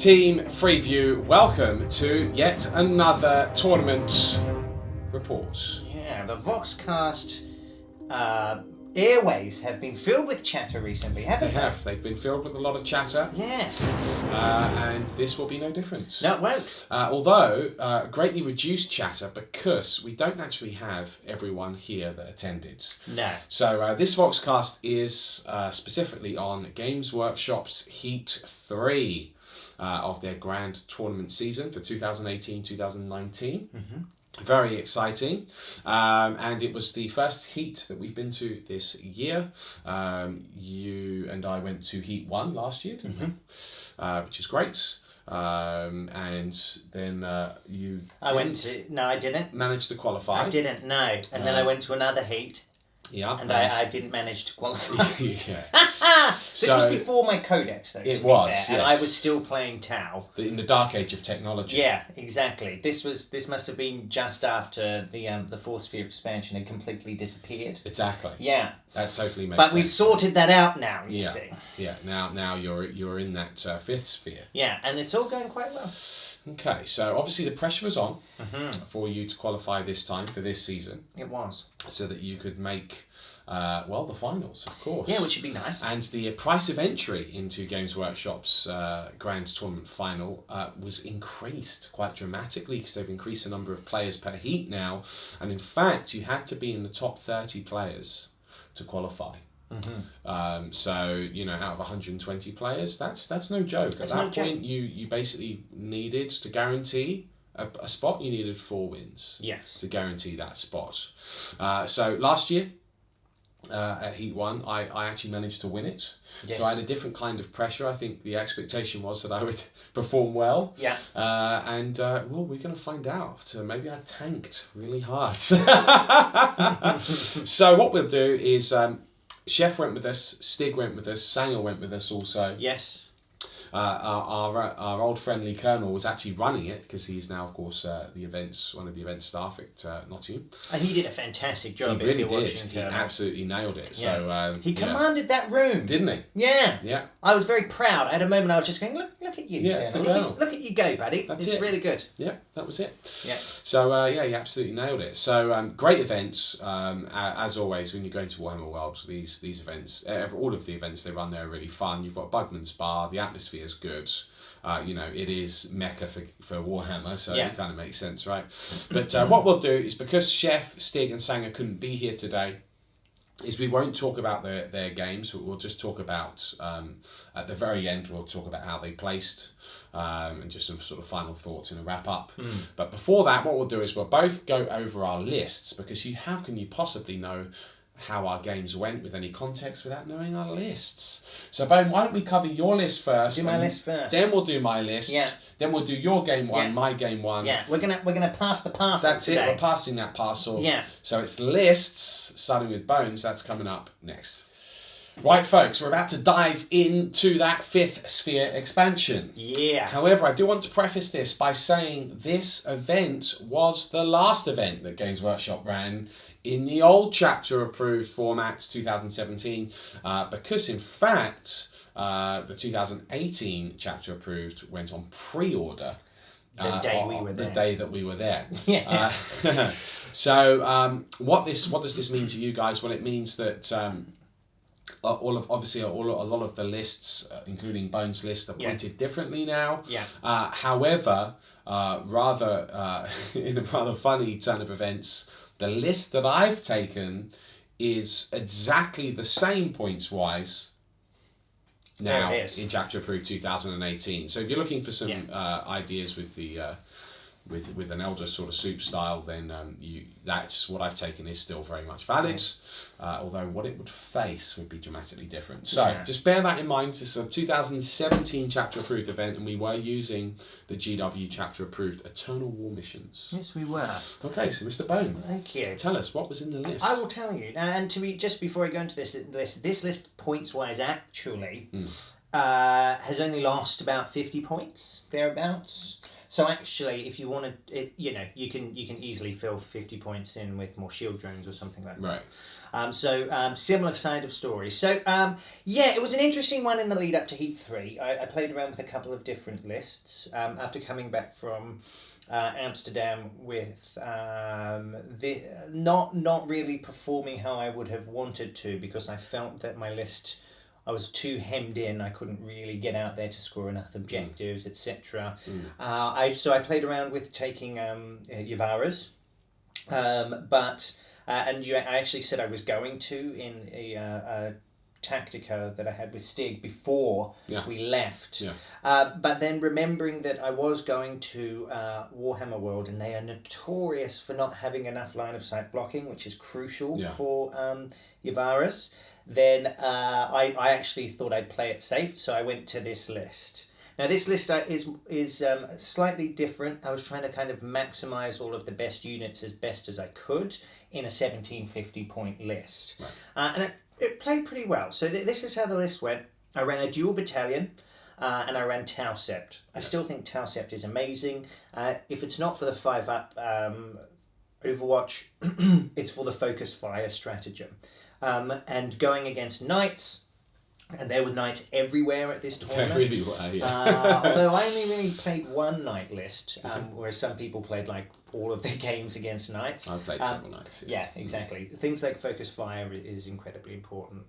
Team Freeview, welcome to yet another tournament report. Yeah, the Voxcast airways have been filled with chatter recently, haven't they? They've been filled with a lot of chatter. Yes. And this will be no different. No, it won't. Although, greatly reduced chatter because we don't actually have everyone here that attended. No. So this Voxcast is specifically on Games Workshop's Heat 3 of their grand tournament season for 2018-2019. Mm-hmm. Very exciting, and it was the first heat that we've been to this year. You and I went to Heat 1 last year, didn't we? Which is great. And then you I didn't. Managed to qualify. I didn't, no. And then I went to another heat. Yeah. And I didn't manage to qualify. Yeah. This was before my codex, though. It was, fair, yes. And I was still playing Tau. In the dark age of technology. Yeah, exactly. This must have been just after the Fourth Sphere expansion had completely disappeared. Exactly. Yeah. That totally makes but sense. We've sorted that out now, you see. Yeah. Now you're in that fifth sphere. Yeah, and it's all going quite well. Okay, so obviously the pressure was on for you to qualify this time for this season. It was. So that you could make, the finals, of course. Yeah, which would be nice. And the price of entry into Games Workshop's grand tournament final was increased quite dramatically because they've increased the number of players per heat now. And in fact, you had to be in the top 30 players to qualify. Mm-hmm. So out of 120 players, that's no joke. At that point, you basically needed to guarantee a spot. You needed 4 wins. Yes. To guarantee that spot. So last year at Heat 1, I actually managed to win it. Yes. So I had a different kind of pressure. I think the expectation was that I would perform well. Yeah. We're going to find out. Maybe I tanked really hard. So what we'll do is. Chef went with us, Stig went with us, Sanger went with us also. Yes. Our old friendly Colonel was actually running it because he's now, of course, one of the event staff at Nottingham. And he did a fantastic job. He really did. He absolutely nailed it. Yeah. So he commanded that room, didn't he? Yeah. Yeah. I was very proud. I had a moment. I was just going, look at you. Yeah, it's the Colonel. Look at you go, buddy. That's it's really good. Yeah, that was it. Yeah. So he absolutely nailed it. So great events. As always, when you go into Warhammer World, these events, all of the events they run there are really fun. You've got Bugman's Bar. The atmosphere is good. It is Mecca for Warhammer, so it kind of makes sense, right? But what we'll do is, because Chef, Stig and Sanger couldn't be here today, is we won't talk about their games. We'll just talk about, at the very end, we'll talk about how they placed and just some sort of final thoughts in a wrap-up. But before that, what we'll do is we'll both go over our lists, because how can you possibly know how our games went with any context without knowing our lists? So, Bone, why don't we cover your list first? Do my list first. Then we'll do my list. Yeah. Then we'll do your game one, my game one. Yeah, we're gonna pass the parcel. That's today. it. We're passing that parcel. Yeah. So it's lists, starting with Bones. That's coming up next. Right, folks, we're about to dive into that Fifth Sphere expansion. Yeah. However, I do want to preface this by saying this event was the last event that Games Workshop ran in the old chapter approved format 2017, because in fact the 2018 chapter approved went on pre-order the day that we were there. Yeah. So what does this mean to you guys? Well, it means that a lot of the lists, including Bones' list, are pointed differently now. Yeah. However, in a rather funny turn of events, the list that I've taken is exactly the same points-wise now in Chapter Approved 2018. So if you're looking for some ideas with the with an Elder sort of soup style, then that's what I've taken is still very much valid, although what it would face would be dramatically different. So just bear that in mind. It's a 2017 chapter approved event, and we were using the GW chapter approved Eternal War missions. Yes, we were. Okay, so Mr. Bone, thank you. Tell us what was in the list. I will tell you. And just before I go into this list points wise actually has only lost about 50 points, thereabouts. So actually, if you want to, you can easily fill 50 points in with more shield drones or something like that. Right. Similar side of story. So it was an interesting one in the lead up to Heat 3. I played around with a couple of different lists after coming back from Amsterdam with the not really performing how I would have wanted to, because I felt that my list, I was too hemmed in. I couldn't really get out there to score enough objectives, etc. I played around with taking Yavaras, but I actually said I was going to in a Tactica that I had with Stig before we left. But then remembering that I was going to Warhammer World, and they are notorious for not having enough line of sight blocking, which is crucial for Yavaras. Then I actually thought I'd play it safe, so I went to this list. Now this list is slightly different. I was trying to kind of maximise all of the best units as best as I could in a 1750 point list. And it played pretty well. So this is how the list went. I ran a dual battalion and I ran Tau Sept. I still think Tau Sept is amazing. If it's not for the 5-up Overwatch, it's for the focus fire stratagem. And going against knights, and there were knights everywhere at this tournament. Everywhere, yeah. Although I only really played one knight list, whereas some people played like all of their games against knights. I played several knights. Yeah, exactly. Things like focus fire is incredibly important.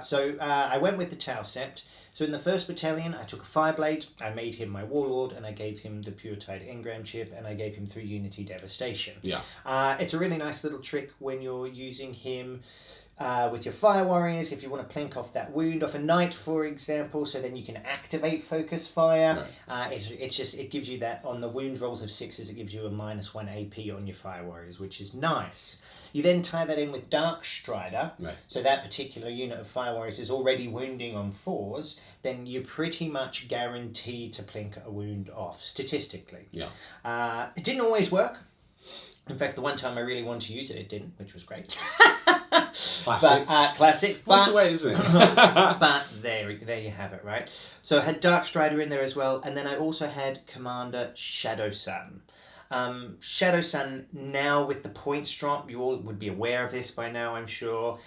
So I went with the Tau Sept. So in the first battalion, I took a Fireblade, I made him my Warlord, and I gave him the Pure Tide Engram chip, and I gave him 3 Unity Devastation. It's a really nice little trick when you're using him with your Fire Warriors, if you want to plink off that wound off a knight, for example, so then you can activate Focus Fire. It gives you that on the wound rolls of 6s, it gives you a -1 AP on your Fire Warriors, which is nice. You then tie that in with Dark Strider, so that particular unit of Fire Warriors is already wounding on 4s, then you're pretty much guaranteed to plink a wound off, statistically. It didn't always work. In fact, the one time I really wanted to use it, it didn't, which was great. Classic. Classic. What's the way, isn't it? But there you have it, right? So I had Dark Strider in there as well, and then I also had Commander Shadow Sun. Shadow Sun, now with the points drop, you all would be aware of this by now, I'm sure.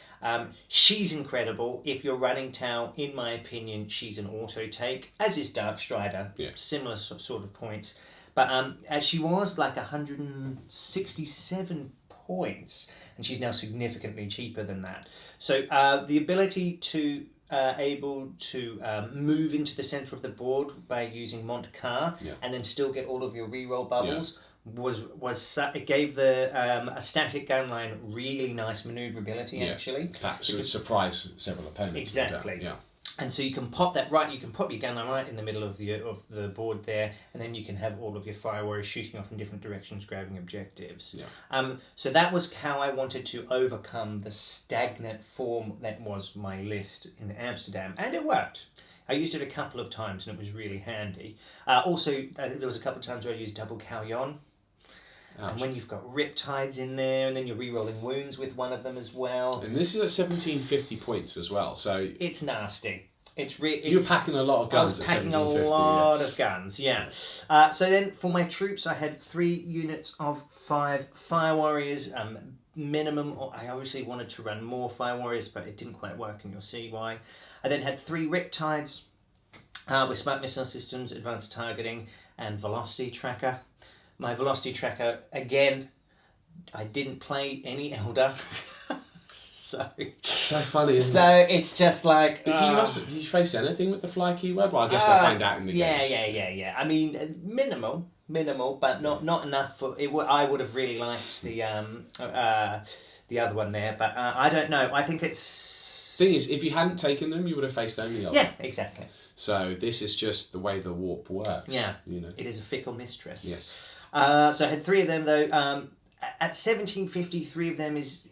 She's incredible. If you're running Tau, in my opinion, she's an auto take, as is Dark Strider. Similar sort of points. But she was like 167 points, and she's now significantly cheaper than that. So the ability to able to move into the centre of the board by using Montcar and then still get all of your reroll bubbles it gave the a static gun line really nice manoeuvrability actually. That would surprise several opponents. Exactly. And so you can pop that right. You can pop your gun right in the middle of the board there, and then you can have all of your Fire Warriors shooting off in different directions, grabbing objectives. So that was how I wanted to overcome the stagnant form that was my list in Amsterdam, and it worked. I used it a couple of times, and it was really handy. Also, there was a couple of times where I used double Calyon. And when you've got Riptides in there, and then you're re-rolling wounds with one of them as well. And this is at 1750 points as well, so... It's nasty. You're packing a lot of guns at 1750. I was packing a lot of guns, so then, for my troops, I had 3 units of 5 Fire Warriors, minimum. I obviously wanted to run more Fire Warriors, but it didn't quite work, and you'll see why. I then had 3 Riptides with Smart Missile Systems, Advanced Targeting, and Velocity Tracker. My Velocity Tracker, again, I didn't play any Elder. So funny, isn't it? It's just like... Did you face anything with the fly keyword? Well, I guess they'll find out in the games. Yeah. I mean, minimal, but not enough for... I would have really liked the other one there, but I don't know. I think it's... Thing is, if you hadn't taken them, you would have faced only Elder. Yeah, exactly. So this is just the way the warp works. Yeah, it is a fickle mistress. Yes. So I had 3 of them though. At 1750, 3 of them is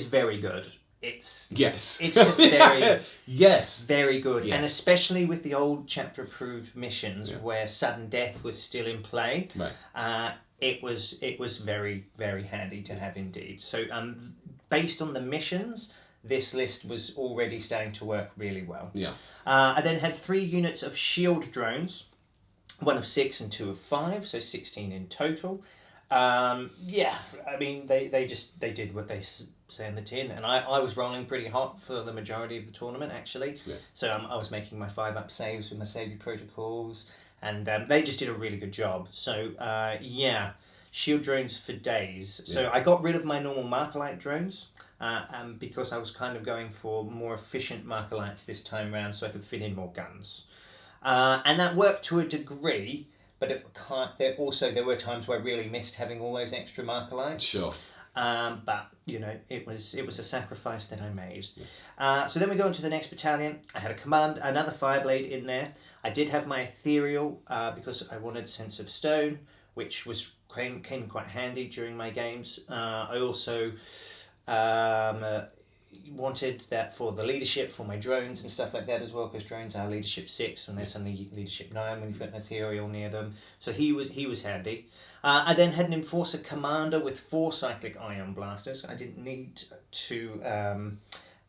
very good. It's just very very good, and especially with the old chapter approved missions where sudden death was still in play. It was very very handy to have indeed. So based on the missions, this list was already starting to work really well. Yeah. I then had 3 units of shield drones, 1 of 6 and 2 of 5, so 16 in total. Yeah, I mean, they did what they say in the tin, and I was rolling pretty hot for the majority of the tournament, actually. Yeah. So I was making my 5-up saves with my saving protocols, and they just did a really good job. So, yeah, shield drones for days. So Yeah. I got rid of my normal Markerlite drones, because I was kind of going for more efficient Markerlites this time round, so I could fit in more guns. And that worked to a degree, but there were times where I really missed having all those extra Markerlites. Sure. But it was a sacrifice that I made. So then we go into the next battalion. I had another Fireblade in there. I did have my Ethereal because I wanted Sense of Stone, which came in quite handy during my games. I also wanted that for the leadership, for my drones and stuff like that as well, because drones are leadership 6 and they're suddenly leadership 9 when you've got an Ethereal near them. So he was handy. I then had an Enforcer Commander with 4 Cyclic Ion Blasters. I didn't need to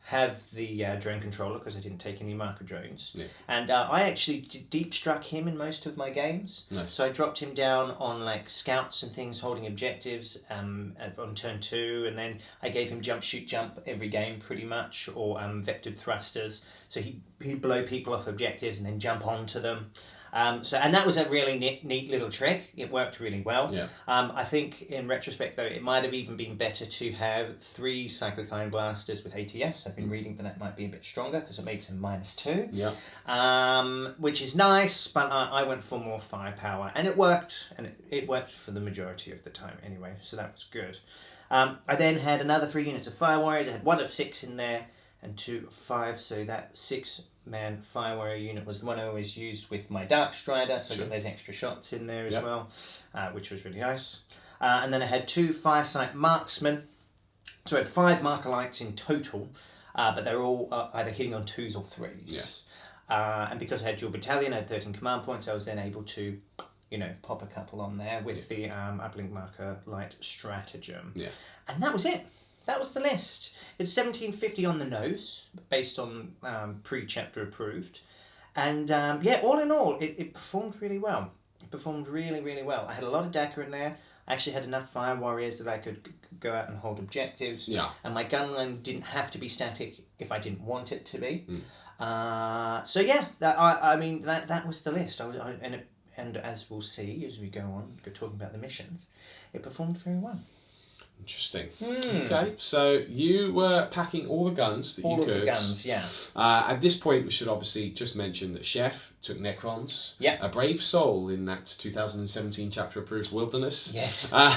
have the drone controller because I didn't take any marker drones. Yeah. And I actually deep struck him in most of my games. Nice. So I dropped him down on like scouts and things holding objectives on turn 2, and then I gave him jump, shoot, jump every game pretty much, or vectored thrusters. So he'd blow people off objectives and then jump onto them. And that was a really neat little trick. It worked really well. Yeah. I think in retrospect though, it might have even been better to have 3 Cyclic Ion Blasters with ATS. I've been reading that might be a bit stronger because it makes him -2. Yeah. Which is nice, but I went for more firepower, and it worked, and it worked for the majority of the time anyway, so that was good. I then had another 3 units of Fire Warriors. I had 1 of 6 in there and 2 of 5, so that 6-man Fire Warrior unit was the one I always used with my Dark Strider, so I got those extra shots in there as well, which was really nice. And then I had 2 Firesight Marksmen, so I had 5 Markerlites in total, but they're all either hitting on 2s or 3s. Yeah. And because I had dual battalion, I had 13 command points, I was then able to, pop a couple on there with the uplink marker light stratagem. Yeah. And that was it. That was the list. It's 1750 on the nose, based on pre-chapter approved. And all in all, it performed really well. It performed really, really well. I had a lot of Dakar in there. I actually had enough Fire Warriors that I could go out and hold objectives. Yeah. And my gun line didn't have to be static if I didn't want it to be. That was the list. And as we'll see as we go on, talking about the missions, it performed very well. Interesting. Okay, so you were packing all the guns that you could. All of the guns, yeah. At this point, we should obviously just mention that Chef took Necrons. Yeah. A brave soul in that 2017 chapter approved Wilderness. Yes. And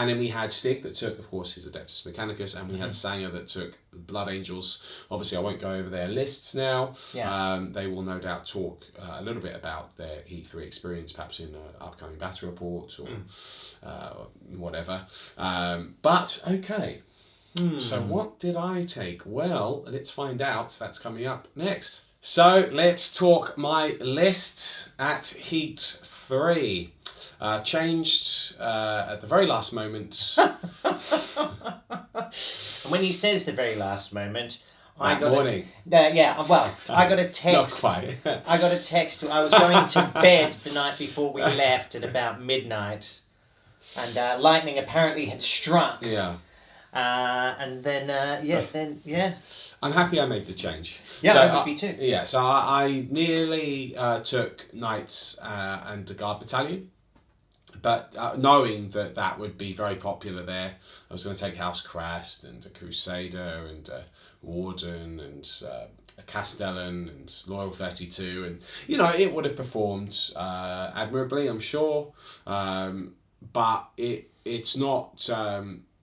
then we had Stig that took, of course, his Adeptus Mechanicus, and we had Sanger that took Blood Angels. Obviously, I won't go over their lists now. Yeah. They will no doubt talk a little bit about their Heat 3 experience, perhaps in upcoming battle reports or whatever. But, okay. So what did I take? Well, let's find out. That's coming up next. So let's talk my list at Heat 3. Changed at the very last moment. And when he says the very last moment, I got morning. I got a text. Not quite. I got a text. I was going to bed the night before we left at about midnight, and lightning apparently had struck. Yeah. And then, I'm happy I made the change. Yeah, so I would be too. Yeah, so I nearly took Knights and the Guard Battalion, but knowing that would be very popular there, I was going to take House Crest and a Crusader and a Warden and a Castellan and Loyal 32, and it would have performed admirably, I'm sure, but it's not.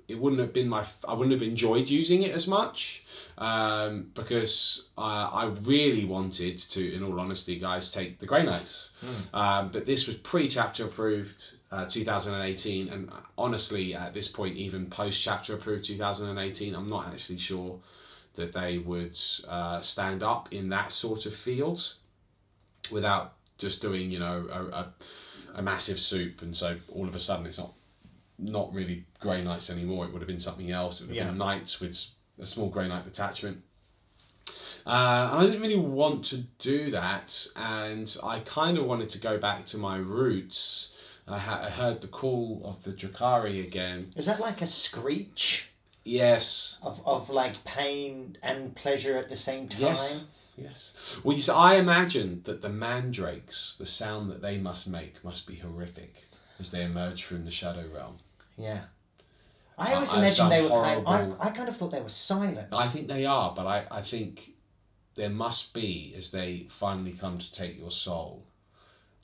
It wouldn't have been I wouldn't have enjoyed using it as much because I really wanted to, in all honesty, guys, take the Grey Knights. But this was pre-chapter approved 2018, and honestly, at this point, even post-chapter approved 2018, I'm not actually sure that they would stand up in that sort of field without just doing, a massive soup, and so all of a sudden it's not really Grey Knights anymore. It would have been something else. It would have been Knights with a small Grey Knight detachment. And I didn't really want to do that, and I kind of wanted to go back to my roots. I heard the call of the Drakari again. Is that like a screech? Yes. Of like pain and pleasure at the same time? Yes. Well, you see, I imagine that the mandrakes, the sound that they must make must be horrific as they emerge from the Shadow Realm. Yeah. I always imagined they were horrible... I kind of thought they were silent. I think they are, but I think there must be, as they finally come to take your soul,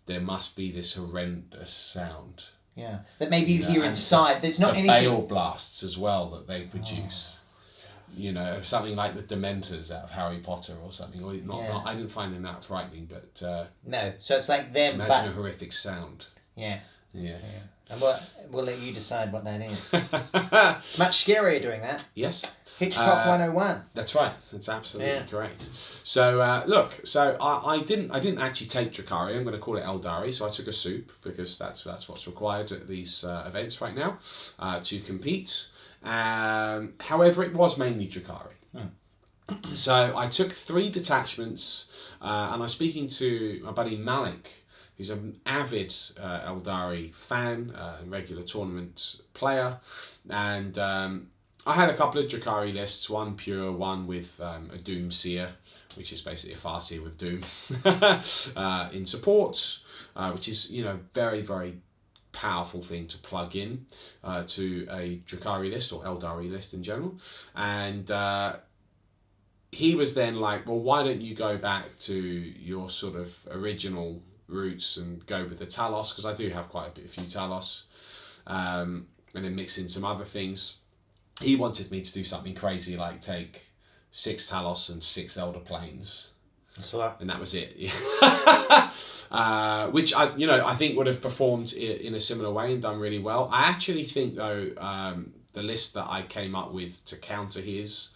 there must be this horrendous sound. Yeah, that maybe you hear inside. There's not anything... bale blasts as well that they produce. You know, something like the Dementors out of Harry Potter or something. Or not, I didn't find them that frightening, but... no, so it's like them, imagine a horrific sound. Yeah. Yes. Yeah. And we'll let you decide what that is. It's much scarier doing that. Yes. Hitchcock 101. That's right. That's absolutely correct. So look, so I didn't actually take Drakari. I'm going to call it Eldari. So I took a soup because that's what's required at these events right now to compete. However, it was mainly Drakari. So I took 3 detachments, and I was speaking to my buddy Malik, who's an avid Eldari fan and regular tournament player, and I had a couple of Drakari lists, one pure, one with a Doom Seer, which is basically a Farseer with Doom, in support, which is, you know, very, very powerful thing to plug in to a Drakari list or Eldari list in general. And he was then like, well, why don't you go back to your sort of original roots and go with the Talos, because I do have quite a few Talos, and then mix in some other things. He wanted me to do something crazy like take 6 Talos and 6 Elder Planes. And that was it. Which I think would have performed in a similar way and done really well. I actually think though the list that I came up with to counter his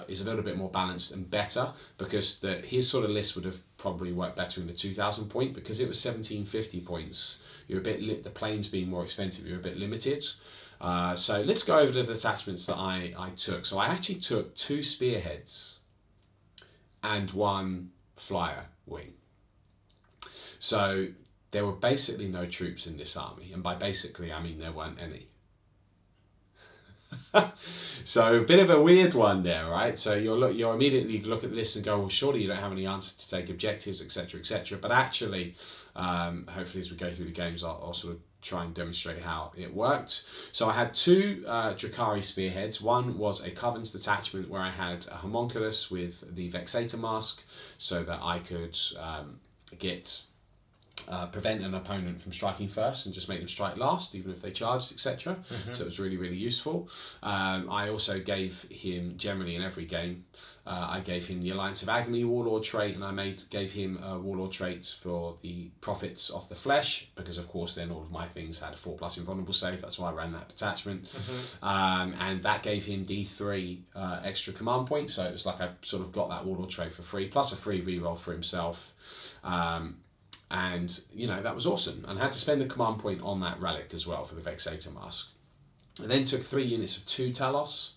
is a little bit more balanced and better, because his sort of list would have probably worked better in the 2000 point, because it was 1750 points. You're a bit the planes being more expensive. You're a bit limited. So let's go over the detachments that I took. So I actually took 2 spearheads and 1 flyer wing. So there were basically no troops in this army, and by basically I mean there weren't any. So a bit of a weird one there, right? So you'll immediately look at the list and go, well, surely you don't have any answer to take objectives, etc., etc. But actually, hopefully as we go through the games, I'll sort of try and demonstrate how it worked. So I had 2 Drakari spearheads. One was a Covens detachment where I had a homunculus with the Vexator mask, so that I could prevent an opponent from striking first and just make them strike last, even if they charged, etc. So it was really, really useful. I also gave him, generally in every game, I gave him the Alliance of Agony Warlord trait, and I gave him a Warlord trait for the Prophets of the Flesh, because of course then all of my things had a 4+ invulnerable save. That's why I ran that detachment. And that gave him D3 extra command points, so it was like I sort of got that Warlord trait for free, plus a free reroll for himself. And, you know, that was awesome. And I had to spend the command point on that relic as well for the Vexator mask. I then took 3 units of 2 Talos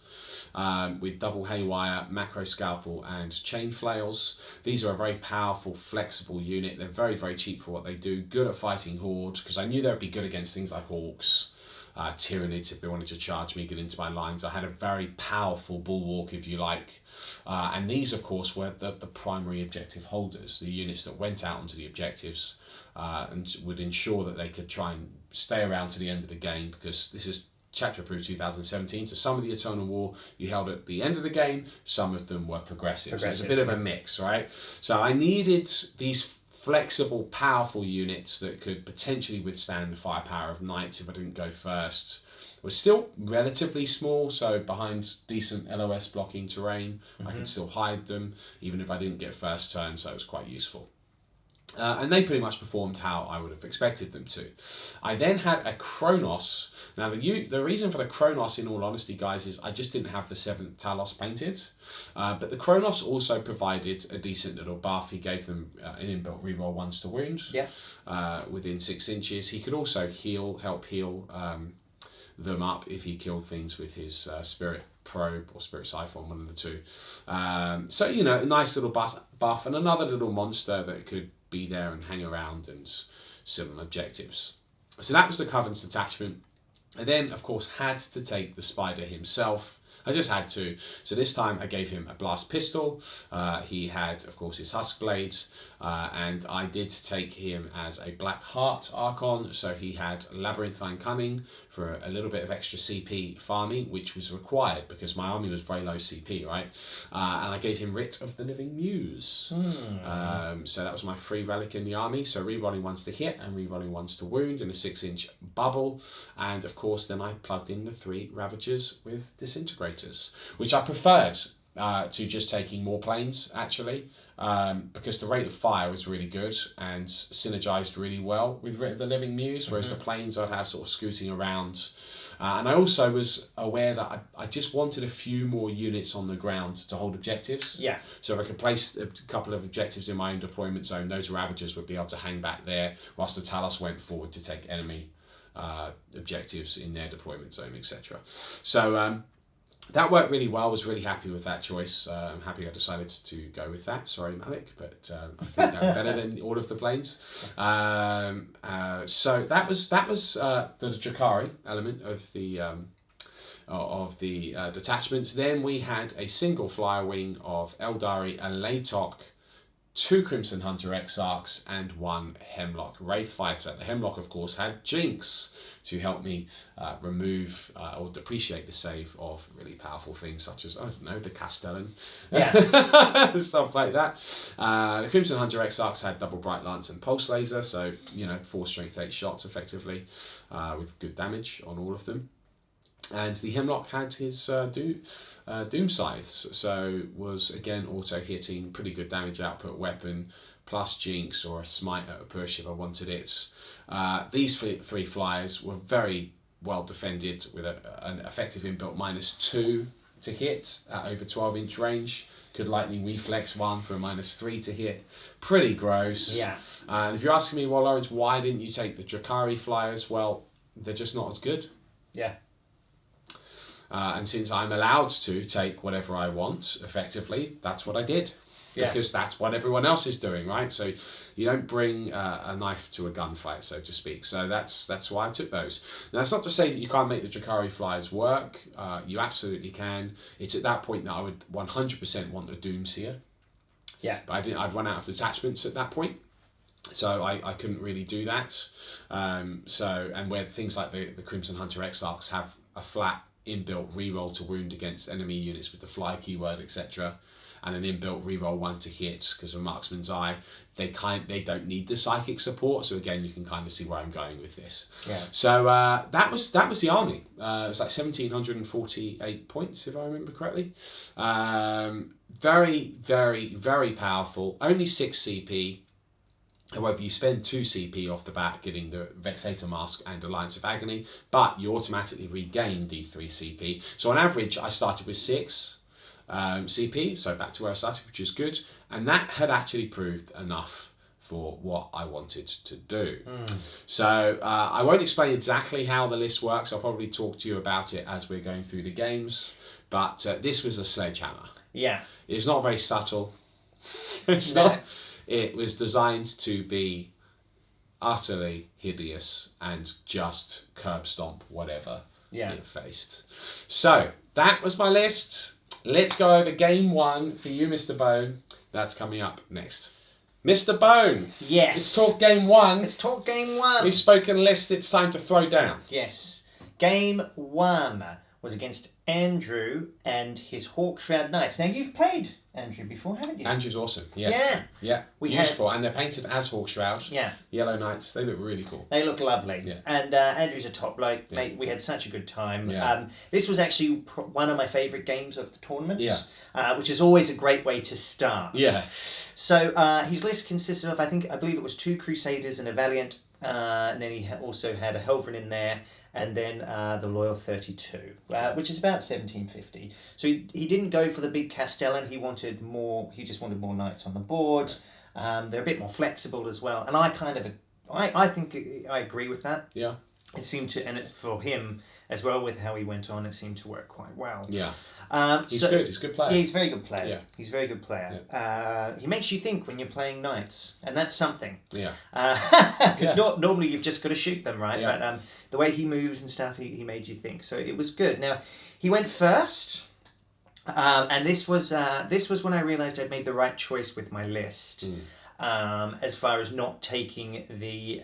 with double Haywire, Macro Scalpel and Chain Flails. These are a very powerful, flexible unit. They're very, very cheap for what they do. Good at fighting hordes, because I knew they'd be good against things like Orcs, Tyranids if they wanted to charge me, get into my lines. I had a very powerful bulwark, if you like. And these, of course, were the primary objective holders, the units that went out onto the objectives and would ensure that they could try and stay around to the end of the game, because this is Chapter Approved 2017, so some of the Eternal War you held at the end of the game, some of them were progressive. So it's a bit of a mix, right? So I needed these flexible, powerful units that could potentially withstand the firepower of knights if I didn't go first. It was still relatively small, so behind decent LOS blocking terrain, I could still hide them, even if I didn't get first turn, so it was quite useful. And they pretty much performed how I would have expected them to. I then had a Kronos. Now, the reason for the Kronos, in all honesty, guys, is I just didn't have the 7th Talos painted. But the Kronos also provided a decent little buff. He gave them an inbuilt reroll 1s to wounds within 6 inches. He could also help heal them up if he killed things with his spirit Probe or Spirit Siphon, one of the two. So, a nice little buff and another little monster that could be there and hang around and sit on objectives. So that was the Coven's detachment. I then, of course, had to take the Spider himself. I just had to. So this time I gave him a blast pistol. He had, of course, his husk blades. And I did take him as a Black Heart Archon. So he had Labyrinthine Cunning for a little bit of extra CP farming, which was required because my army was very low CP, right? And I gave him Writ of the Living Muse. So that was my free relic in the army. So rerolling ones to hit and rerolling ones to wound in a 6-inch bubble. And of course, then I plugged in the 3 Ravagers with Disintegrators, which I preferred to just taking more planes, actually, because the rate of fire was really good and synergized really well with Writ of the Living Muse, whereas the planes I'd have sort of scooting around. And I also was aware that I just wanted a few more units on the ground to hold objectives. Yeah. So if I could place a couple of objectives in my own deployment zone, those Ravagers would be able to hang back there whilst the Talos went forward to take enemy objectives in their deployment zone, etc. So that worked really well. I was really happy with that choice. I'm happy I decided to go with that. Sorry, Malik, but I think that was better than all of the planes. So that was the Drakari element of the detachments. Then we had a single flyer wing of Eldari, a Latok, 2 Crimson Hunter Exarchs, and 1 Hemlock Wraith Fighter. The Hemlock, of course, had Jinx to help me remove or depreciate the save of really powerful things such as, the Castellan. Yeah. Stuff like that. The Crimson Hunter Exarchs had double Bright Lance and Pulse Laser, so, 4 strength 8 shots effectively with good damage on all of them. And the Hemlock had his Doom Scythes, so was again auto-hitting, pretty good damage output weapon, plus Jinx or a Smite at a push if I wanted it. These 3 flyers were very well defended with an effective inbuilt -2 to hit at over 12-inch range. Could lightning reflex 1 for a -3 to hit. Pretty gross. Yeah. And if you're asking me, well, Lawrence, why didn't you take the Drakari flyers? Well, they're just not as good. Yeah. And since I'm allowed to take whatever I want, effectively, that's what I did. Yeah. Because that's what everyone else is doing, right? So you don't bring a knife to a gunfight, so to speak. So that's why I took those. Now, it's not to say that you can't make the Drakari flyers work. You absolutely can. It's at that point that I would 100% want the Doomseer. Yeah. But I'd run out of detachments at that point. So I couldn't really do that. And where things like the Crimson Hunter Exarchs have a flat inbuilt reroll to wound against enemy units with the fly keyword, etc., and an inbuilt reroll 1 to hit because of Marksman's Eye, they don't need the psychic support. So again, you can kind of see where I'm going with this. Yeah. So that was the army. It was like 1,748 points if I remember correctly. Very, very, very powerful. Only 6 CP. However, you spend 2 CP off the bat getting the Vexator Mask and Alliance of Agony, but you automatically regain D3 CP. So on average, I started with 6 CP, so back to where I started, which is good. And that had actually proved enough for what I wanted to do. So I won't explain exactly how the list works. I'll probably talk to you about it as we're going through the games. But this was a sledgehammer. Yeah. It's not very subtle. It's not. It was designed to be utterly hideous and just curb stomp whatever it faced. So that was my list. Let's go over game 1 for you, Mr. Bone. That's coming up next. Mr. Bone. Yes. Let's talk game 1. Let's talk game 1. We've spoken list. It's time to throw down. Yes. Game 1 was against Andrew and his Hawkshroud Knights. Now, you've played Andrew before, haven't you? Andrew's awesome. Yes. Yeah. Beautiful. And they're painted as Hawkshroud. Yeah. Yellow Knights. They look really cool. They look lovely. Yeah. And Andrew's a top bloke. Yeah. Mate, we had such a good time. Yeah. This was actually one of my favourite games of the tournament. Yeah. Which is always a great way to start. Yeah. So his list consisted of, I believe it was 2 Crusaders and a Valiant. And then he also had a Helverin in there. And then the Loyal 32, which is about 1750. So he didn't go for the big Castellan. He just wanted more knights on the board. They're a bit more flexible as well. And I think I agree with that. Yeah. it seemed to, and it's for him as well with how he went on. It seemed to work quite well. Yeah. He's so, good. He's a good player. Yeah, he's a very good player. Yeah. He's a very good player. He makes you think when you're playing knights, and that's something. Yeah. Because normally you've just got to shoot them, right? Yeah. But the way he moves and stuff, he made you think. So it was good. Now, he went first, and this was when I realised I'd made the right choice with my list, as far as not taking the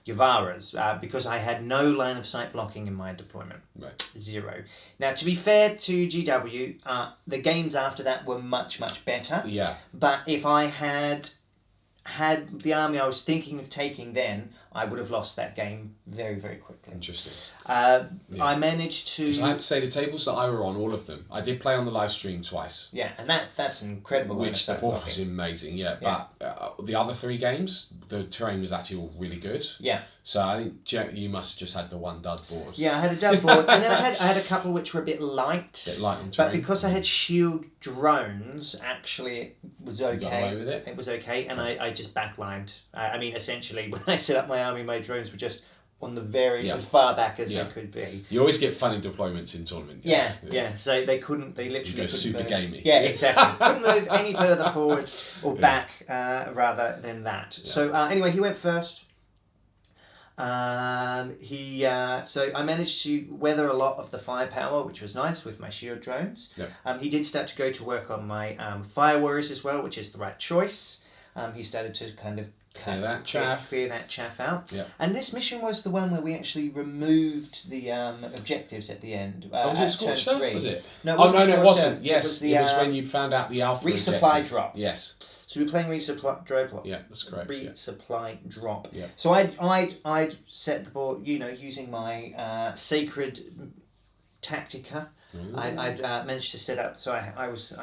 Yavaras, because I had no line of sight blocking in my deployment. Right. 0. Now, to be fair to GW, the games after that were much, much better. Yeah. But if I had the army I was thinking of taking then, I would have lost that game very, very quickly. Interesting. I managed to... Because I have to say, the tables that I were on, all of them, I did play on the live stream twice. Yeah, and that's an incredible... Which the board was amazing, yeah. But the other 3 games, the terrain was actually all really good. Yeah. So I think you must have just had the one dud board. Yeah, I had a dud board, and then I had a couple which were a bit light. On terrain. But because I had shield drones, actually it was okay. You got away with it? It was okay, and I just backlined. I mean, essentially, when I set up my army, my drones were just on the as far back as they could be. You always get funny deployments in tournament games. Yeah. So they literally couldn't super gamey. Yeah, exactly. Couldn't move any further forward or back, rather than that. Yeah. So anyway, he went first. So I managed to weather a lot of the firepower, which was nice with my shield drones. Yeah. He did start to go to work on my fire warriors as well, which is the right choice. He started to kind of clear that chaff out. Yeah. And this mission was the one where we actually removed the objectives at the end. Was it Scorched Earth, was it? No, it wasn't. Yes, it was when you found out the alpha resupply objective. drop. Yes. So we were playing resupply drop. Yeah, that's correct. Resupply drop. Yeah. So I'd set the board, using my sacred Tactica. I'd managed to set up, so I was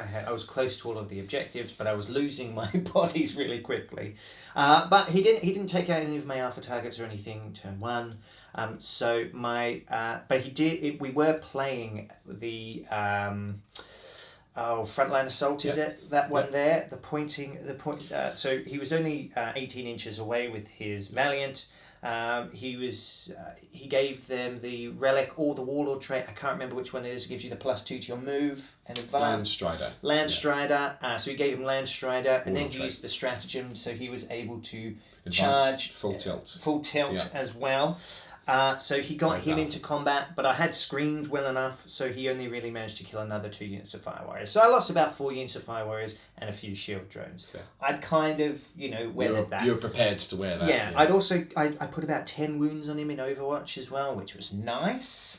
close to all of the objectives, but I was losing my bodies really quickly. But he didn't take out any of my alpha targets or anything turn 1. So but he did. We were playing the frontline assault. Is it that one there? The point. So he was only 18 inches away with his Valiant. He gave them the relic or the warlord trait. I can't remember which one it is. It gives you the +2 to your move and advance. Landstrider. So he gave him Landstrider, and then he used the stratagem, so he was able to charge full tilt as well. So he got him into combat, but I had screened well enough, so he only really managed to kill another 2 units of fire warriors. So I lost about 4 units of fire warriors and a few shield drones. Fair. I'd kind of, weathered that. You were prepared to wear that. Yeah. I'd also, I put about 10 wounds on him in Overwatch as well, which was nice.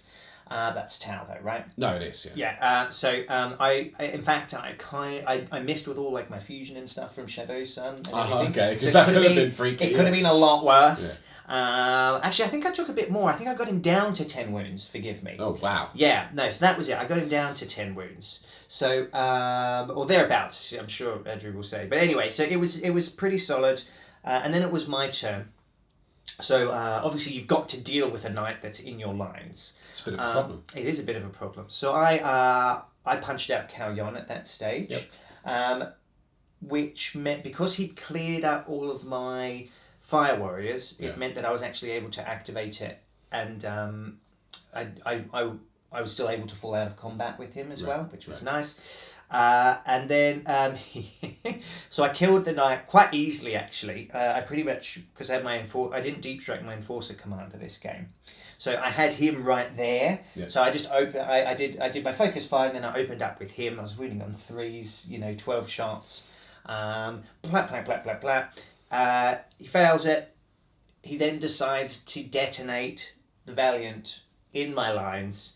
That's Tau though, right? No, it is. Yeah. Yeah. I missed with all like my fusion and stuff from Shadow Sun. Okay, because that could have been freaky. It could have been a lot worse. Yeah. Actually, I think I took a bit more. I think I got him down to 10 wounds. Forgive me. Oh wow. Yeah. No. So that was it. I got him down to 10 wounds. So or thereabouts. I'm sure Andrew will say. But anyway, so it was pretty solid. And then it was my turn. So obviously you've got to deal with a knight that's in your lines. It's a bit of a problem. It is a bit of a problem. So I punched out Kalyon at that stage. Yep. Which meant, because he'd cleared up all of my fire warriors, it meant that I was actually able to activate it, and I was still able to fall out of combat with him as well, which was nice. And then so I killed the knight quite easily actually. I pretty much, because I had I didn't deep strike my enforcer commander this game, so I had him right there. Yeah. So I just opened. I did my focus fire, and then I opened up with him. I was wounding on 3s, 12 shots. He fails it. He then decides to detonate the Valiant in my lines.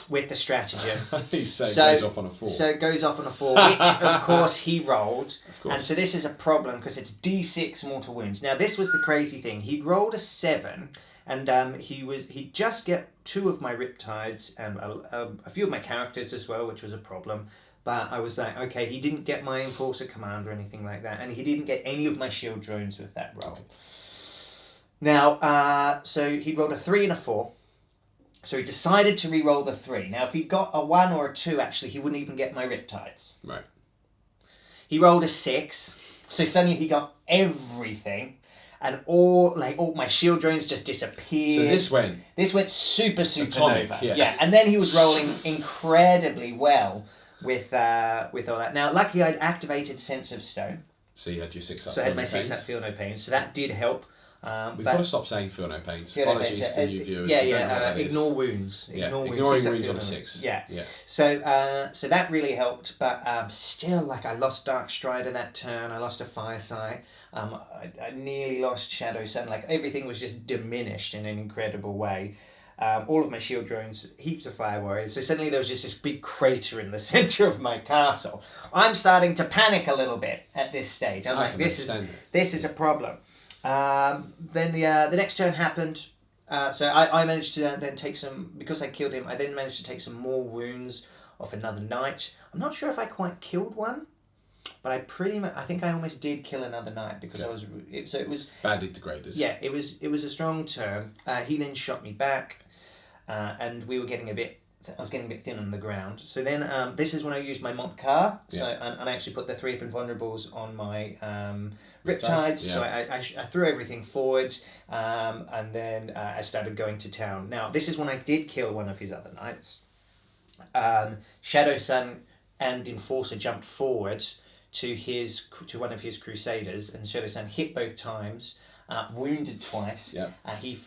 With the stratagem. So it goes off on a 4. So it goes off on a 4, which of course he rolled. And so this is a problem because it's D6 mortal wounds. Now this was the crazy thing. He'd rolled a 7, and he'd just get 2 of my Riptides and a few of my characters as well, which was a problem. But I was like, okay, he didn't get my Enforcer Command or anything like that, and he didn't get any of my shield drones with that roll. Now, so he rolled a 3 and a 4. So he decided to re-roll the 3. Now, if he'd got a 1 or a 2, actually, he wouldn't even get my Riptides. Right. He rolled a 6, so suddenly he got everything. and all my shield drones just disappeared. So this went super atomic, nova. yeah. And then he was rolling incredibly well with all that. Now, luckily, I'd activated Sense of Stone. So you had your 6 up. So I had my 6 up, feel no pain. So that did help. We've got to stop saying feel no pain. Apologies to you viewers. Ignore wounds. Ignoring wounds on a 6. Yeah. So that really helped, but still, I lost Dark Strider that turn. I lost a Firesight. I nearly lost Shadow Sun. Everything was just diminished in an incredible way. All of my shield drones, heaps of fire warriors. So suddenly there was just this big crater in the center of my castle. I'm starting to panic a little bit at this stage. I'm like, this is a problem. Then the next turn happened. So I managed to then take some, because I killed him, I then managed to take some more wounds off another knight. I'm not sure if I quite killed one, but I think I almost did kill another knight because it was badly degraded. Yeah, it was a strong turn. He then shot me back, and we were getting I was getting a bit thin on the ground. So then this is when I used my Montcar. So and I actually put the 3 up invulnerables on my Riptides. Yeah. So I threw everything forward, and then I started going to town. Now this is when I did kill one of his other knights. Shadow Sun and Enforcer jumped forward to one of his Crusaders, and Shadow Sun hit both times. Wounded twice. Yeah. He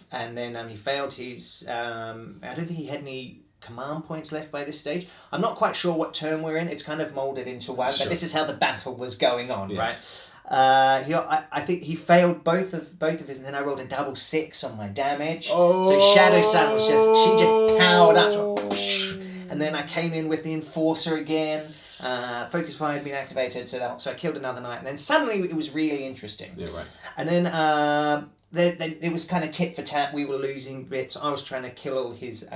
failed his. I don't think he had any command points left by this stage. I'm not quite sure what turn we're in. It's kind of molded into one, but this is how the battle was going on, right? I think he failed both of his, and then I rolled a double 6 on my damage. So Shadow Sun was just powered up, and then I came in with the Enforcer again. Focus Fire had been activated, so I killed another knight, and then suddenly it was really interesting. Yeah, right. And then it was kind of tit for tat. We were losing bits. I was trying to kill all his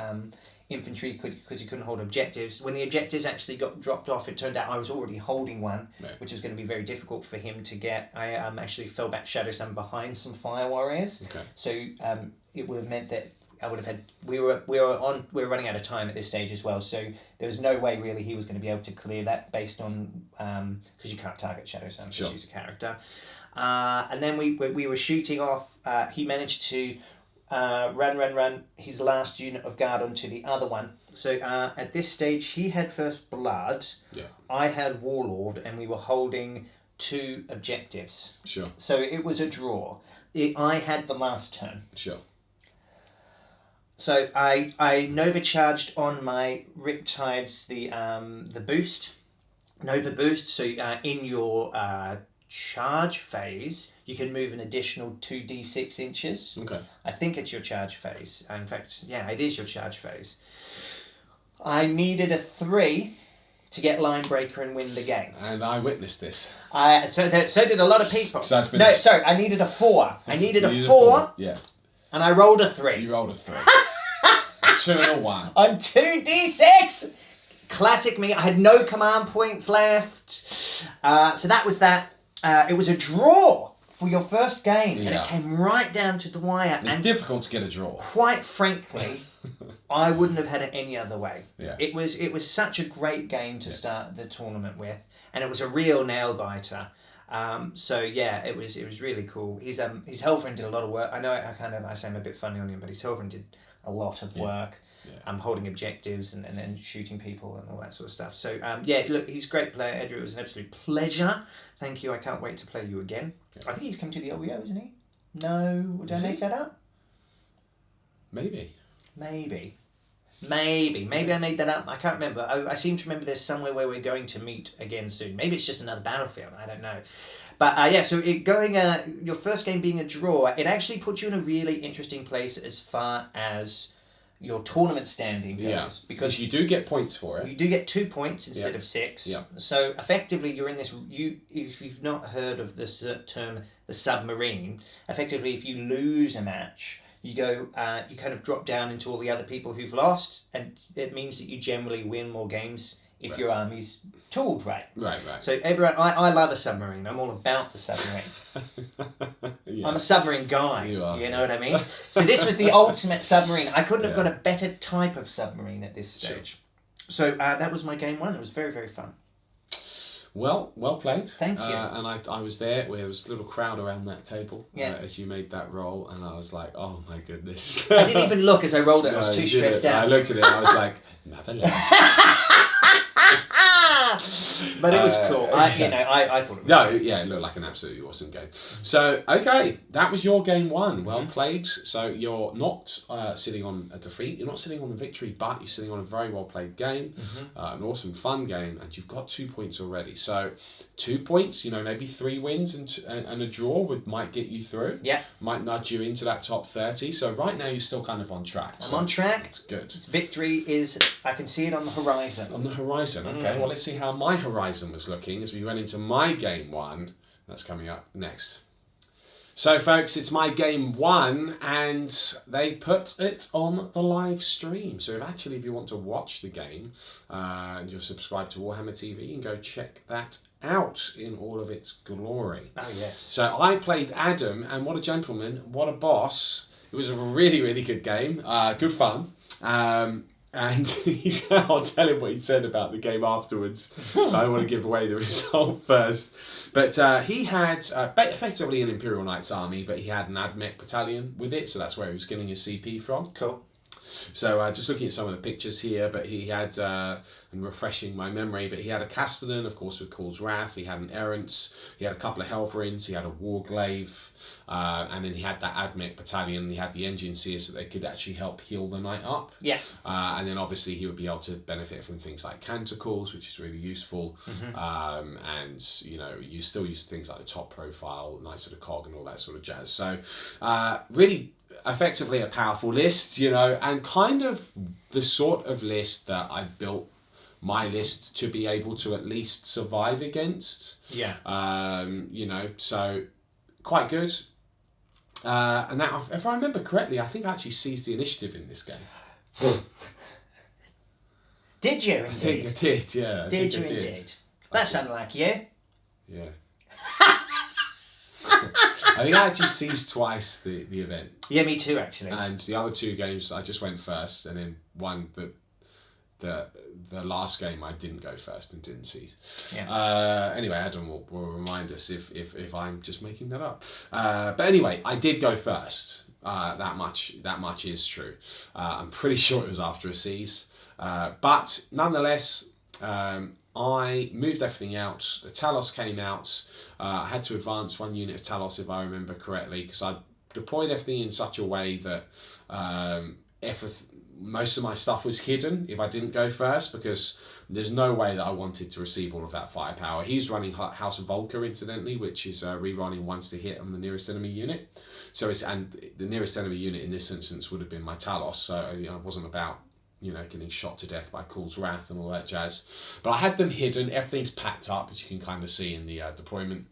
infantry because he couldn't hold objectives. When the objectives actually got dropped off, it turned out I was already holding one, which was going to be very difficult for him to get. I actually fell back Shadow Sun behind some Fire Warriors. Okay. So it would have meant that I would have had. We were running out of time at this stage as well. So there was no way really he was going to be able to clear that based on because you can't target Shadow Sun because she's a character. And then we were shooting off. He managed to run his last unit of guard onto the other one. So at this stage, he had First Blood. Yeah. I had Warlord, and we were holding 2 objectives. Sure. So it was a draw. I had the last turn. Sure. So I Nova charged on my Riptides the boost, Nova boost. So in your charge phase, you can move an additional 2d6 inches. Okay. I think it's your charge phase. In fact, yeah, it is your charge phase. I needed a 3 to get Line Breaker and win the game. And I witnessed this. So did a lot of people. No, sorry, I needed a 4. I needed a 4. Yeah. And I rolled a 3. You rolled a 3. 2 and a 1. On 2d6! Classic me. I had no command points left. So that was that. It was a draw for your first game, and it came right down to the wire. It's difficult to get a draw. Quite frankly, I wouldn't have had it any other way. Yeah. It was such a great game to start the tournament with, and it was a real nail biter. So yeah, it was really cool. His Helverin did a lot of work. I know I sound a bit funny on him, but his Helverin did a lot of work. Yeah. Holding objectives and then shooting people and all that sort of stuff. So look, he's a great player. Edric, it was an absolute pleasure. Thank you. I can't wait to play you again. Yeah. I think he's coming to the LVO, isn't he? No, did I make that up? Maybe I made that up. I can't remember. I seem to remember there's somewhere where we're going to meet again soon. Maybe it's just another battlefield. I don't know. But so your first game being a draw, it actually puts you in a really interesting place as far as your tournament standing goes, because you do get points for it. You do get 2 points instead of 6. Yeah. So effectively, you're in this. If you've not heard of this term, the submarine. Effectively, if you lose a match, you go. You kind of drop down into all the other people who've lost, and it means that you generally win more games if your army's tooled right. Right. So everyone, I love a submarine. I'm all about the submarine. I'm a submarine guy. You are. You know what I mean? So this was the ultimate submarine. I couldn't have got a better type of submarine at this stage. Sure. So that was my game 1. It was very, very fun. Well played. Thank you. And I was there. There was a little crowd around that table as you made that roll, and I was like, oh my goodness. I didn't even look as I rolled it. No, I was too you stressed didn't. out. I looked at it. I was like, nevertheless. But it was cool. I thought it was No, yeah, it looked like an absolutely awesome game. So, okay, that was your game one. Well played. So you're not sitting on a defeat. You're not sitting on the victory, but you're sitting on a very well played game, an awesome, fun game, and you've got 2 points already. So 2 points, maybe 3 wins and a draw might get you through. Yeah. Might nudge you into that top 30. So right now you're still kind of on track. I'm on track. That's good. Victory is, I can see it on the horizon. On the horizon, okay. Well, let's see how my horizon was looking as we went into my game one. That's coming up next. So, folks, it's my game one, and they put it on the live stream. So, if you want to watch the game and you're subscribed to Warhammer TV, you can go check that out in all of its glory. Oh, yes. So, I played Adam, and what a gentleman, what a boss. It was a really, really good game. Good fun. And I'll tell him what he said about the game afterwards. I don't want to give away the result first. But he had effectively an Imperial Knights army, but he had an Admech battalion with it, so that's where he was getting his CP from. Cool. So just looking at some of the pictures here, but he had, and refreshing my memory, but he had a Castellan, of course, with Call's Wrath. He had an Errant. He had a couple of Helverins. He had a Warglaive. And then he had that Admech battalion. He had the Engineers so they could actually help heal the knight up. Yeah. And then obviously he would be able to benefit from things like Canticles, which is really useful. And, you still use things like the top profile, Knights of the Cog and all that sort of jazz. So really effectively a powerful list, and kind of the sort of list that I built my list to be able to at least survive against. Yeah. So quite good. And that, if I remember correctly, I think I actually seized the initiative in this game. Did you indeed? I think I did, yeah. Did you indeed? That sounded like you. Yeah. I think I actually seized twice the event. Yeah, me too, actually. And the other 2 games, I just went first, and then one the last game I didn't go first and didn't seize. Yeah. Anyway, Adam will remind us if I'm just making that up. But anyway, I did go first. That much is true. I'm pretty sure it was after a seize. But nonetheless, I moved everything out. The Talos came out. I had to advance 1 unit of Talos, if I remember correctly, because I deployed everything in such a way that most of my stuff was hidden if I didn't go first, because there's no way that I wanted to receive all of that firepower. He's running House of Volker, incidentally, which is rerunning once to hit on the nearest enemy unit. And the nearest enemy unit in this instance would have been my Talos, so it wasn't about getting shot to death by Call's Wrath and all that jazz. But I had them hidden. Everything's packed up, as you can kind of see in the deployment.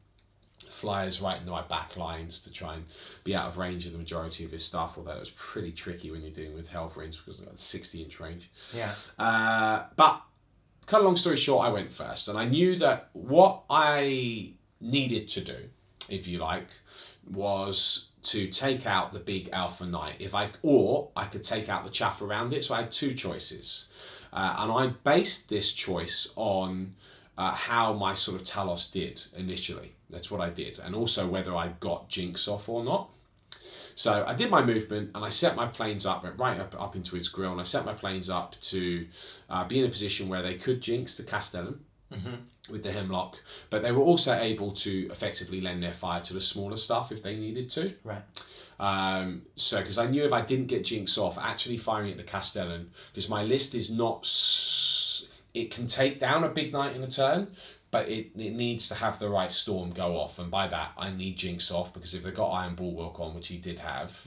Flyers right into my back lines to try and be out of range of the majority of his stuff, although it was pretty tricky when you're dealing with Helverins because of that 60-inch range. Yeah. But cut a long story short, I went first, and I knew that what I needed to do, if you like, was to take out the big Alpha Knight, or I could take out the chaff around it. So I had 2 choices, and I based this choice on how my sort of Talos did initially. That's what I did, and also whether I got Jinx off or not. So I did my movement, and I set my planes up, went right up into his grill, and I set my planes up to be in a position where they could Jinx the Castellan with the Hemlock, but they were also able to effectively lend their fire to the smaller stuff if they needed to. Right. So, because I knew if I didn't get Jinx off, actually firing at the Castellan, because my list is not... It can take down a big knight in a turn, but it needs to have the right storm go off, and by that I need Jinx off, because if they've got Iron Bulwark on, which he did have,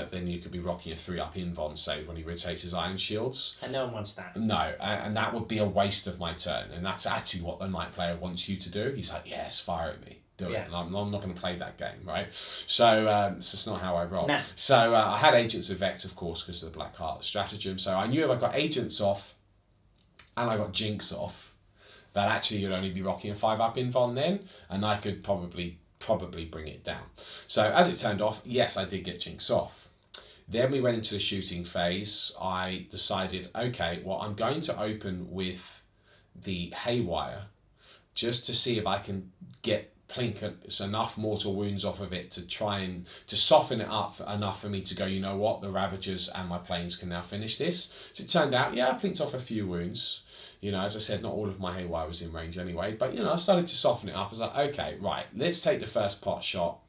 then you could be rocking a 3-up Invon save when he rotates his Iron Shields. And no one wants that. No, and that would be a waste of my turn, and that's actually what the knight player wants you to do. He's like, yes, fire at me. Do it. And I'm not going to play that game, right? So it's just not how I roll. No. So I had Agents of Vect, of course, because of the Black Heart stratagem. So I knew if I got Agents off and I got Jinx off, that actually you'd only be rocking a 5-up Invon then, and I could probably bring it down. So as it turned off, yes, I did get Jinx off. Then we went into the shooting phase. I decided, okay, well, I'm going to open with the Haywire just to see if I can get Plinkett enough mortal wounds off of it to try and to soften it up enough for me to go, you know what, the Ravagers and my planes can now finish this. So it turned out, I plinked off a few wounds. You know, as I said, not all of my haywire was in range anyway, but I started to soften it up. I was like, okay, right, let's take the first pot shot.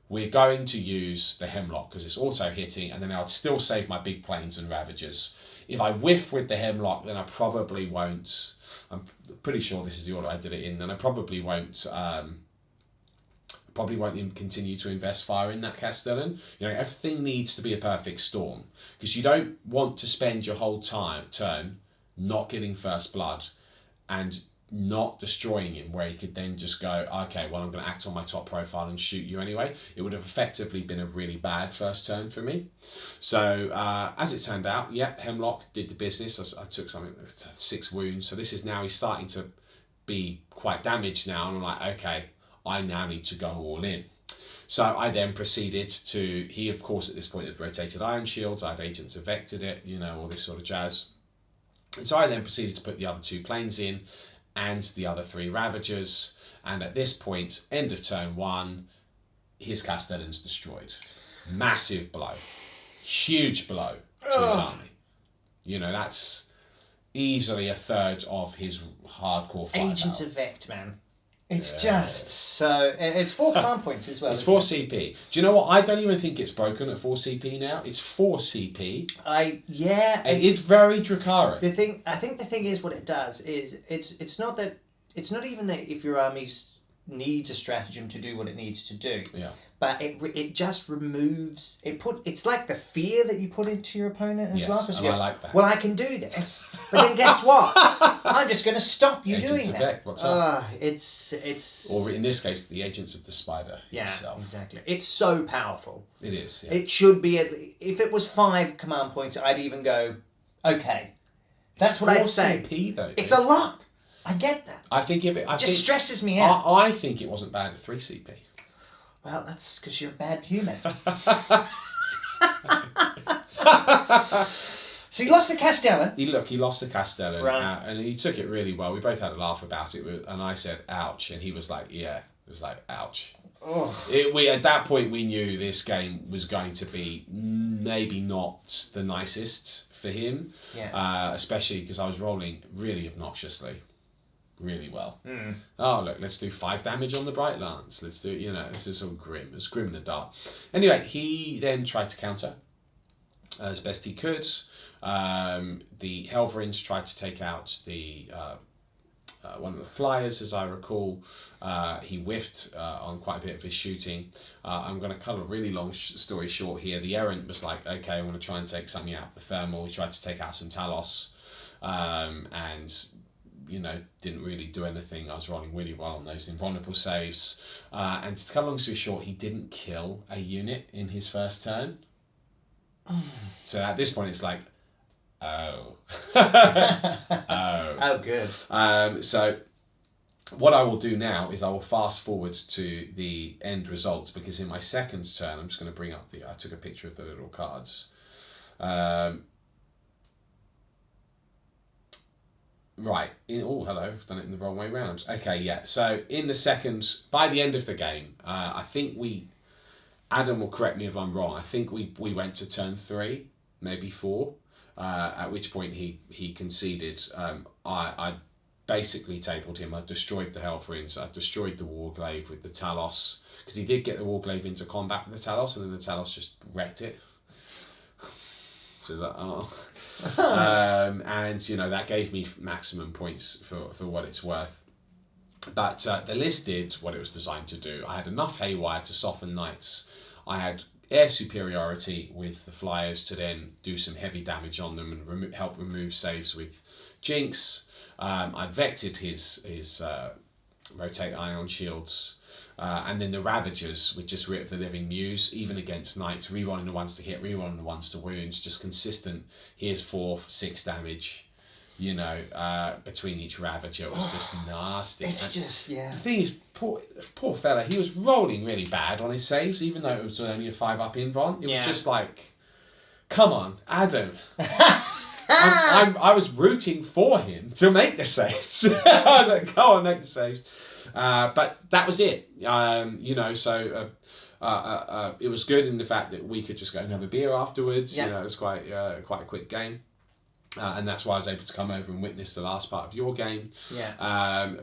We're going to use the Hemlock because it's auto hitting, and then I'd still save my big planes and Ravagers. If I whiff with the Hemlock, then I probably won't. I'm pretty sure this is the order I did it in, and I probably won't. Even continue to invest fire in that Castellan. Everything needs to be a perfect storm because you don't want to spend your whole turn not getting first blood and not destroying him, where he could then just go, okay, well, I'm going to act on my top profile and shoot you anyway. It would have effectively been a really bad first turn for me. So as it turned out, Hemlock did the business. I took 6 wounds. So this is now, he's starting to be quite damaged now. And I'm like, okay, I now need to go all in. So I then proceeded to, he of course at this point had rotated Iron Shields, I had Agents of Vectored it, all this sort of jazz. And so I then proceeded to put the other 2 planes in and the other 3 Ravagers. And at this point, end of turn 1, his Castellan's destroyed. Massive blow. Huge blow to his army. That's easily a third of his hardcore firepower. Agents of Vect, man. It's just so... It's 4 command points as well. It's 4 CP. Do you know what? I don't even think it's broken at 4 CP now. It's 4 CP. It's very Drukhari. I think the thing is, what it does is it's not even that if your army needs a stratagem to do what it needs to do. Yeah. But it just removes it's like the fear that you put into your opponent as well. And I like that. Well, I can do this, but then guess what? I'm just going to stop you doing that. What's up? It's or in this case, the Agents of the Spider himself. Yeah, exactly. It's so powerful. It is. Yeah. It should be if it was 5 command points, I'd even go, okay. That's what I'd say. CP though. It's a lot. I get that. I think if it just stresses me out. I think it wasn't bad at 3 CP. Well, that's because you're a bad human. So he lost the Castellan. He lost the Castellan, right. And he took it really well. We both had a laugh about it, and I said, ouch, and he was like, yeah. It was like, ouch. Oh. At that point, we knew this game was going to be maybe not the nicest for him, especially because I was rolling really obnoxiously. Really well. Oh, look, let's do 5 damage on the Bright Lance. Let's do, this is all grim. It's grim in the dark. Anyway, he then tried to counter as best he could. The Helverins tried to take out the one of the flyers, as I recall. He whiffed on quite a bit of his shooting. I'm going to cut a really long story short here. The Errant was like, okay, I want to try and take something out of the thermal. He tried to take out some Talos. And didn't really do anything. I was rolling really well on those invulnerable saves. And to cut a long story short, he didn't kill a unit in his first turn. So at this point, it's like, oh. Oh, good. So what I will do now is I will fast forward to the end result, because in my second turn, I'm just going to bring up I took a picture of the little cards. Right. Hello. I've done it in the wrong way round. Okay, yeah. So in the second, by the end of the game, I think Adam will correct me if I'm wrong, I think we went to turn 3, maybe 4, at which point he conceded. I basically tabled him. I destroyed the Helverins. I destroyed the Warglaive with the Talos, because he did get the Warglaive into combat with the Talos, and then the Talos just wrecked it. So like, oh. And that gave me maximum points for what it's worth. But the list did what it was designed to do. I had enough haywire to soften knights. I had air superiority with the flyers to then do some heavy damage on them and help remove saves with Jinx. I'd vected his rotate ion shields. And then the Ravagers would just rip the living muse, even against knights, rerolling the ones to hit, rerolling the ones to wounds, just consistent. Here's 4, 6 damage, between each Ravager. It was just nasty. The thing is, poor fella, he was rolling really bad on his saves, even though it was only a 5-up invuln. It was just like, come on, Adam. I was rooting for him to make the saves. I was like, go on, make the saves. But that was it. So it was good in the fact that we could just go and have a beer afterwards. Yeah. It was quite a quick game. And that's why I was able to come over and witness the last part of your game. Yeah.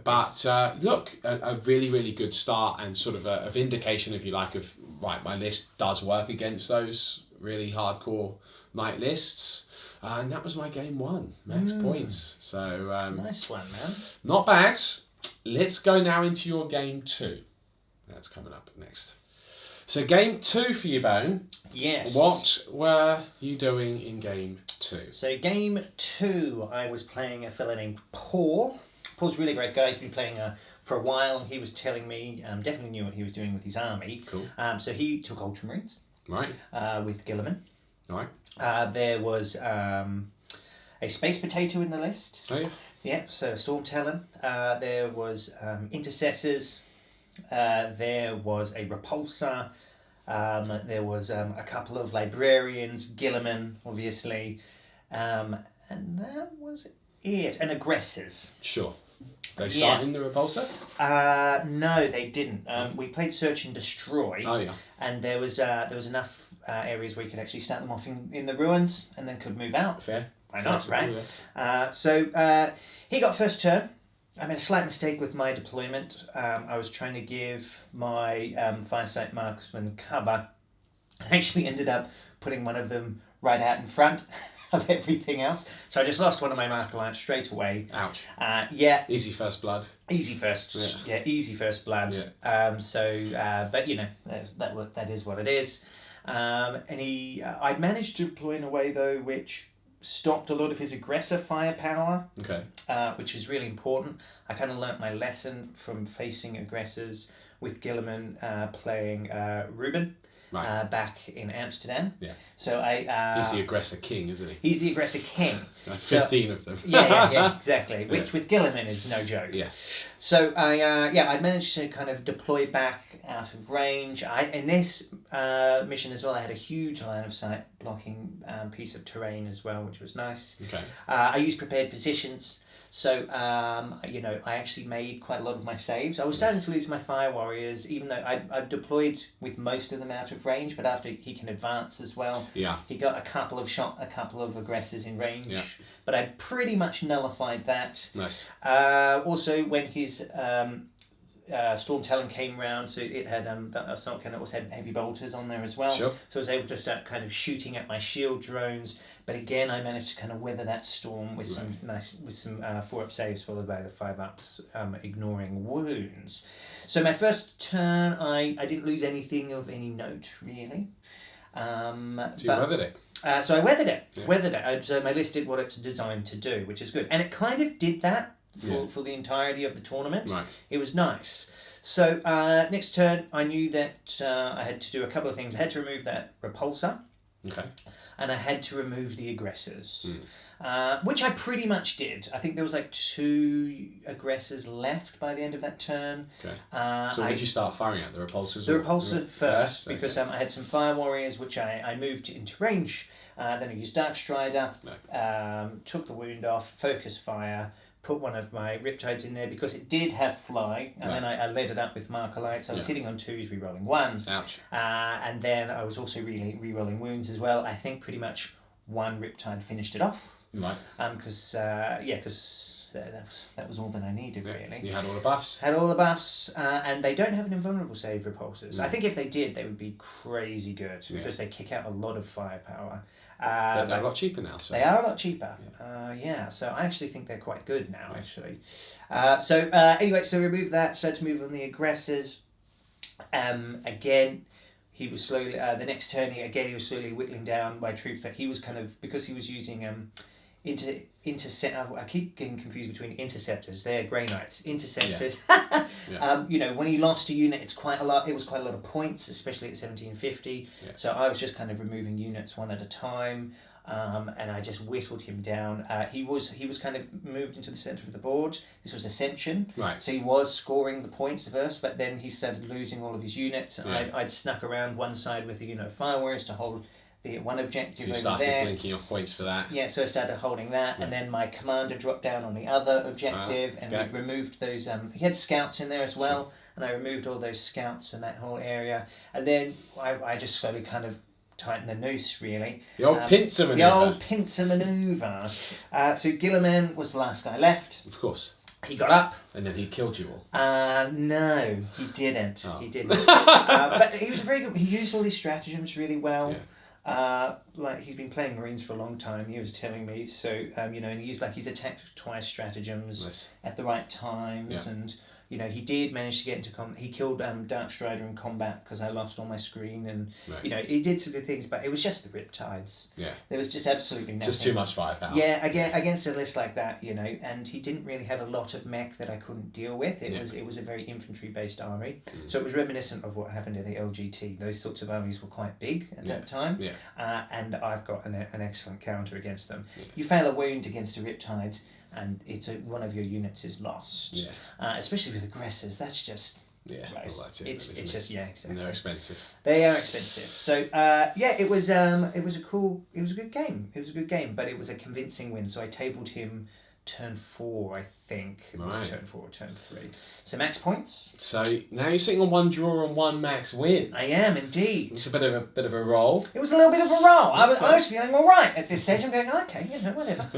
Look, a really, really good start and sort of a vindication, if you like, of, right, my list does work against those really hardcore night lists. And that was my game 1, max points. So Nice one, man. not bad. Let's go now into your game 2. That's coming up next. So game 2 for you, Bone. Yes. What were you doing in game 2? So game 2, I was playing a fella named Paul. Paul's a really great guy. He's been playing for a while. He was telling me, definitely knew what he was doing with his army. Cool. So he took Ultramarines. Right. With Gilliman. Right. There was a Space Potato in the list. Oh, yeah. Yeah, so Storm Talon. There was Intercessors. There was a Repulsor. There was a couple of Librarians, Gilliman, obviously. And that was it. And Aggressors. Sure. They start in the Repulsor? No, they didn't. We played Search and Destroy. Oh, yeah. And there was enough areas where you could actually start them off in the ruins and then could move out. Fair. Why not, Flexible, right? So he got first turn. I made a slight mistake with my deployment. I was trying to give my Firesight Marksman cover. I actually ended up putting one of them right out in front of everything else. So I just lost one of my Marker Lights straight away. Ouch. Yeah. Easy first blood. Easy first. Yeah, easy first blood. Yeah. But that is what it is. And I'd managed to deploy in a way though which stopped a lot of his aggressor firepower. Okay. Which was really important. I kind of learnt my lesson from facing aggressors with Gilliman playing Ruben. Right. Back in Amsterdam. Yeah. So he's the aggressor king, isn't he? He's the aggressor king. 15 of them. yeah, exactly. Which with Gilliman is no joke. Yeah. So I managed to kind of deploy back out of range. In this mission as well, I had a huge line of sight blocking piece of terrain as well, which was nice. Okay. I used prepared positions. So, I actually made quite a lot of my saves. I was starting to lose my Fire Warriors, even though I've deployed with most of them out of range, but after he can advance as well. Yeah. He got a couple of aggressors in range. Yeah. But I pretty much nullified that. Nice. Also, when his Storm Talon came round, so it had Assault Cannon also had heavy bolters on there as well. Sure. So I was able to start kind of shooting at my shield drones. But again, I managed to kind of weather that storm with some 4-up saves followed by the 5-ups, ignoring wounds. So my first turn, I didn't lose anything of any note really. So you weathered it. So I weathered it. Yeah. So my list did what it's designed to do, which is good, and it kind of did that for the entirety of the tournament. Right. It was nice. So next turn, I knew that I had to do a couple of things. I had to remove that repulsor. Okay. And I had to remove the aggressors, Mm. which I pretty much did. I think there was like 2 aggressors left by the end of that turn. Okay. So when did you start firing at? The repulsors? The repulsor first, Okay. because I had some Fire Warriors, which I moved into range. Then I used Dark Strider, took the wound off, focus fire, put one of my Riptides in there because it did have fly, and then I led it up with Marker Lights. I was hitting on 2s, re-rolling 1s. Ouch. And then I was also really re-rolling wounds as well. I think pretty much 1 Riptide finished it off. Right. Because that was all that I needed really. You had all the buffs. Had all the buffs, and they don't have an invulnerable save repulsors. No. I think if they did, they would be crazy good because they kick out a lot of firepower. But they're a lot cheaper now. So. They are a lot cheaper. So I actually think they're quite good now, actually. Anyway, so remove that, started to move on the aggressors. Again, he was slowly, the next turn, he was slowly whittling down my troops, but he was kind of, because he was using I keep getting confused between interceptors. They're Grey Knights. Intercessors. When he lost a unit, it was quite a lot of points, especially at 1750. Yeah. So I was just kind of removing units one at a time, and I just whittled him down. He was kind of moved into the centre of the board. This was Ascension. Right. So he was scoring the points first, but then he started losing all of his units. And Yeah. I'd snuck around one side with the Fire Warriors to hold the one objective So you over started there. blinking off points for that. Yeah, so I started holding that, and then my commander dropped down on the other objective, and okay. we removed those. He had scouts in there as well, and I removed all those scouts in that whole area, and then I just slowly kind of tightened the noose, really. The old pincer maneuver. The old pincer maneuver. So Gilliman was the last guy left. Of course. He got up. And then he killed you all. No, he didn't. Oh. He didn't. But he was very good. He used all these stratagems really well. Yeah. Like he's been playing Marines for a long time. He was telling me. So and he used like his attack twice stratagems at the right times, and he did manage to get into combat. He killed Darkstrider in combat because I lost all my screen, and he did some good things. But it was just the Riptides. Yeah. There was just absolutely nothing. Just too much firepower. Yeah, against a list like that, and he didn't really have a lot of mech that I couldn't deal with. It was a very infantry based army, so it was reminiscent of what happened in the LGT. Those sorts of armies were quite big at that time, and I've got an excellent counter against them. Yeah. You fail a wound against a Riptide, and one of your units is lost. Yeah. Especially with aggressors, that's just. Yeah, right. Well, that's it. It's just exactly. And they're expensive. They are expensive. So it was a good game. It was a good game, but it was a convincing win. So I tabled him turn 4, I think. It was turn 4 or turn 3. So max points. So now you're sitting on 1 draw and 1 max win. I am indeed. It's a bit of a roll. It was a little bit of a roll. I was feeling all right at this stage. I'm going, okay, whatever.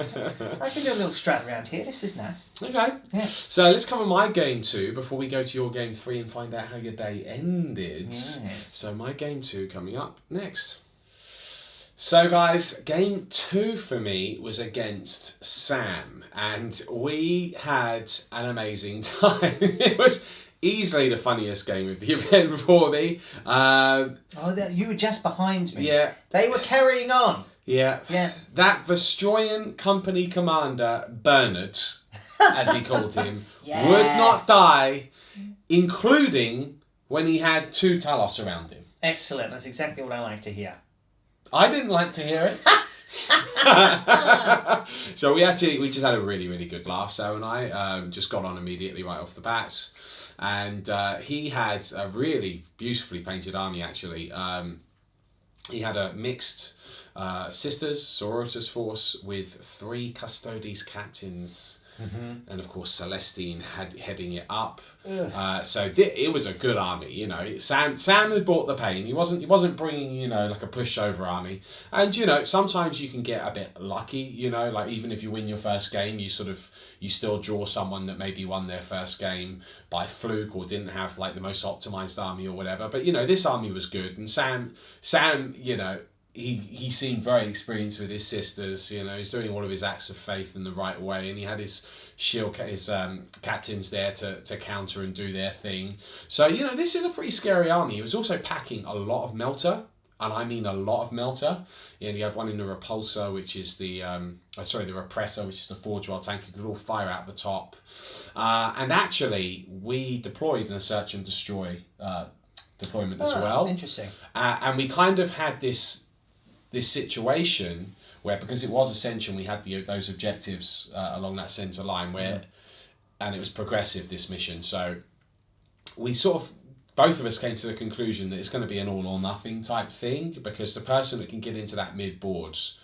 I can do a little strat around here. This is nice. Okay. Yeah. So let's cover my game 2 before we go to your game 3 and find out how your day ended. Yes. So my game 2 coming up next. So guys, game 2 for me was against Sam, and we had an amazing time. It was easily the funniest game of the event for me. You were just behind me. Yeah. They were carrying on. Yeah. Yeah. That Vestroyan company commander, Bernard, as he called him, would not die, including when he had 2 Talos around him. Excellent. That's exactly what I like to hear. I didn't like to hear it. So we just had a really, really good laugh, Sam and I. Just got on immediately right off the bat. And he had a really beautifully painted army, actually. He had a mixed Sisters, Sororitas force with 3 Custodes captains. Mm-hmm. And of course Celestine heading it up. So it was a good army, Sam had brought the pain. He wasn't bringing like a pushover army. And sometimes you can get a bit lucky, like even if you win your first game, you still draw someone that maybe won their first game by fluke or didn't have like the most optimized army or whatever. But this army was good, and Sam He seemed very experienced with his sisters. He's doing all of his acts of faith in the right way, and he had his captains there to counter and do their thing. So this is a pretty scary army. He was also packing a lot of melter, and I mean a lot of melter. And he had one in the repulsor, which is the repressor, which is the forge well tank. It could all fire out the top. And actually, we deployed in a search and destroy deployment as well. Interesting. And we kind of had this situation where, because it was Ascension, we had those objectives along that centre line and it was progressive, this mission. So we both of us came to the conclusion that it's going to be an all or nothing type thing, because the person that can get into that mid boards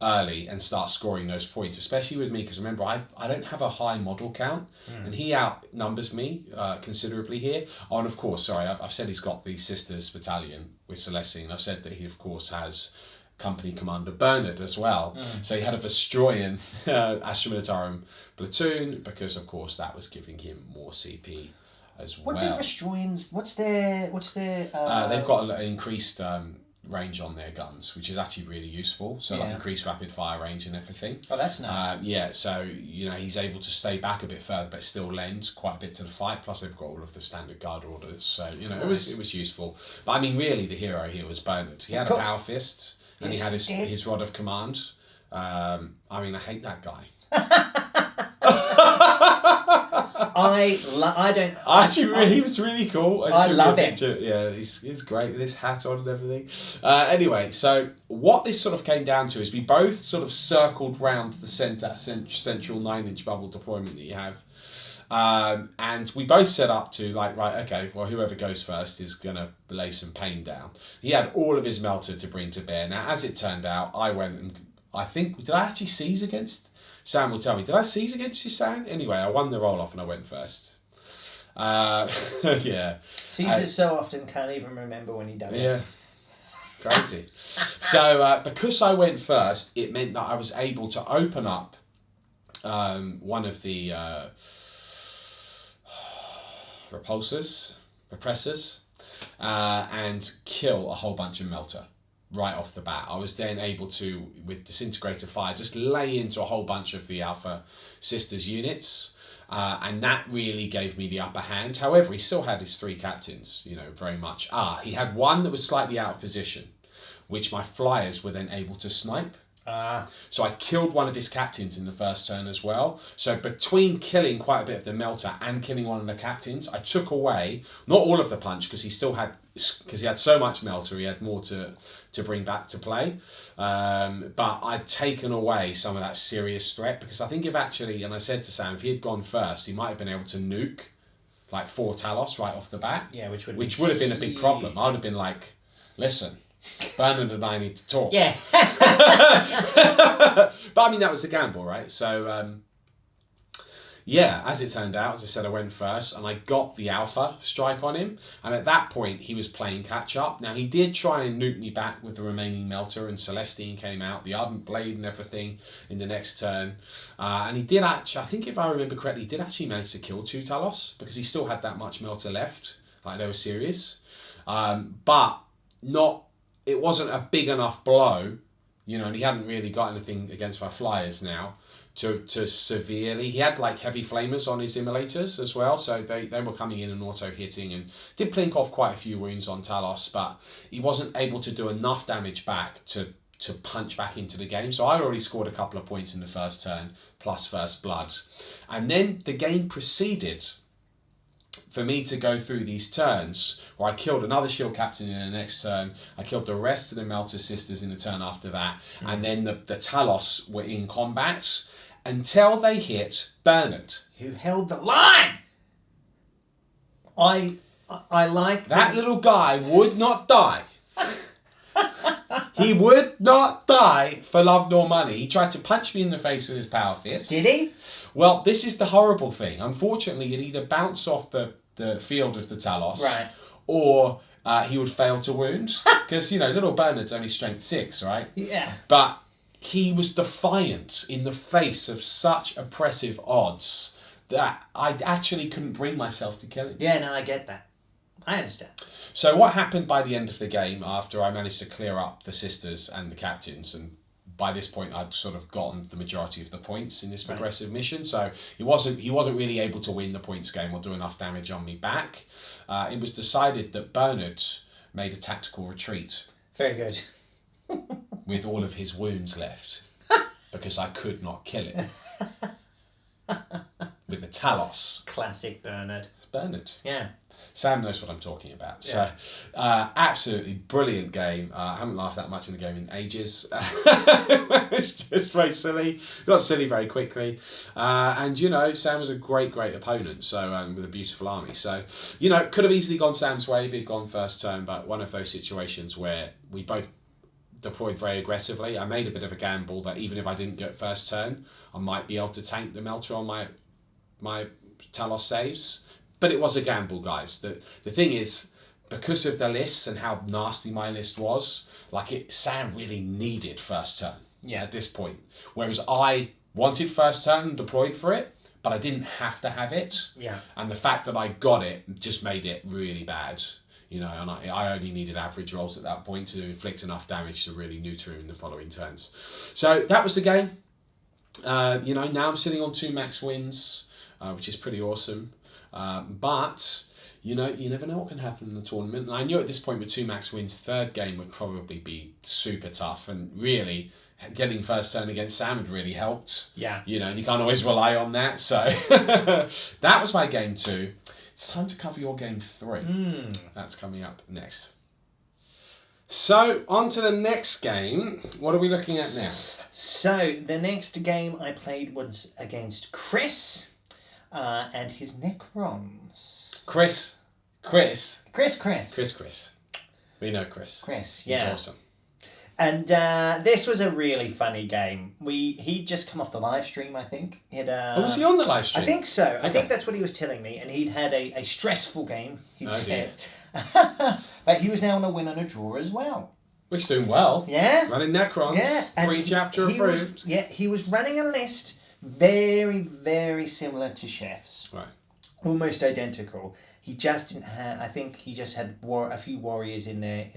early and start scoring those points, especially with me, because remember I don't have a high model count, and he outnumbers me considerably here. Oh, and of course, I've said he's got the Sisters Battalion with Celestine. I've said that he of course has Company Commander Bernard as well. So he had a Vestroyan Astra Militarum platoon, because of course that was giving him more CP as well. What do Vestroyans? What's their? They've got an increased range on their guns, which is actually really useful. So like increased rapid fire range and everything. Oh, that's nice. So he's able to stay back a bit further, but still lend quite a bit to the fight. Plus they've got all of the standard guard orders. So nice. it was useful. But I mean, really, the hero here was Bernard. He had a power fist, and he had his rod of command. I hate that guy. He was really cool. I love him. Yeah, he's great with his hat on and everything. Anyway, so what this sort of came down to is we both sort of circled round the central 9-inch bubble deployment that you have. And we both set up to like, right, okay, well, whoever goes first is going to lay some pain down. He had all of his melter to bring to bear. Now, as it turned out, I went and I think, did I actually seize against? Sam will tell me, did I seize against you, Sam? Anyway, I won the roll-off and I went first. Yeah. Seizes so often, can't even remember when he does it. Yeah. Crazy. So, because I went first, it meant that I was able to open up one of the repressors, and kill a whole bunch of melter right off the bat. I was then able to, with disintegrator fire, just lay into a whole bunch of the Alpha Sisters units, and that really gave me the upper hand. However, he still had his 3 captains, very much. He had one that was slightly out of position, which my flyers were then able to snipe. So I killed one of his captains in the first turn as well. So between killing quite a bit of the melter and killing one of the captains, I took away, not all of the punch, because he had so much melter, he had more to bring back to play. But I'd taken away some of that serious threat, because I think and I said to Sam, if he had gone first, he might have been able to nuke like 4 Talos right off the bat. Yeah, which would have been a big problem. I would have been like, listen, Bernard and I need to talk. Yeah. But I mean, that was the gamble, right? So, yeah, as it turned out, as I said, I went first and I got the Alpha strike on him. And at that point, he was playing catch up. Now, he did try and nuke me back with the remaining melter, and Celestine came out, the Ardent Blade and everything in the next turn. And he did actually, I think if I remember correctly, he did actually manage to kill 2 Talos, because he still had that much melter left. Like, they were serious. But it wasn't a big enough blow, and he hadn't really got anything against my flyers now to severely. He had like heavy flamers on his immolators as well, so they were coming in and auto hitting, and did plink off quite a few wounds on Talos, but he wasn't able to do enough damage back to punch back into the game. So I already scored a couple of points in the first turn, plus first blood. And then the game proceeded for me to go through these turns where I killed another shield captain in the next turn. I killed the rest of the Melter Sisters in the turn after that. And then the Talos were in combat until they hit Bernard, who held the line. I like that little guy would not die. He would not die for love nor money. He tried to punch me in the face with his power fist. Did he? Well, this is the horrible thing. Unfortunately, he'd either bounce off the field of the Talos, right, or he would fail to wound. Because, little Bernard's only strength 6, right? Yeah. But he was defiant in the face of such oppressive odds that I actually couldn't bring myself to kill him. Yeah, no, I get that. I understand. So what happened by the end of the game, after I managed to clear up the sisters and the captains, and by this point I'd sort of gotten the majority of the points in this progressive mission, so he wasn't really able to win the points game or do enough damage on me back. It was decided that Bernard made a tactical retreat. Very good. With all of his wounds left, because I could not kill him. With the Talos. Classic Bernard. Bernard. Yeah. Sam knows what I'm talking about. Yeah. So, absolutely brilliant game. I haven't laughed that much in the game in ages. It's just very silly. Got silly very quickly. And, Sam was a great, great opponent. So, with a beautiful army. So, could have easily gone Sam's way if he'd gone first turn. But one of those situations where we both deployed very aggressively. I made a bit of a gamble that even if I didn't get first turn, I might be able to tank the melter on my Talos saves. But it was a gamble, guys. The thing is, because of the lists and how nasty my list was, Sam really needed first turn at this point. Whereas I wanted first turn and deployed for it, but I didn't have to have it. Yeah. And the fact that I got it just made it really bad. And I only needed average rolls at that point to inflict enough damage to really neuter him in the following turns. So that was the game. Now I'm sitting on 2 max wins, which is pretty awesome. But, you never know what can happen in the tournament. And I knew at this point with 2 max wins, third game would probably be super tough. And really, getting first turn against Sam had really helped. Yeah. You can't always rely on that. So that was my game 2. It's time to cover your game 3. That's coming up next. So, on to the next game. What are we looking at now? So, the next game I played was against Chris. and his Necrons. Chris. Chris. We know Chris. Yeah. He's awesome. And this was a really funny game. He'd just come off the live stream, I think. Was he on the live stream? I think so. Okay. I think that's what he was telling me. And he'd had a stressful game, he'd said. But he was now on a win and a draw as well. Which is doing well. Yeah. Running Necrons. Yeah. Free chapter approved. He was running a list very, very similar to Chef's. Right. Almost identical. He just didn't have. I think he just had a few warriors in there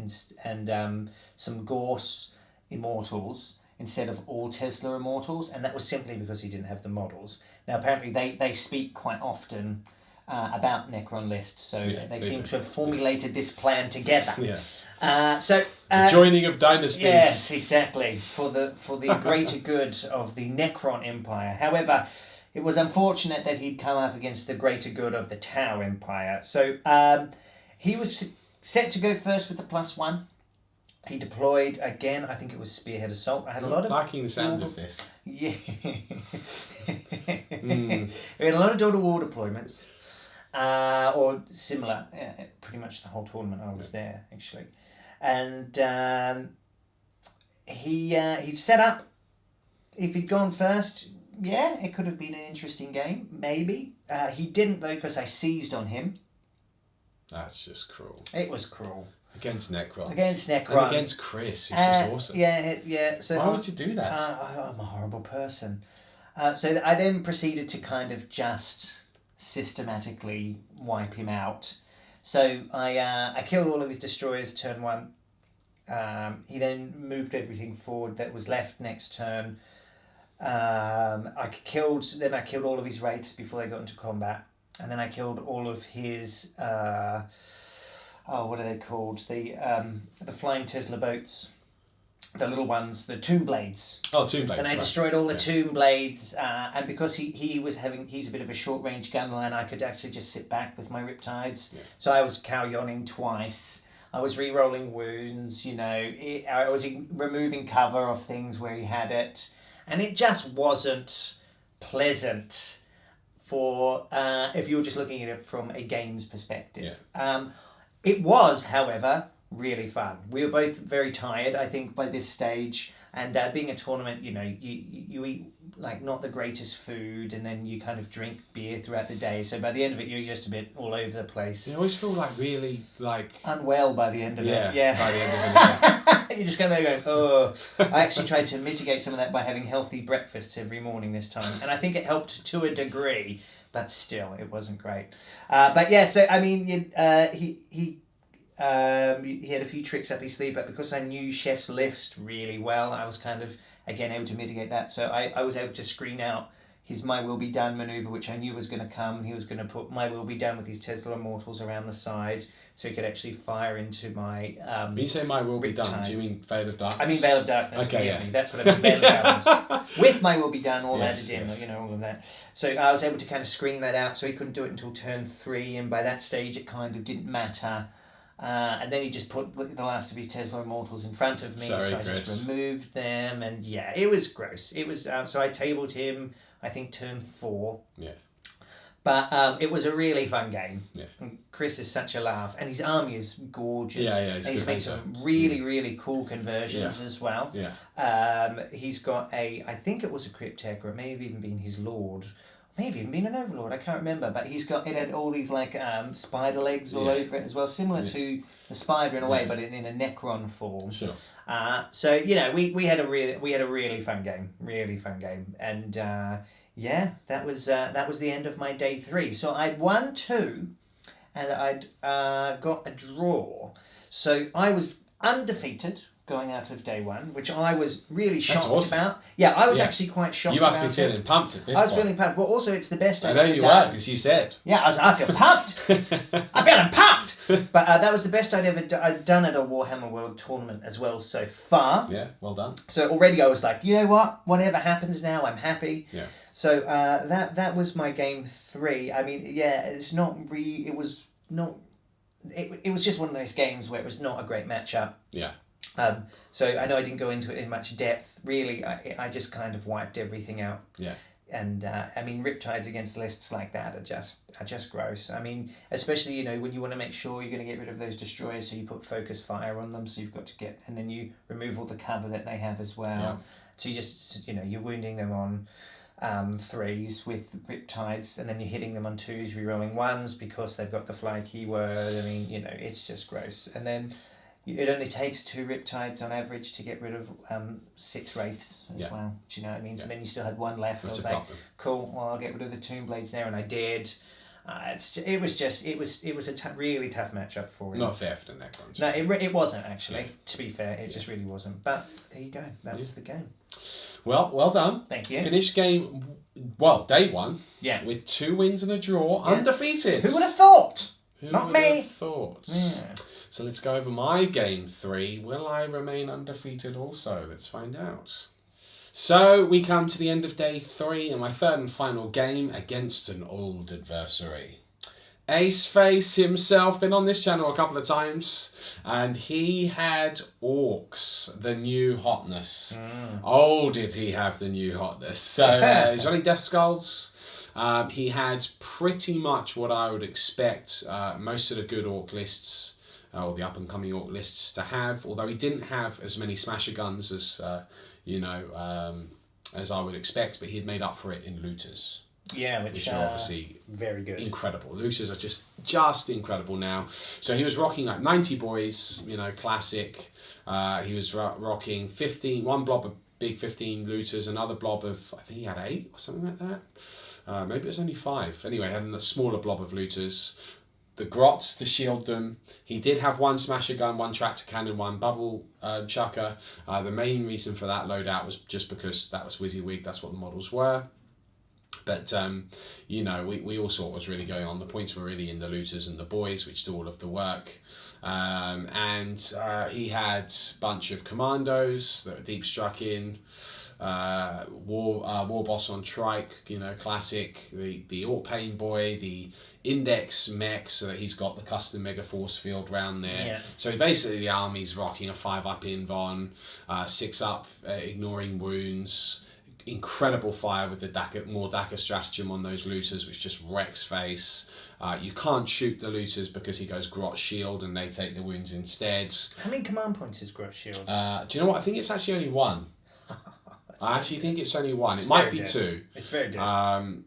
and some Gorse Immortals instead of all Tesla Immortals, and that was simply because he didn't have the models. Now apparently they speak quite often about Necron lists, so they seem to have formulated this plan together. Yeah. The joining of dynasties. Yes, exactly, for the greater good of the Necron Empire. However, it was unfortunate that he'd come up against the greater good of the Tau Empire. So he was set to go first with the +1. He deployed again. I think it was Spearhead Assault. I had a lot of liking the sound of this. Yeah. We had a lot of door-to-wall deployments, or similar. Pretty much the whole tournament I was there actually, and he'd set up. If he'd gone first, yeah, it could have been an interesting game. Maybe he didn't though because I seized on him. That's just cruel. It was cruel. Against Necrons. And against Chris, who's just awesome. Yeah. So why would you do that? I'm a horrible person. So I then proceeded to kind of just systematically wipe him out. So I killed all of his destroyers turn 1. He then moved everything forward that was left next turn. I killed all of his wraiths before they got into combat, and then I killed all of his what are they called? The flying Tesla boats, the little ones, the tomb blades. Oh, tomb blades. And I destroyed all the tomb blades, and because he's a bit of a short range gun line, I could actually just sit back with my Riptides. Yeah. So I was Cow-Yonning twice. I was re-rolling wounds. I was removing cover of things where he had it, and it just wasn't pleasant for if you were just looking at it from a games perspective. Yeah. It was, however, really fun. We were both very tired, I think, by this stage. And being a tournament, you eat like not the greatest food, and then you kind of drink beer throughout the day. So by the end of it, you're just a bit all over the place. You always feel really unwell by the end of it. Yeah. By the end of it. You just go there going, oh. I actually tried to mitigate some of that by having healthy breakfasts every morning this time, and I think it helped to a degree. But still, it wasn't great. But yeah, so I mean, he had a few tricks up his sleeve, but because I knew Chef's list really well, I was kind of again able to mitigate that. So I was able to screen out his My Will Be Done maneuver, which I knew was going to come. He was going to put My Will Be Done with his Tesla Immortals around the side, so he could actually fire into my. When you say My Will Be Done, do you mean Veil of Darkness? I mean Veil of Darkness. Okay, yeah. That's what I mean. Veil of Darkness. With My Will Be Done, all added in, all of that. So I was able to kind of screen that out, so he couldn't do it until turn 3, and by that stage it kind of didn't matter. And then he just put the last of his Tesla Immortals in front of me, so I just removed them, and yeah, it was gross. It was so I tabled him, I think, turn 4. Yeah. But it was a really fun game. Yeah. And Chris is such a laugh, and his army is gorgeous. Yeah. He's made some really cool conversions as well. Yeah. He's got I think it was a Cryptek, or it may have even been his Lord. Maybe even been an Overlord, I can't remember, but it had all these spider legs all over it as well, similar to the spider in a way, but in a Necron form. Sure. So we had a really fun game, and that was the end of my day 3. So I'd won 2, and I'd got a draw. So I was undefeated going out of day 1, which I was really shocked about. Yeah, I was actually quite shocked about it. You must be feeling pumped at this point. I was feeling pumped. Well, also, it's the best I know you were, because you said. Yeah, I feel pumped. I'm feeling pumped. But that was the best I'd done at a Warhammer World tournament as well so far. Yeah, well done. So already I was like, you know what? Whatever happens now, I'm happy. Yeah. So that was my game 3. I mean, yeah, it was just one of those games where it was not a great matchup. Yeah. So I know I didn't go into it in much depth. Really, I just kind of wiped everything out. Yeah. I mean, riptides against lists like that are just gross. I mean, especially when you want to make sure you're going to get rid of those destroyers, so you put focus fire on them. So you've got to and then you remove all the cover that they have as well. Yeah. So you just you're wounding them on 3s with riptides, and then you're hitting them on 2s, rerolling 1s because they've got the fly keyword. I mean, it's just gross. And then it only takes 2 riptides on average to get rid of 6 wraiths as well. Do you know what I mean? So then you still had 1 left. That's I was a like, problem. cool. Well, I'll get rid of the Tomb Blades there, and I did. It was a really tough matchup for him. Not fair for the Necrons. No, it wasn't actually. To be fair, it just really wasn't. But there you go. That was the game. Well done. Thank you. Finished day 1. Yeah. With 2 wins and a draw, undefeated. Who would have thought? Who Not would me. have thought? Yeah. So let's go over my game 3. Will I remain undefeated also? Let's find out. So we come to the end of day 3 and my third and final game against an old adversary. Ace Face himself, been on this channel a couple of times, and he had Orcs, the new hotness. Oh, did he have the new hotness. So he's running Death Skulls. He had pretty much what I would expect most of the good Orc lists, or the up-and-coming Orc lists to have, although he didn't have as many Smasher Guns as, as I would expect, but he had made up for it in Looters. Yeah, which are obviously very good. Incredible. Looters are just incredible now. So he was rocking like 90 boys, classic. He was rocking 1 blob of big 15 looters, another blob of, I think he had 8 or something like that. Maybe it was only 5. Anyway, he had a smaller blob of looters. The grots to shield them. He did have 1 smasher gun, 1 tractor cannon, 1 bubble chucker. The main reason for that loadout was just because that was WYSIWYG, that's what the models were. But, we all saw what was really going on. The points were really in the looters and the boys, which do all of the work. And he had a bunch of commandos that were deep struck in. War boss on trike, classic. The Orc Pain Boy, the index mech, so that he's got the custom mega force field round there. Yeah. So basically the army's rocking a 5-up invuln, 6-up ignoring wounds. Incredible fire with the more Daka stratagem on those looters, which just wrecks face. You can't shoot the looters because he goes Grot Shield and they take the wounds instead. How many command points is Grot Shield? Do you know what? I think it's actually only 1. I actually think it's only 1. It might be 2. It's very good.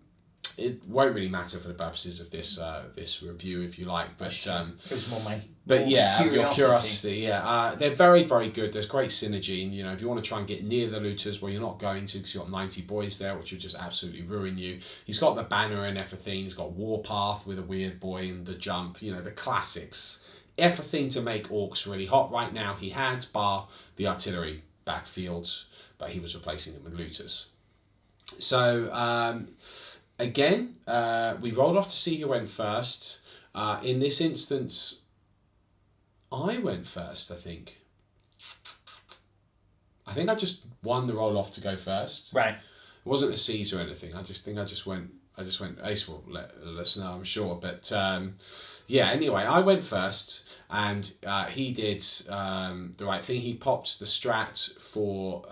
It won't really matter for the purposes of this this review, if you like. But it was more my. But yeah, your curiosity, yeah. They're very, very good. There's great synergy, and if you want to try and get near the looters, well, you're not going to because you've got 90 boys there, which will just absolutely ruin you. He's got the banner and everything. He's got Warpath with a weird boy and the jump. The classics. Everything to make Orcs really hot right now. He had bar the artillery backfields, but he was replacing them with looters. So again, we rolled off to see who went first. In this instance, I went first, I think. I think I just won the roll off to go first. Right. It wasn't a siege or anything. I just went Ace will let us know, I'm sure. But anyway, I went first and he did the right thing. He popped the strat for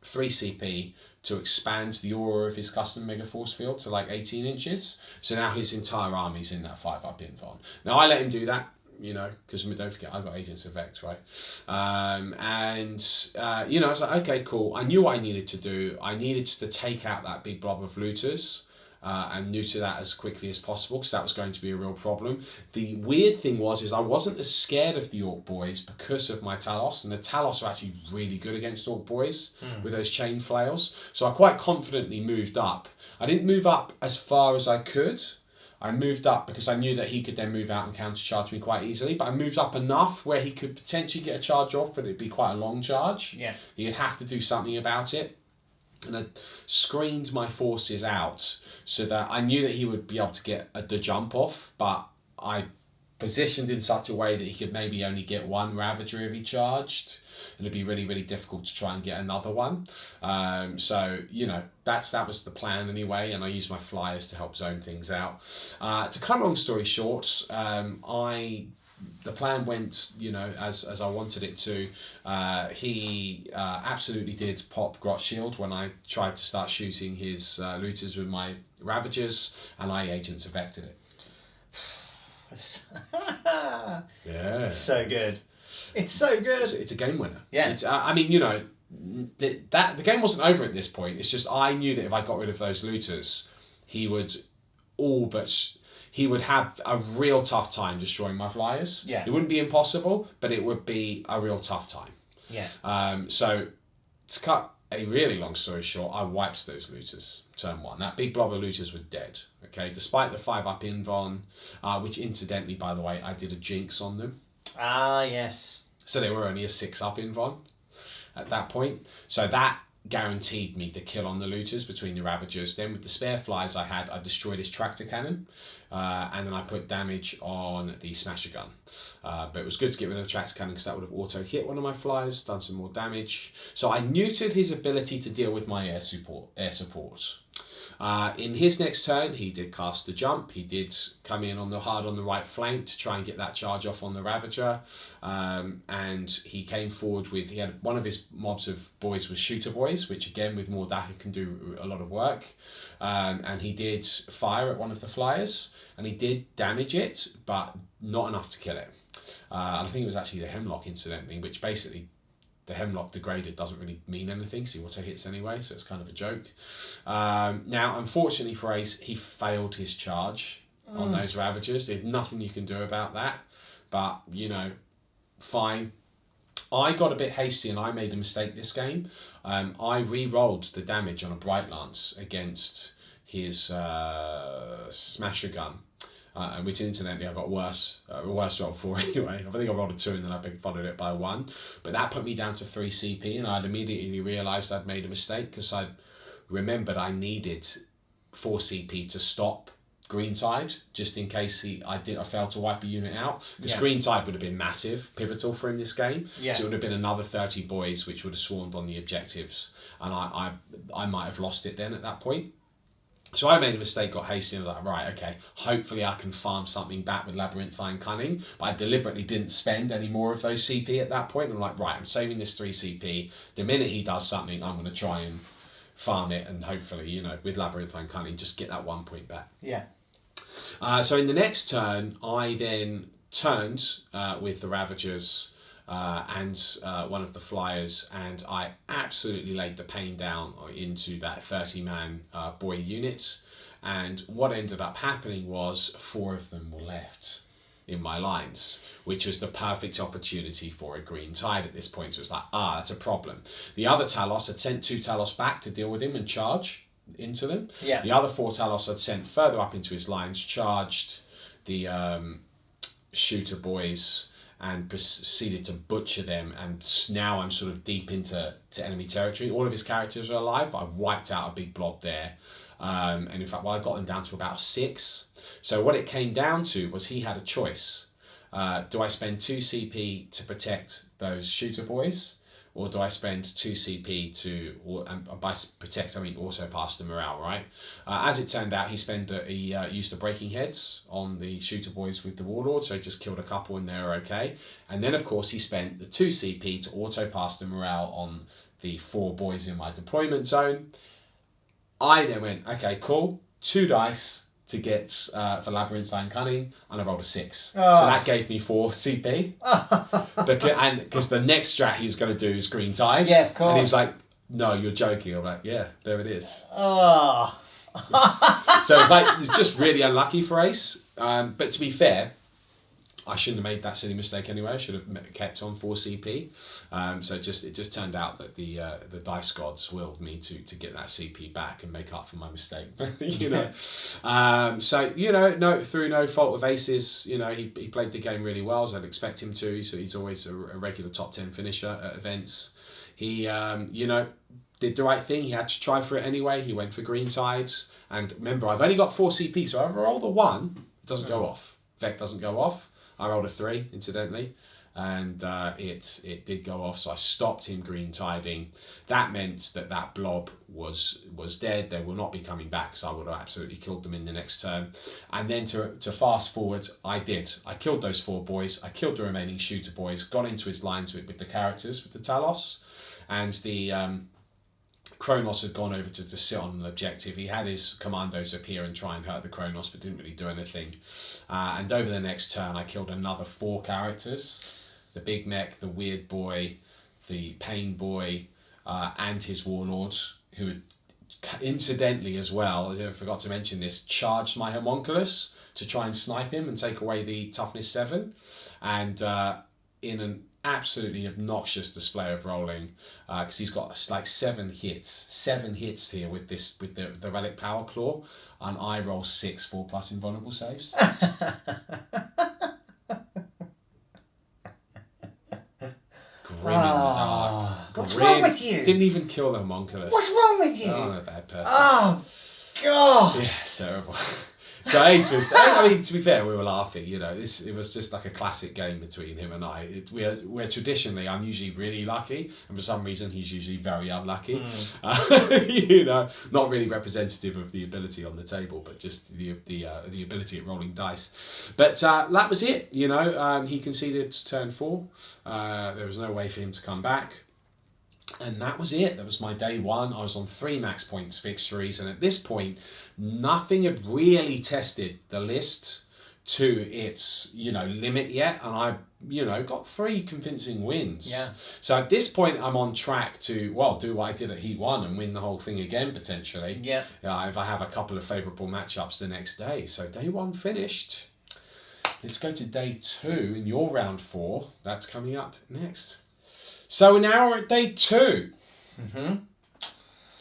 3 CP to expand the aura of his custom mega force field to like 18 inches. So now his entire army's in that 5-up invuln. Now I let him do that, because don't forget I've got Agents of Vex, right? I was like, okay, cool. I knew what I needed to do. I needed to take out that big blob of looters and neuter that as quickly as possible because that was going to be a real problem. The weird thing is I wasn't as scared of the Orc boys because of my Talos, and the Talos are actually really good against Orc boys with those chain flails. So I quite confidently moved up. I didn't move up as far as I could. I moved up because I knew that he could then move out and counter-charge me quite easily, but I moved up enough where he could potentially get a charge off, but it'd be quite a long charge. Yeah. He'd have to do something about it. And I screened my forces out so that I knew that he would be able to get the jump off, but I positioned in such a way that he could maybe only get 1 Ravager if he charged, and it'd be really, really difficult to try and get another one. That was the plan anyway, and I used my flyers to help zone things out. To cut a long story short, I the plan went, as I wanted it to. He absolutely did pop Grot Shield when I tried to start shooting his looters with my Ravagers, and agents affected it. Yeah. It's so good. It's so good. It's a game winner. Yeah. It's, the game wasn't over at this point. It's just I knew that if I got rid of those looters, he would have a real tough time destroying my flyers. Yeah. It wouldn't be impossible, but it would be a real tough time. Yeah. So to cut a really long story short, I wiped those looters turn 1. That big blob of looters were dead. Okay, despite the 5-up invuln, which incidentally, by the way, I did a jinx on them. Ah, yes. So they were only a 6-up invuln at that point. So that guaranteed me the kill on the looters between the Ravagers. Then with the spare flies I had, I destroyed his tractor cannon, and then I put damage on the smasher gun. But it was good to get rid of the tractor cannon because that would have auto hit one of my flies, done some more damage. So I neutered his ability to deal with my air support. In his next turn, he did cast the jump. He did come in on the right flank to try and get that charge off on the Ravager. And he came forward with, he had one of his mobs of boys was shooter boys, which again with more data can do a lot of work. And he did fire at one of the flyers, and he did damage it, but not enough to kill it. I think it was actually the Hemlock incidentally, which basically the Hemlock degraded doesn't really mean anything, so he auto hits anyway, so it's kind of a joke. Now, unfortunately for Ace, he failed his charge on those Ravagers. There's nothing you can do about that, but, fine. I got a bit hasty and I made a mistake this game. I re-rolled the damage on a Bright Lance against his Smasher gun. Which incidentally I got a worse roll for anyway. I think I rolled a 2 and then I followed it by 1. But that put me down to 3 CP, and I'd immediately realised I'd made a mistake because I remembered I needed 4 CP to stop Greentide, just in case I failed to wipe a unit out. Because Greentide would have been massive, pivotal for him this game. Yeah. So it would have been another 30 boys which would have swarmed on the objectives. And I might have lost it then at that point. So I made a mistake, got hasty, and was like, right, okay, hopefully I can farm something back with Labyrinthine Cunning. But I deliberately didn't spend any more of those CP at that point. I'm like, right, I'm saving this 3 CP. The minute he does something, I'm going to try and farm it and hopefully, with Labyrinthine Cunning, just get that 1 point back. Yeah. So in the next turn, I then turned with the Ravagers and one of the flyers, and I absolutely laid the pain down into that 30-man boy unit. And what ended up happening was 4 of them were left in my lines, which was the perfect opportunity for a Greentide at this point. So it's like, that's a problem. The other Talos had sent 2 Talos back to deal with him and charge into them. Yeah. The other 4 Talos had sent further up into his lines, charged the shooter boys, and proceeded to butcher them. And now I'm sort of deep into enemy territory. All of his characters are alive, but I wiped out a big blob there. And in fact, I got them down to about 6. So what it came down to was he had a choice. Do I spend 2 CP to protect those shooter boys? Or do I spend 2 CP and by protect I mean auto pass the morale, right? As it turned out, he used the breaking heads on the shooter boys with the warlord, so he just killed a couple and they were okay. And then of course he spent the 2 CP to auto pass the morale on the 4 boys in my deployment zone. I then went, okay, cool, 2 dice to get for Labyrinthine Cunning, and I rolled a 6. So that gave me 4 CP. Because the next strat he's going to do is Greentide. Yeah, of course. And he's like, no, you're joking. I'm like, yeah, there it is. Oh. So it's just really unlucky for Ace. But to be fair, I shouldn't have made that silly mistake anyway. I should have kept on 4 CP. So it just turned out that the dice gods willed me to get that CP back and make up for my mistake. So no, through no fault of Ace's, he played the game really well, as I'd expect him to. So he's always a regular top 10 finisher at events. He did the right thing. He had to try for it anyway. He went for Greentides, and remember, I've only got 4 CP, so if I roll the 1, it doesn't go off. Vec doesn't go off. I rolled a 3, incidentally. and it did go off. So I stopped him green tiding. That meant that blob was dead. They will not be coming back, so I would have absolutely killed them in the next turn. And then to fast forward, I did. I killed those 4 boys. I killed the remaining shooter boys. Got into his lines with the characters, with the Talos, and the Kronos had gone over to sit on an objective. He had his commandos appear and try and hurt the Kronos, but didn't really do anything. And over the next turn, I killed another 4 characters. The Big Mech, the Weird Boy, the Pain Boy, and his Warlords, who had, incidentally as well, I forgot to mention this, charged my Homunculus to try and snipe him and take away the toughness 7. And in an absolutely obnoxious display of rolling, because he's got like 7 hits here with the relic power claw, and I roll 6 4+ invulnerable saves. Grim in the dark. What's wrong with you? Didn't even kill the homunculus. What's wrong with you? Oh, I'm a bad person. Oh, God. Yeah, it's terrible. So I mean, to be fair, we were laughing. You know, it was just like a classic game between him and I. We're traditionally, I'm usually really lucky, and for some reason, he's usually very unlucky. You know, not really representative of the ability on the table, but just the ability at rolling dice. But that was it. You know, he conceded turn 4. There was no way for him to come back. And that was it. That was my day 1. I was on 3 max points victories, and at this point, nothing had really tested the list to its limit yet, and I got 3 convincing wins. Yeah. So at this point, I'm on track to do what I did at Heat 1 and win the whole thing again potentially. Yeah. If I have a couple of favourable matchups the next day. So day 1 finished. Let's go to day 2 in your round 4. That's coming up next. So now we're at day 2. Mm-hmm.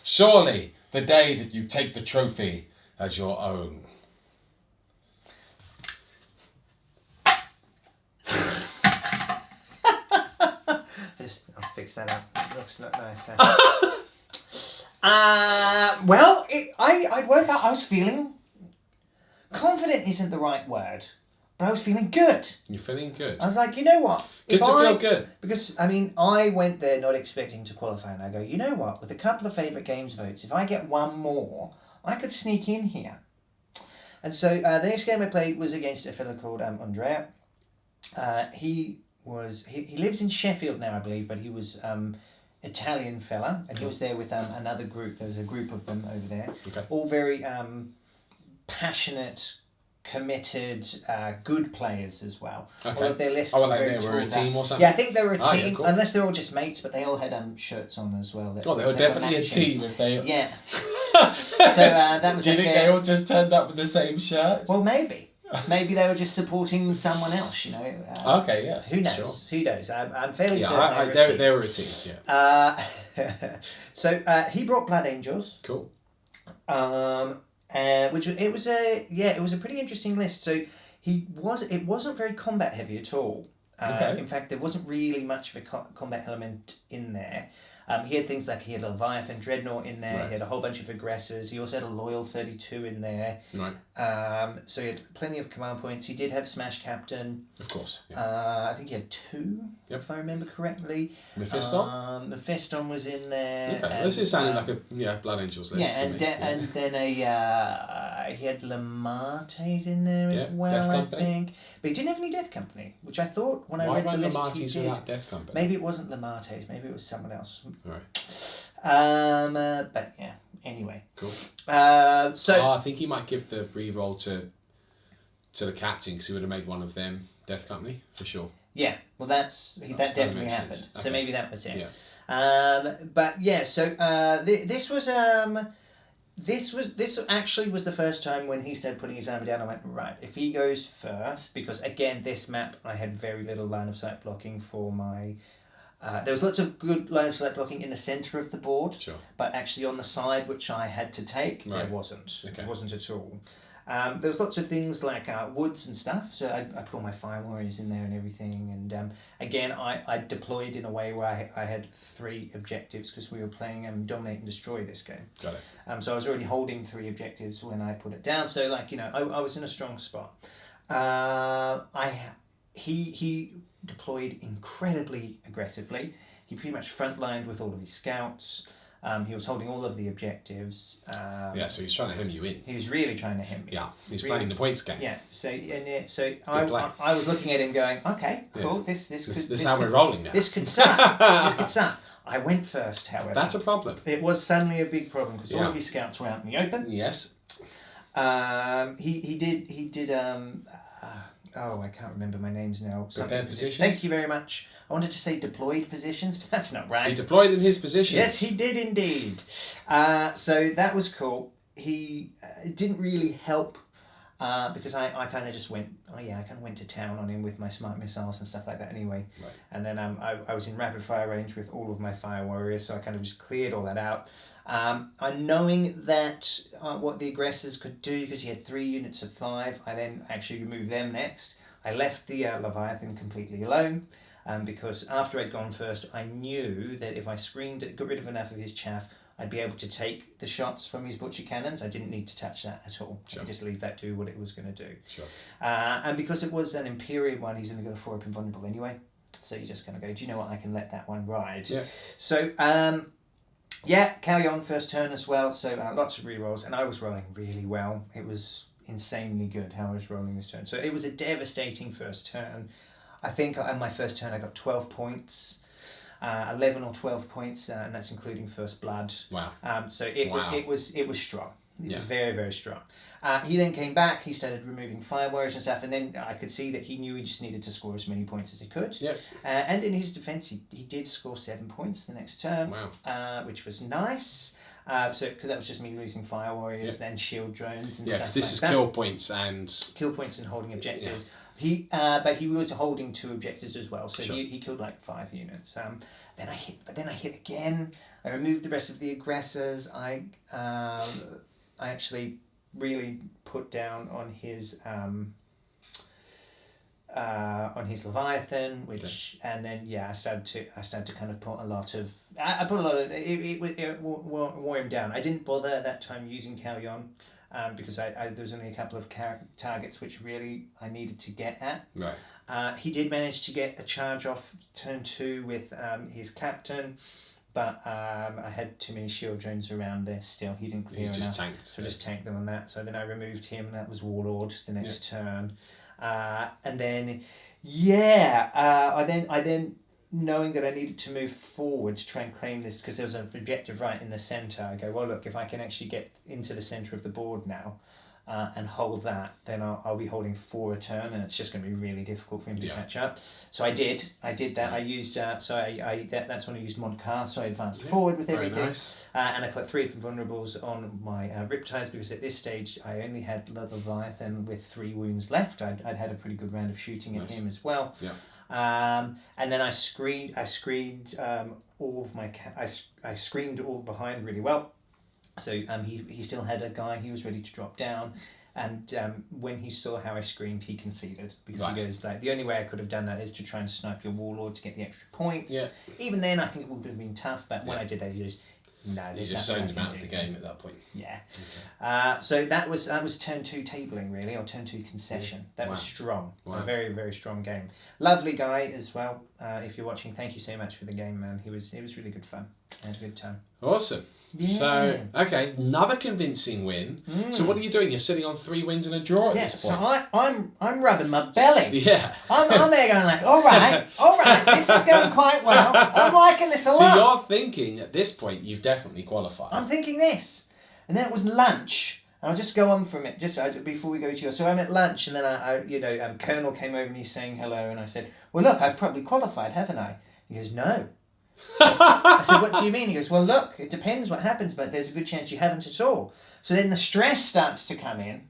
Surely the day that you take the trophy as your own. I'll fix that up. It looks not nice. Well, I'd woke up. I was feeling confident. Isn't the right word. But I was feeling good. You're feeling good. I was like, you know what? Good to feel good. Because, I mean, I went there not expecting to qualify, and I go, you know what? With a couple of favourite games votes, if I get one more, I could sneak in here. And so the next game I played was against a fellow called Andrea. He lives in Sheffield now, I believe, but he was Italian fella, and he was there with another group. There was a group of them over there. Okay. All very passionate, committed, good players as well. Okay. All of their lists well, were they very were a team or something? Yeah, I think they were a team, Yeah, cool. unless they're all just mates, but they all had shirts on as well. They were definitely a team if they... Yeah. So that was... Do you think they all just turned up with the same shirt? Well, maybe. Maybe they were just supporting someone else, Okay, yeah. Who knows? Sure. Who knows? I'm fairly certain they were a team, yeah. So he brought Blood Angels. Cool. It was a pretty interesting list. So it wasn't very combat heavy at all. Okay. In fact, there wasn't really much of a combat element in there. He had things like he had a Leviathan Dreadnought in there. Right. He had a whole bunch of aggressors. He also had a Loyal 32 in there. Right. So he had plenty of command points. He did have Smash Captain. Of course. Yeah. I think he had 2, if I remember correctly. Mephiston? Mephiston was in there. Okay, this is sounding like a Blood Angels list. Yeah, and then he had Lamartes in there as well, I think. But he didn't have any Death Company, which I thought when I read the list Lamartes he did. without Death Company? Maybe it wasn't Lamartes, maybe it was someone else. Right. But yeah, anyway. Cool. So I think he might give the re-roll to the captain, because he would have made one of them Death Company, for sure. Yeah, well that definitely happened. Sense. Okay. So maybe that was it. Yeah. But yeah, so this actually was the first time when he started putting his armor down. I went, right, if he goes first, because again, this map I had very little line of sight blocking for my. There was lots of good line of sight blocking in the centre of the board, sure. But actually on the side, which I had to take, right. there wasn't. Okay. It wasn't at all. There was lots of things like woods and stuff, so I put all my fire warriors in there and everything, and again I deployed in a way where I had 3 objectives, because we were playing Dominate and Destroy this game. Got it. So I was already holding 3 objectives when I put it down, so I was in a strong spot. he deployed incredibly aggressively. He pretty much frontlined with all of his scouts. He was holding all of the objectives. So he's trying to hem you in. He was really trying to hem me. Yeah, he's playing the points game. Yeah. So I was looking at him going, okay, cool. Yeah. This is how we're rolling now. This could suck. This could suck. I went first, however. That's a problem. It was suddenly a big problem because all of his scouts were out in the open. Yes. He did. I can't remember my names now. Prepared positions. Thank you very much. I wanted to say deployed positions, but that's not right. He deployed in his positions. Yes, he did indeed. So that was cool. He didn't really help because I kind of just went, I kind of went to town on him with my smart missiles and stuff like that anyway. Right. And then I was in rapid fire range with all of my fire warriors, so I kind of just cleared all that out. Knowing that what the aggressors could do, because he had 3 units of 5, I then actually removed them next. I left the Leviathan completely alone. Because after I'd gone first, I knew that if I got rid of enough of his chaff, I'd be able to take the shots from his butcher cannons. I didn't need to touch that at all. Sure. I could just leave that do what it was going to do. Sure. And because it was an Imperial one, he's only got a 4-up invulnerable anyway. So you just kind of go, do you know what, I can let that one ride. Yeah. So, carry on first turn as well. So lots of rerolls, and I was rolling really well. It was insanely good how I was rolling this turn. So it was a devastating first turn. I think on my first turn I got 12 points, 11 or 12 points, and that's including first blood. Wow. So it was strong. It was very, very strong. He then came back, he started removing fire warriors and stuff, and then I could see that he knew he just needed to score as many points as he could. Yep. And in his defence, he did score 7 points the next turn, which was nice. Because that was just me losing fire warriors, then shield drones and stuff. Because this is kill points and holding objectives. But he was holding 2 objectives as well, so he killed like 5 units. Then I hit again. I removed the rest of the aggressors. I actually really put down on his Leviathan, and then I started to kind of put a lot of it wore him down. I didn't bother at that time using Callion. Because there was only a couple of targets which really I needed to get at. Right. He did manage to get a charge off turn 2 with his captain, but I had too many shield drones around there still. He didn't clear enough. Just tanked them on that. So then I removed him. That was Warlord the next turn. And then, I then knowing that I needed to move forward to try and claim this, because there was an objective right in the centre, I go, well, look, if I can actually get into the centre of the board now and hold that, then I'll be holding 4 a turn, and it's just going to be really difficult for him to catch up. So I did that. I used that's when I used Mod Car, so I advanced forward with everything. Nice. And I put 3 invulnerables on my Riptides, because at this stage I only had Leviathan with 3 wounds left. I'd had a pretty good round of shooting at him as well. Yeah. And then I screened all of my I screened all behind really well. So he still had a guy he was ready to drop down, and when he saw how I screened, he conceded, because he goes like, the only way I could have done that is to try and snipe your warlord to get the extra points. Yeah. Even then, I think it would have been tough, but when I did that, he just you just zoned him out of the game at that point. Yeah. Okay. So that was turn 2 tabling really, or turn 2 concession. That was strong. A very, very strong game. Lovely guy as well. If you're watching, thank you so much for the game, man. It was really good fun. I had a good time. Awesome. Yeah. So, okay, another convincing win. So what are you doing? You're sitting on 3 wins and a draw at this point. So I'm rubbing my belly. Yeah. I'm there going like, all right, this is going quite well. I'm liking this a lot. So you're thinking at this point you've definitely qualified. I'm thinking this. And then it was lunch. And I'll just go on from it, just before we go to yours. So I'm at lunch, and then Colonel came over and he's saying hello, and I said, well, look, I've probably qualified, haven't I? He goes, no. I said, what do you mean? He goes, well, look, it depends what happens, but there's a good chance you haven't at all. So then the stress starts to come in,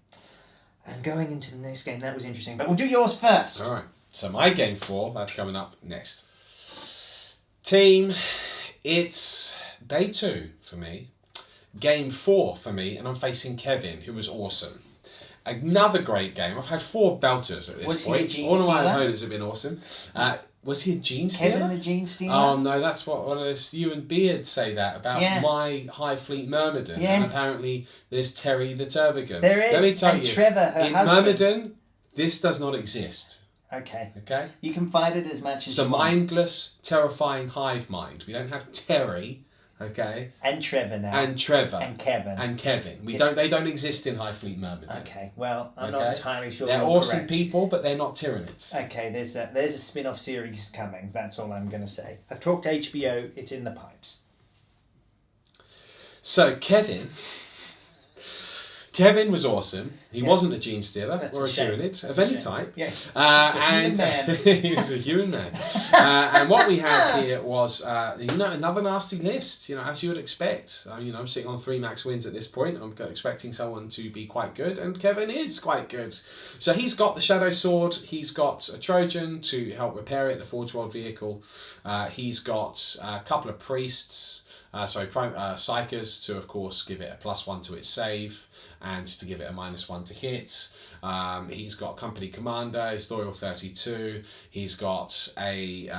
and going into the next game, that was interesting. But we'll do yours first. All right. So my game 4, that's coming up next. Team, it's day 2 for me. Game 4 for me, and I'm facing Kevin, who was awesome. Another great game. I've had 4 belters at this point. All of my opponents have been awesome. Was he a gene stealer? Kevin the gene stealer? Oh no, that's what one of those, you and Beard say that about my High Fleet Myrmidon. Yeah. And apparently there's Terry the Tervigan. There is. Let me tell you, Trevor, her in husband. Myrmidon, this does not exist. Okay. Okay? You can fight it as much as It's a you want. mindless, terrifying hive mind. We don't have Terry, okay? And Trevor now. And Trevor. And Kevin. And Kevin. They don't exist in High Fleet Myrmidon. Okay, well, I'm not entirely sure. They're you're awesome correct. people, but they're not Tyranids. Okay, there's a spin-off series coming. That's all I'm going to say. I've talked to HBO. It's in the pipes. So Kevin was awesome. He wasn't a gene stealer or a Tyranid of any type. Yes. And he was a human man. And what we had here was, another nasty list. As you would expect. I'm sitting on 3 max wins at this point. I'm expecting someone to be quite good, and Kevin is quite good. So he's got the Shadow Sword. He's got a Trojan to help repair it, the Forge World vehicle. He's got a couple of priests. Psychers to, of course, give it a +1 to its save and to give it a -1 to hit. He's got Company Commander, he's Loyal 32. He's got a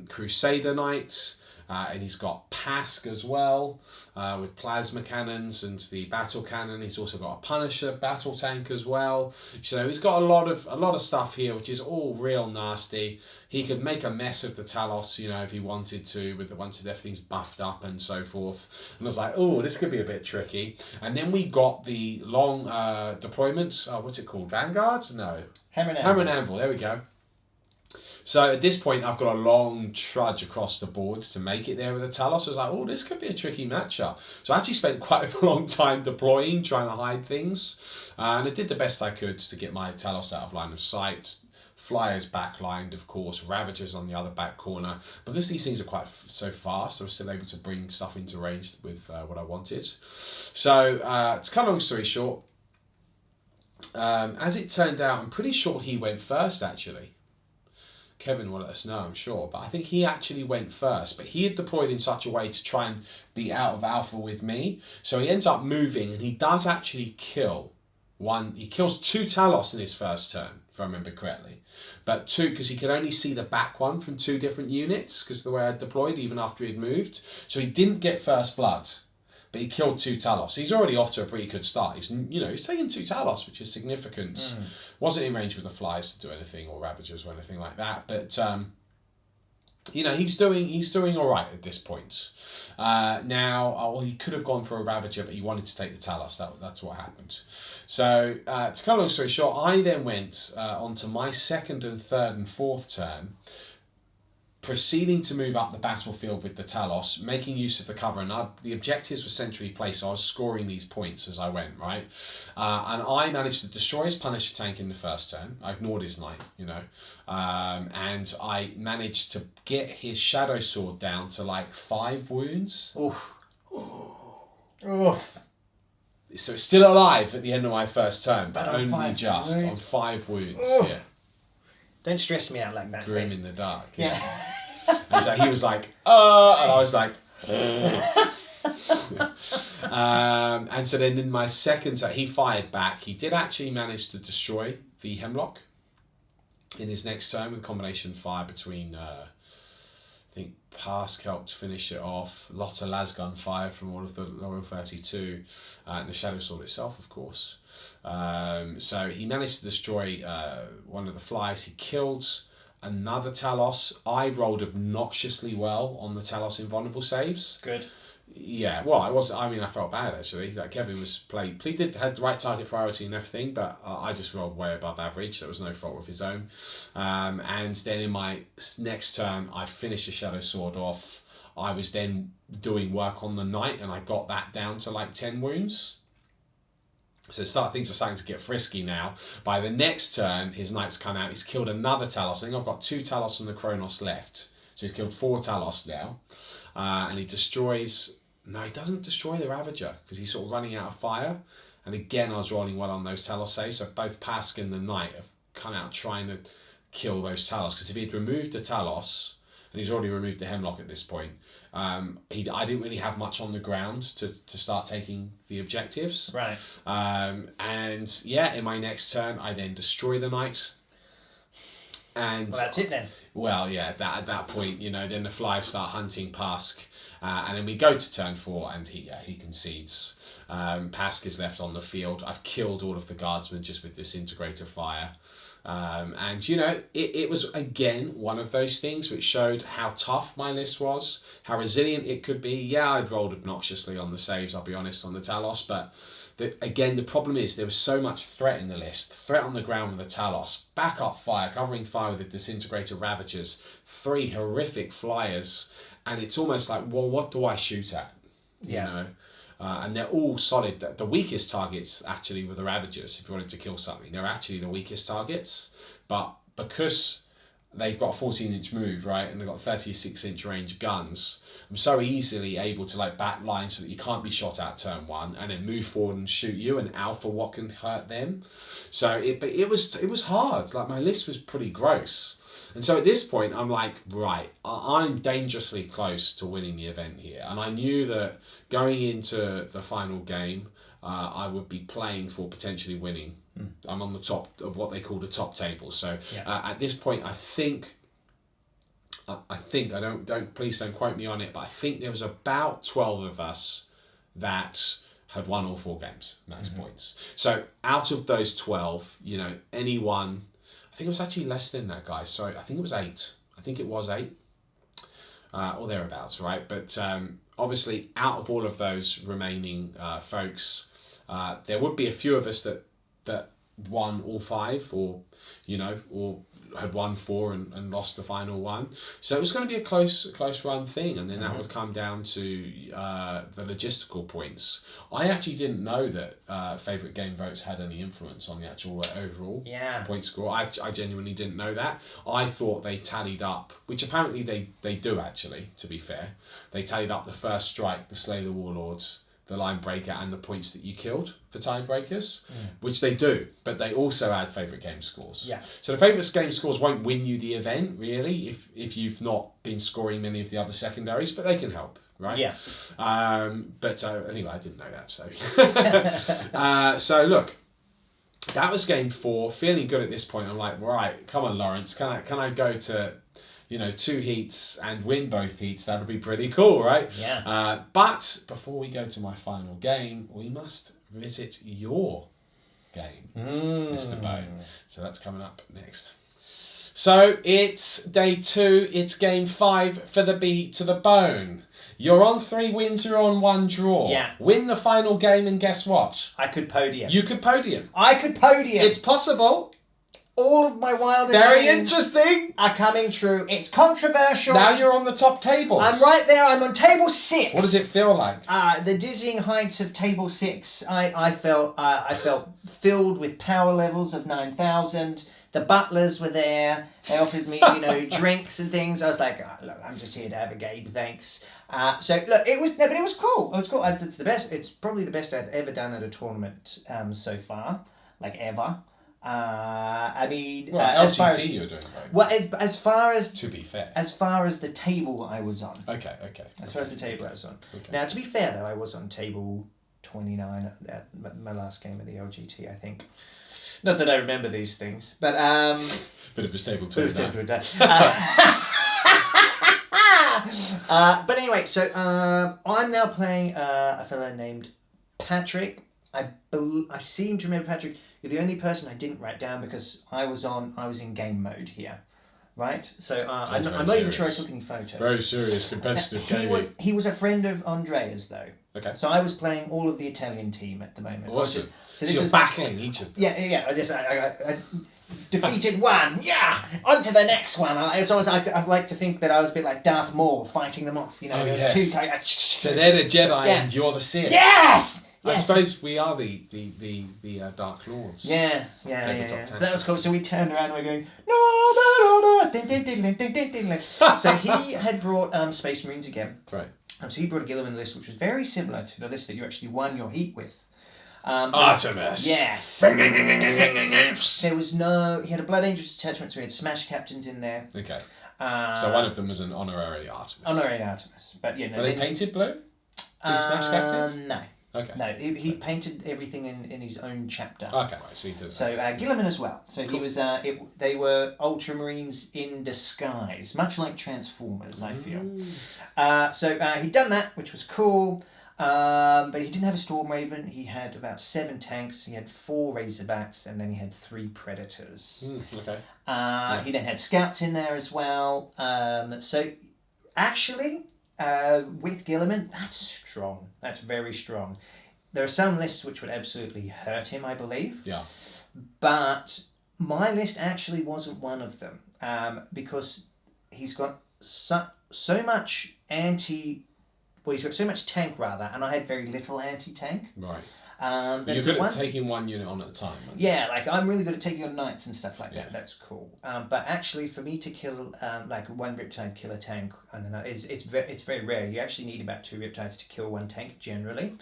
Crusader Knight, and he's got Pask as well, with plasma cannons and the battle cannon. He's also got a Punisher battle tank as well. So he's got a lot of stuff here, which is all real nasty. He could make a mess of the Talos, if he wanted to, once everything's buffed up and so forth. And I was like, oh, this could be a bit tricky. And then we got the long deployment. What's it called? Vanguard? No. Hammer and Anvil. There we go. So at this point, I've got a long trudge across the board to make it there with the Talos. I was like, oh, this could be a tricky matchup. So I actually spent quite a long time deploying, trying to hide things. And I did the best I could to get my Talos out of line of sight. Flyers backlined, of course, Ravagers on the other back corner. Because these things are quite so fast, I was still able to bring stuff into range with what I wanted. So, to cut a long story short, as it turned out, I'm pretty sure he went first, actually. Kevin will let us know, I'm sure. But I think he actually went first. But he had deployed in such a way to try and be out of alpha with me. So he ends up moving, and he does actually kill one. He kills 2 Talos in his first turn, if I remember correctly. But 2, because he could only see the back one from 2 different units, because of the way I deployed, even after he had moved. So he didn't get first blood. But he killed 2 Talos. He's already off to a pretty good start. He's taken 2 Talos, which is significant. Wasn't in range with the flies to do anything, or Ravagers or anything like that. But he's doing all right at this point. He could have gone for a Ravager, but he wanted to take the Talos. That's what happened. So to cut a long story short, I then went on to my 2nd and 3rd and 4th turn, proceeding to move up the battlefield with the Talos, making use of the cover. And the objectives were centrally placed, so I was scoring these points as I went, right? And I managed to destroy his Punisher tank in the first turn. I ignored his knight, and I managed to get his Shadow Sword down to 5 wounds. Oof. Oof. So it's still alive at the end of my first turn, but only 5 just wounds. on 5 wounds. Oof. Yeah. Don't stress me out like that. Grim Chris. in the dark. Yeah. And so he was like, and I was like, and so then in my second turn, he fired back. He did actually manage to destroy the Hemlock in his next turn with a combination fire between, I think Pask helped finish it off, a lot of lasgun fire from all of the Loyal 32, and the Shadow Sword itself, of course. So he managed to destroy one of the flies. He killed another Talos. I rolled obnoxiously well on the Talos invulnerable saves. Good. Yeah, well, I felt bad actually. Kevin had the right target priority and everything, but I just rolled way above average. There was no fault of his own. And then in my next turn, I finished the Shadow Sword off. I was then doing work on the Knight, and I got that down to 10 wounds. So things are starting to get frisky now. By the next turn, his Knight's come out. He's killed another Talos. I think I've got 2 Talos and the Kronos left. So he's killed 4 Talos now. And he destroys... No, he doesn't destroy the Ravager, because he's sort of running out of fire. And again, I was rolling well on those Talos saves. So both Pask and the Knight have come out trying to kill those Talos. Because if he'd removed the Talos... and he's already removed the Hemlock at this point, I didn't really have much on the ground to start taking the objectives. Right. In my next turn, I then destroy the Knight. And Well, that's it then. well, yeah, at that point, then the Flyers start hunting Pask, and then we go to turn 4, and he concedes. Pask is left on the field. I've killed all of the guardsmen just with disintegrator fire. And it was again one of those things which showed how tough my list was, how resilient it could be. Yeah, I'd rolled obnoxiously on the saves, I'll be honest, on the Talos, but the problem is there was so much threat in the list. Threat on the ground with the Talos, backup fire, covering fire with the disintegrator Ravagers, 3 horrific Flyers, and it's almost like, well, what do I shoot at? And they're all solid. The weakest targets actually were the Ravagers. If you wanted to kill something, they're actually the weakest targets. But because they've got a 14-inch move, right, and they've got 36-inch range guns, I'm so easily able to back line so that you can't be shot at turn 1, and then move forward and shoot you and alpha what can hurt them. So it was hard. My list was pretty gross. And so at this point, I'm like, right, I'm dangerously close to winning the event here. And I knew that going into the final game, I would be playing for potentially winning. I'm on the top of what they call the top table. So at this point, I think please don't quote me on it, but I think there was about 12 of us that had won all 4 games, max points. So out of those 12, anyone. I think it was actually less than that, guys. Sorry, I think it was 8. Or thereabouts, right? But obviously, out of all of those remaining folks, there would be a few of us that won all 5, or had won 4 and lost the final one. So it was going to be a close run thing, and then that would come down to the logistical points. I actually didn't know that favourite game votes had any influence on the actual overall point score. I genuinely didn't know that. I thought they tallied up, which apparently they do actually, to be fair. They tallied up the first strike, the Slay the Warlords, the line breaker, and the points that you killed for tiebreakers, which they do, but they also add favourite game scores. Yeah. So the favourite game scores won't win you the event, really, if you've not been scoring many of the other secondaries, but they can help, right? Yeah. But anyway, I didn't know that, so. So look, that was game 4. Feeling good at this point. I'm like, right, come on, Lawrence, can I go to 2 heats and win both heats? That would be pretty cool, right? Yeah. But before we go to my final game, we must visit your game, Mr. Bone. So that's coming up next. So it's day 2. It's game 5 for the beat to the bone. You're on 3 wins, you're on 1 draw. Yeah. Win the final game and guess what? I could podium. You could podium. I could podium. It's possible. All of my wildest Very dreams interesting. are coming true. It's controversial. Now you're on the top tables. I'm right there. I'm on table 6. What does it feel like? The dizzying heights of table 6. I felt filled with power levels of 9,000. The butlers were there. They offered me, drinks and things. I was like, look, I'm just here to have a game, thanks. So look, it was cool. It was cool. It's the best. It's probably the best I've ever done at a tournament so far, ever. I mean, as far as you're doing great. Well, as far as to be fair, as far as the table I was on. Okay. As far as the table I was on. Okay. Now, to be fair though, I was on table 29 at my last game of the LGT, I think. Not that I remember these things, but But it was table 29. But anyway, so I'm now playing a fellow named Patrick. I seem to remember Patrick. You're the only person I didn't write down because I was in game mode here, right? So I'm not even sure I took any photos. Very serious, competitive gaming. He was a friend of Andrea's though. Okay. So I was playing all of the Italian team at the moment. Awesome. So you're battling each of them. Yeah. I defeated one. Yeah. On to the next one. I like to think that I was a bit like Darth Maul fighting them off. Yes. 2 So they're the Jedi and you're the Sith. Yes. I suppose we are the Dark Lords. Yeah. So that was cool. So we turned around and we're going, no. Ding. So he had brought Space Marines again. Right. So he brought a Gilliman list, which was very similar to the list that you actually won your heat with. Artemis. Yes. There was he had a Blood Angels detachment, so he had Smash Captains in there. Okay. So one of them was an honorary Artemis. Honorary Artemis. But Are they painted blue? These Smash Captains? No. Okay. No, he painted everything in his own chapter. Okay, right, so he did that. So Gilliman as well. So Cool. he was. They were Ultramarines in disguise, much like Transformers. I feel. So he'd done that, which was cool. But he didn't have a Storm Raven. He had about 7 tanks. He had 4 Razorbacks, and then he had 3 Predators. Okay. He then had Scouts in there as well. So actually, with Gilliman, that's strong. That's very strong. There are some lists which would absolutely hurt him, I believe. Yeah. But my list actually wasn't one of them, because he's got so much he's got so much tank rather, and I had very little anti-tank. Right. You're good at taking one unit on at a time. Yeah, like I'm really good at taking on knights and stuff like that. Yeah. That's cool. But actually, for me to kill like one Riptide kill a tank, I don't know, it's very rare. You actually need about 2 Riptides to kill one tank generally.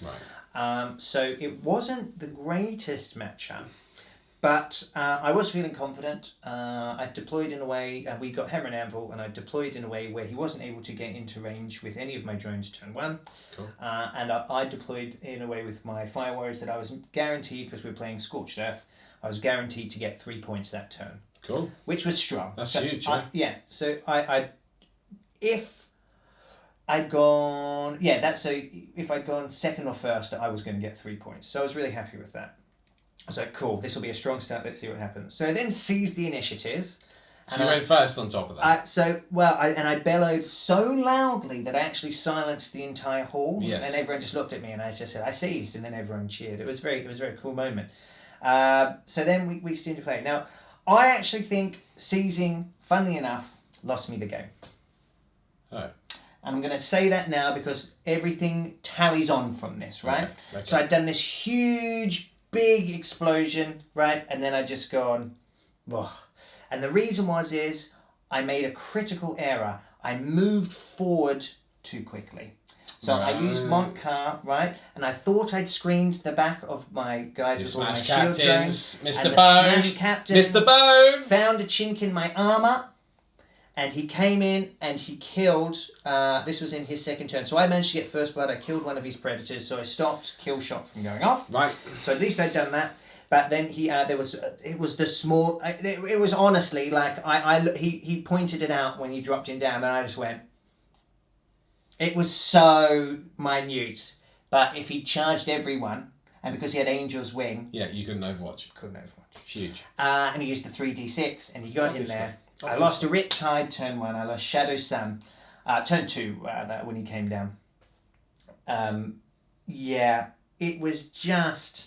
Right. So it wasn't the greatest matchup. But I was feeling confident. I deployed in a way, we got Hammer and Anvil, and I deployed in a way where he wasn't able to get into range with any of my drones turn 1. Cool. And I deployed in a way with my Fire Warriors that I was guaranteed, because we were playing Scorched Earth, I was guaranteed to get 3 points that turn. Cool. Which was strong. That's huge, yeah. So if I'd gone, if I'd gone second or first, I was going to get 3 points. So I was really happy with that. I was like, cool, this will be a strong start, let's see what happens. So I then seized the initiative. So you went first on top of that? I bellowed so loudly that I actually silenced the entire hall. Yes. And everyone just looked at me and I just said, I seized, and then everyone cheered. It was a very cool moment. So then we into play. Now, I actually think seizing, funnily enough, lost me the game. Oh. And I'm going to say that now because everything tallies on from this, right? Okay. So I'd done this huge, big explosion, right? And then I just gone, whoa. And the reason is I made a critical error. I moved forward too quickly. So I used Montcar, right? And I thought I'd screened the back of my guys with all my shield drones. Mr. Bone. Smash Captain Mr. Bone. Found a chink in my armour. And he came in and he killed, this was in his second turn. So I managed to get first blood. I killed one of his predators. So I stopped kill shot from going off. Right. So at least I'd done that. But then it was the small, it was honestly like, he pointed it out when he dropped him down and I just went, it was so minute. But if he charged everyone, and because he had Angel's Wing. Yeah, you couldn't overwatch. Couldn't overwatch. Huge. And he used the 3d6 and he got in there. I lost a Riptide turn 1. I lost Shadow Sun turn 2 when he came down. It was just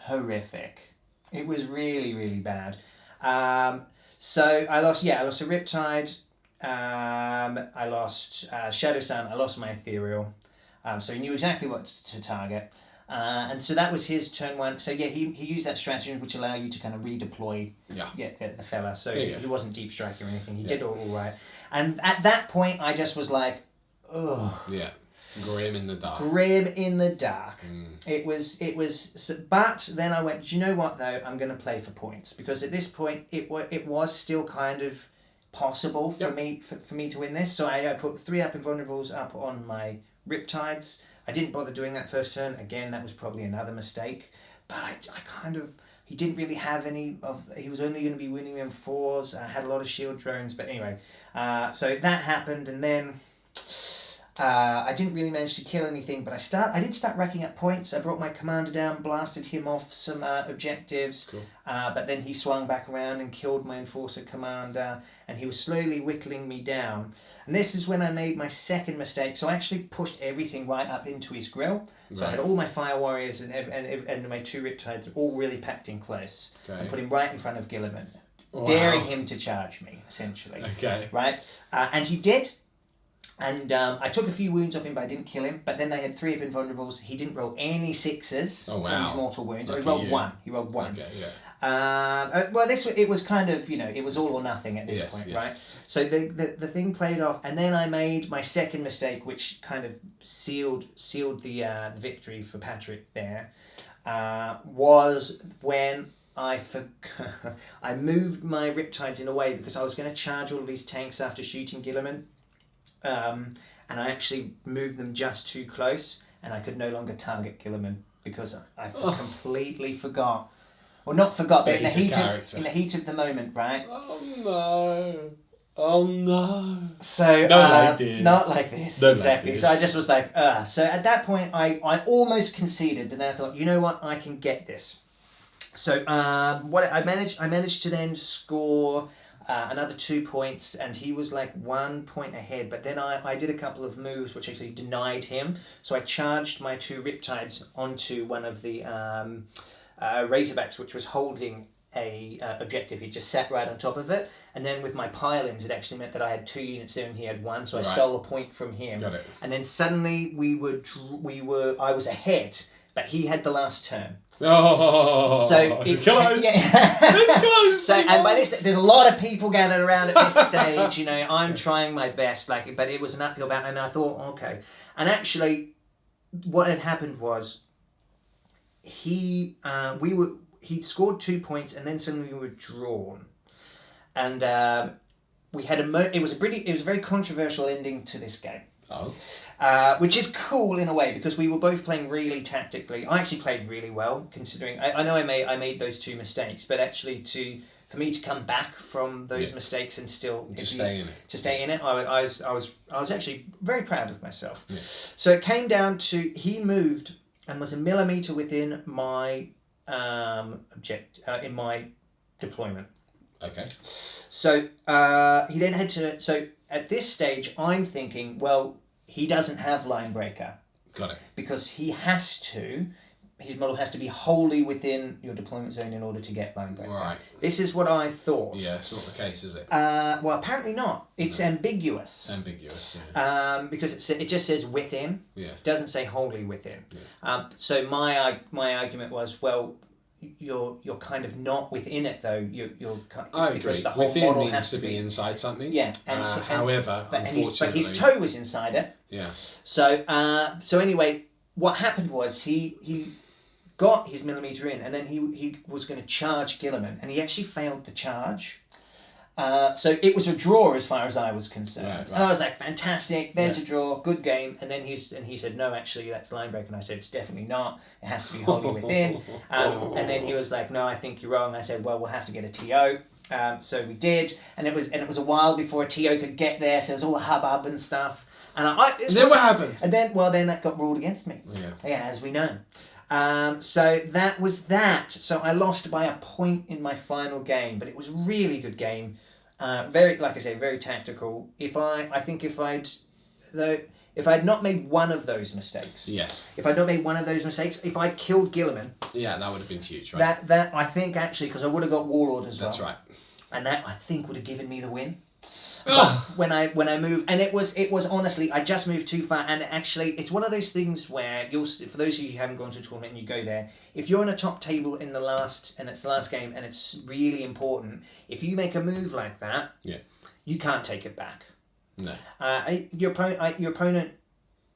horrific. It was really, really bad. So I lost a Riptide. I lost Shadow Sun. I lost my Ethereal. So he knew exactly what to target. And so that was his turn 1. So he used that strategy which allowed you to kind of redeploy the fella. So he wasn't deep striking or anything. He did all right. And at that point, I just was like, ugh. Yeah. Grim in the dark. It was. But then I went, do you know what though? I'm going to play for points. Because at this point, it was still kind of possible for me to win this. So I put 3 up invulnerables up on my Riptides. I didn't bother doing that first turn. Again, that was probably another mistake. But I kind of... He didn't really have any of... He was only going to be winning them 4s. I had a lot of shield drones. But anyway, so that happened. And then I didn't really manage to kill anything. But I did start racking up points. I brought my commander down, blasted him off some objectives. Cool. But then he swung back around and killed my enforcer commander. And he was slowly whittling me down. And this is when I made my second mistake. So I actually pushed everything right up into his grill. So I had all my Fire Warriors and my 2 Riptides all really packed in close. Okay. And put him right in front of Gilliman. Wow. Daring him to charge me, essentially. Okay. Right? And he did. And I took a few wounds off him, but I didn't kill him. But then they had 3 up invulnerables. He didn't roll any 6s on his mortal wounds. He rolled 1. He rolled 1. Okay, yeah. It was kind of, it was all or nothing at this point, right? So the thing played off, and then I made my second mistake, which kind of sealed the victory for Patrick there, was when I moved my Riptides in a way because I was going to charge all of these tanks after shooting Gilliman, and I actually moved them just too close. and I could no longer target Gilliman because I completely forgot. Well, not forgot, but in the heat of the moment, right? Oh no. Oh no. So Not like this. Not exactly. Like this. So I just was like, So at that point, I almost conceded, but then I thought, you know what, I can get this. So what I managed to then score another 2 points, and he was like 1 point ahead. But then I did a couple of moves which actually denied him. So I charged my 2 Riptides onto one of the Razorbacks, which was holding a objective. He just sat right on top of it, and then with my pile-ins, it actually meant that I had 2 units there and he had 1. So I stole a point from him. Got it. And then suddenly I was ahead, but he had the last turn. Oh, so it's close. Yeah. It's close. So and by this, there's a lot of people gathered around at this stage. You know, I'm trying my best, but it was an uphill battle, and I thought, okay. And actually, what had happened was he'd scored 2 points, and then suddenly we were drawn, and we had it was a very controversial ending to this game. Oh. Which is cool in a way because we were both playing really tactically. I actually played really well considering. I know I made those 2 mistakes, but actually for me to come back from those mistakes and still stay in it. I was actually very proud of myself. Yeah. So it came down to he moved and was a millimeter within my in my deployment. Okay. So he then had to. So at this stage, I'm thinking, well, he doesn't have line breaker. Got it. Because his model has to be wholly within your deployment zone in order to get line breaker. Right. This is what I thought. Yeah, it's not the case, is it? Well, apparently not. It's ambiguous. Ambiguous. Yeah. Because it just says within. Yeah. It doesn't say wholly within. Yeah. So my argument was, well, you're kind of not within it though. I agree. The whole within model means has to be inside something. Yeah. However, unfortunately, his toe was inside it. Yeah. So anyway, what happened was he got his millimeter in, and then he was going to charge Gilliman, and he actually failed the charge. So it was a draw as far as I was concerned. Right. And I was like, fantastic, there's a draw, good game. And then he said, no, actually, that's line break. And I said, it's definitely not. It has to be wholly within. And then he was like, no, I think you're wrong. I said, well, we'll have to get a TO. So we did, and it was a while before a TO could get there. So there was all the hubbub and stuff. And then what happened? And then that got ruled against me. Yeah, as we know. So that was that. So I lost by a point in my final game, but it was a really good game. Very, like I say, very tactical. If I'd not made one of those mistakes. Yes. If I'd not made one of those mistakes, if I'd killed Gilliman. Yeah, that would have been huge, right? That I think actually, because I would have got Warlord as well. That's right. And that I think would have given me the win. Oh. But when I moved, and it was honestly, I just moved too far, and actually, it's one of those things where for those of you who haven't gone to a tournament and you go there, if you're in a top table in it's the last game and it's really important, if you make a move like that, you can't take it back. No. Your opponent,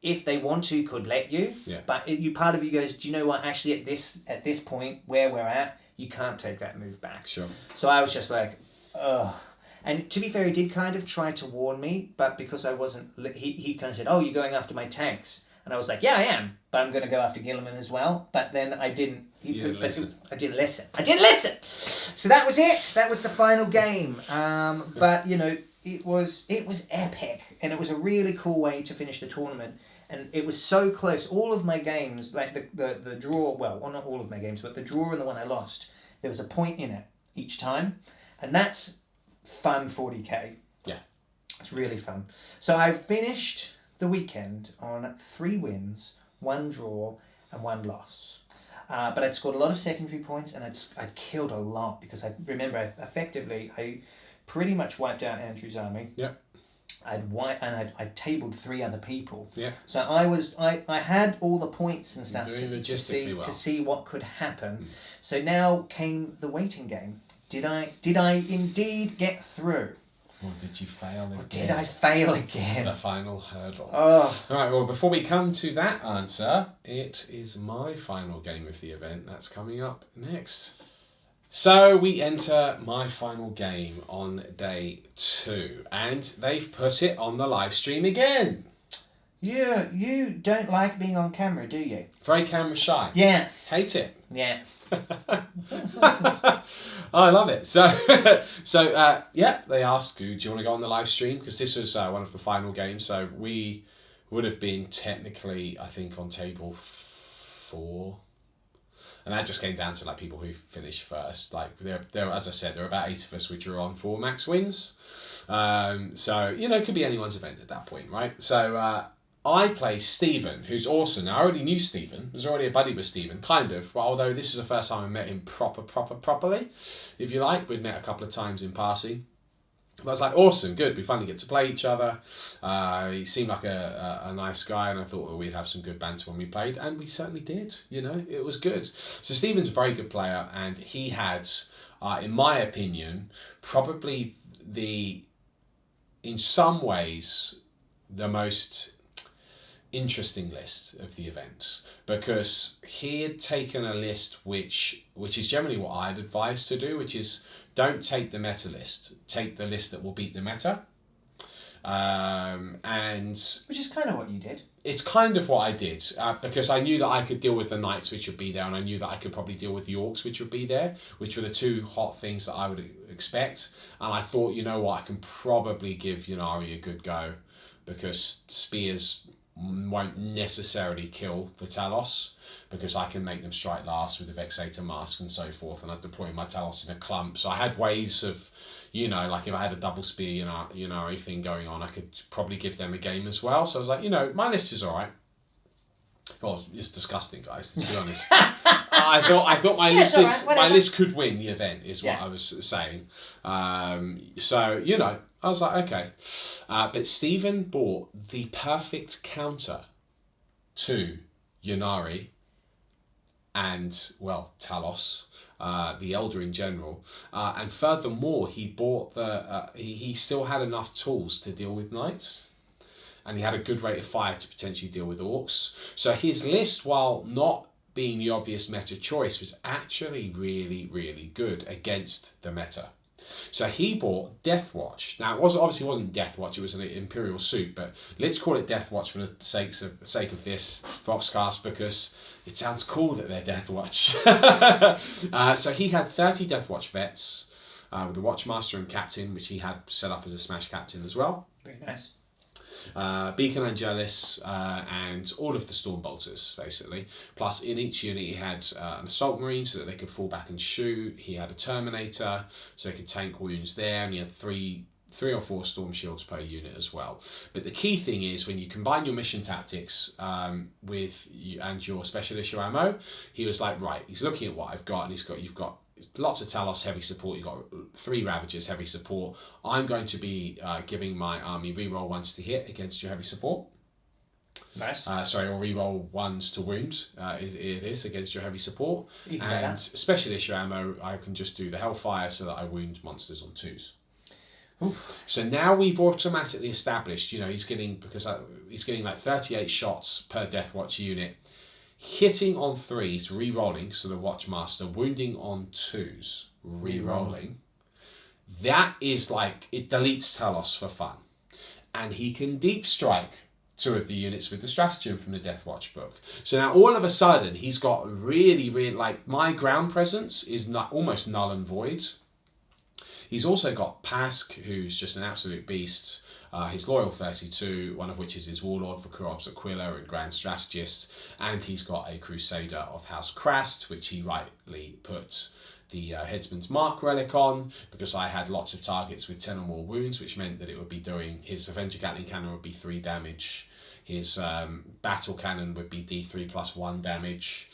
if they want to, could let you. Yeah. But part of you goes, do you know what? Actually, at this point where we're at, you can't take that move back. Sure. So I was just like, ugh. And to be fair, he did kind of try to warn me, but because I wasn't, he kind of said, oh, you're going after my tanks. And I was like, yeah, I am, but I'm going to go after Gilliman as well. But then I didn't. Listen. I didn't listen. So that was it. That was the final game. But, it was epic. And it was a really cool way to finish the tournament. And it was so close. All of my games, like the draw, well, not all of my games, but the draw and the one I lost, there was a point in it each time. And that's fun 40k. Yeah. It's really fun. So I finished the weekend on 3 wins, 1 draw, and 1 loss. But I'd scored a lot of secondary points, and I'd killed a lot because I remember I pretty much wiped out Andrew's army. Yeah. I'd tabled 3 other people. Yeah. So I had all the points and stuff to see what could happen. So now came the waiting game. Did I indeed get through? Or did you fail again? Or did I fail again? The final hurdle. Oh. All right, well, before we come to that answer, it is my final game of the event. That's coming up next. So we enter my final game on day 2, and they've put it on the live stream again. You don't like being on camera, do you? Very camera shy. Yeah. Hate it. Yeah. I love it. So, yeah, they asked, do you want to go on the live stream? Because this was one of the final games. So we would have been technically, I think, on table 4. And that just came down to like people who finished first. Like there, as I said, there were about 8 of us which were on 4 max wins. So it could be anyone's event at that point, right? So I play Stephen, who's awesome. Now, I already knew Stephen. I was already a buddy with Stephen, kind of. But although this is the first time I met him properly, if you like. We'd met a couple of times in passing. But I was like, awesome, good. It'd be fun to get to play each other. He seemed like a nice guy, and I thought that we'd have some good banter when we played, and we certainly did. It was good. So Stephen's a very good player, and he had, in my opinion, probably in some ways, the most interesting list of the event, because he had taken a list which is generally what I'd advise to do, which is don't take the meta list, take the list that will beat the meta. And which is kind of what you did. It's kind of what I did, because I knew that I could deal with the knights, which would be there, and I knew that I could probably deal with the orcs, which would be there, which were the 2 hot things that I would expect. And I thought, you know what, I can probably give Ynnari a good go, because spears won't necessarily kill the Talos, because I can make them strike last with the Vexator Mask and so forth, and I deploy my Talos in a clump. So I had ways of, like if I had a double spear, thing going on, I could probably give them a game as well. So I was like, my list is all right. Well, it's disgusting, guys, to be honest. I thought my list could win the event, is what I was saying. So I was like, okay. But Stephen bought the perfect counter to Ynnari and, well, Talos, the Elder in general. And furthermore, he bought he still had enough tools to deal with knights. And he had a good rate of fire to potentially deal with orcs. So his list, while not being the obvious meta choice, was actually really, really good against the meta. So he bought Deathwatch. Now, it obviously wasn't Deathwatch, it was an Imperial suit, but let's call it Deathwatch for the sake of this Foxcast, because it sounds cool that they're Deathwatch. So he had 30 Deathwatch vets, with the Watchmaster and Captain, which he had set up as a Smash Captain as well. Very nice. Beacon Angelis, and all of the Stormbolters, basically. Plus, in each unit, he had an Assault Marine so that they could fall back and shoot. He had a Terminator so they could tank wounds there, and he had three or 4 Storm Shields per unit as well. But the key thing is, when you combine your mission tactics and your special issue ammo, he was like, right, he's looking at what I've got, and you've got lots of Talos heavy support, you've got 3 Ravagers heavy support. I'm going to be giving my army reroll 1s to hit against your heavy support. Nice. Or reroll 1s to wound, it is against your heavy support. Even and better. Special issue ammo, I can just do the Hellfire so that I wound monsters on 2s. Oof. So now we've automatically established, he's getting like 38 shots per Deathwatch unit, hitting on 3s, re-rolling, so the Watchmaster, wounding on 2s, re-rolling. That is like, it deletes Talos for fun. And he can deep strike 2 of the units with the stratagem from the Deathwatch book. So now all of a sudden, he's got really, really, like, my ground presence is almost null and void. He's also got Pask, who's just an absolute beast. His Loyal 32, one of which is his Warlord for Kurov's Aquila and Grand Strategist. And he's got a Crusader of House Krast, which he rightly put the Headsman's Mark relic on, because I had lots of targets with 10 or more wounds, which meant that it would be doing, his Avenger Gatling Cannon would be 3 damage. His Battle Cannon would be D3 plus 1 damage.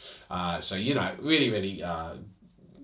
So, really, really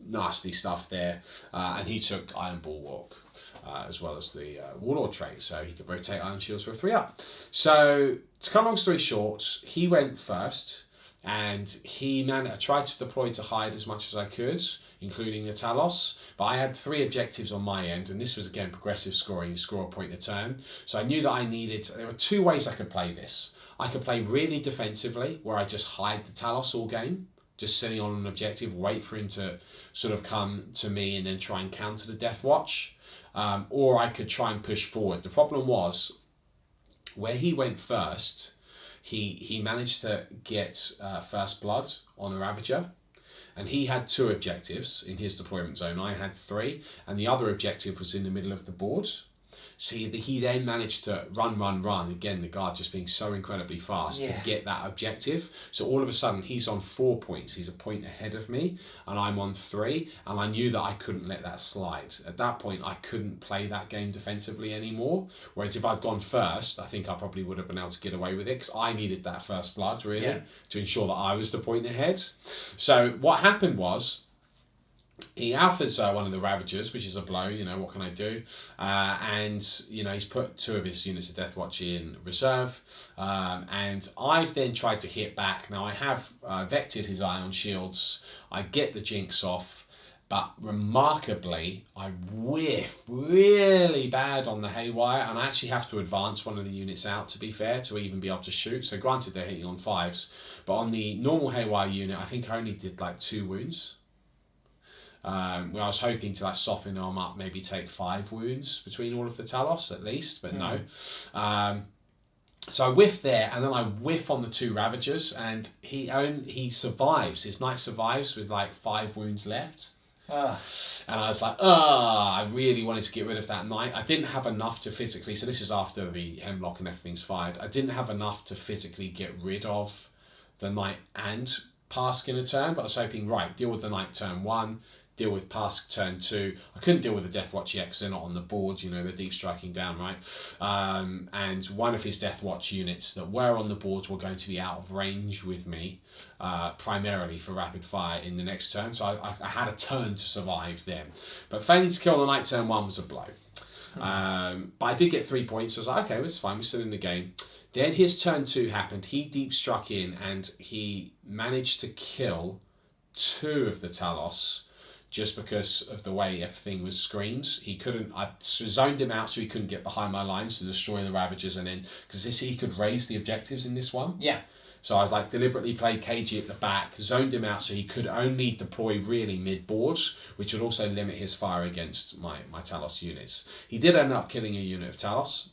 nasty stuff there. And he took Iron Bulwark. As well as the Warlord trait, so he could rotate Iron Shields for a 3-up. So, to cut long story short, he went first, and I tried to deploy to hide as much as I could, including the Talos, but I had 3 objectives on my end, and this was, again, progressive scoring, you score a point a turn. So I knew that there were 2 ways I could play this. I could play really defensively, where I just hide the Talos all game, just sitting on an objective, wait for him to sort of come to me and then try and counter the Deathwatch. Or I could try and push forward. The problem was, where he went first, he managed to get first blood on a Ravager. And he had 2 objectives in his deployment zone. I had 3, and the other objective was in the middle of the board. So he then managed to run. Again, the guard just being so incredibly fast to get that objective. So all of a sudden, he's on 4 points. He's a point ahead of me, and I'm on 3. And I knew that I couldn't let that slide. At that point, I couldn't play that game defensively anymore. Whereas if I'd gone first, I think I probably would have been able to get away with it, because I needed that first blood, really, to ensure that I was the point ahead. So what happened was, he alphas one of the Ravagers, which is a blow, what can I do? And, he's put 2 of his units of Deathwatch in reserve. And I've then tried to hit back. Now, I have vectored his ion shields. I get the jinx off. But remarkably, I whiff really bad on the Haywire. And I actually have to advance one of the units out, to be fair, to even be able to shoot. So granted, they're hitting on 5s. But on the normal Haywire unit, I think I only did like 2 wounds. Where I was hoping to soften them up, maybe take 5 wounds between all of the Talos at least, but no. So I whiff there, and then I whiff on the 2 Ravagers, and he survives. His knight survives with 5 wounds left. And I was like, I really wanted to get rid of that knight. I didn't have enough to physically, so this is after the Hemlock and everything's fired. I didn't have enough to physically get rid of the knight and Pask in a turn, but I was hoping, deal with the knight turn 1, deal with Pask turn 2. I couldn't deal with the Deathwatch yet because they're not on the board, they're deep striking down, right? And one of his Deathwatch units that were on the board were going to be out of range with me, primarily for rapid fire in the next turn. So I had a turn to survive them. But failing to kill the knight turn 1 was a blow. But I did get 3 points. So I was like, okay, well, it's fine, we're still in the game. Then his turn 2 happened. He deep struck in and he managed to kill 2 of the Talos, just because of the way everything was screened. I zoned him out so he couldn't get behind my lines to destroy the Ravagers, and then, because he could raise the objectives in this one. Yeah. So I was deliberately played cagey at the back, zoned him out so he could only deploy really mid-board, which would also limit his fire against my Talos units. He did end up killing a unit of Talos,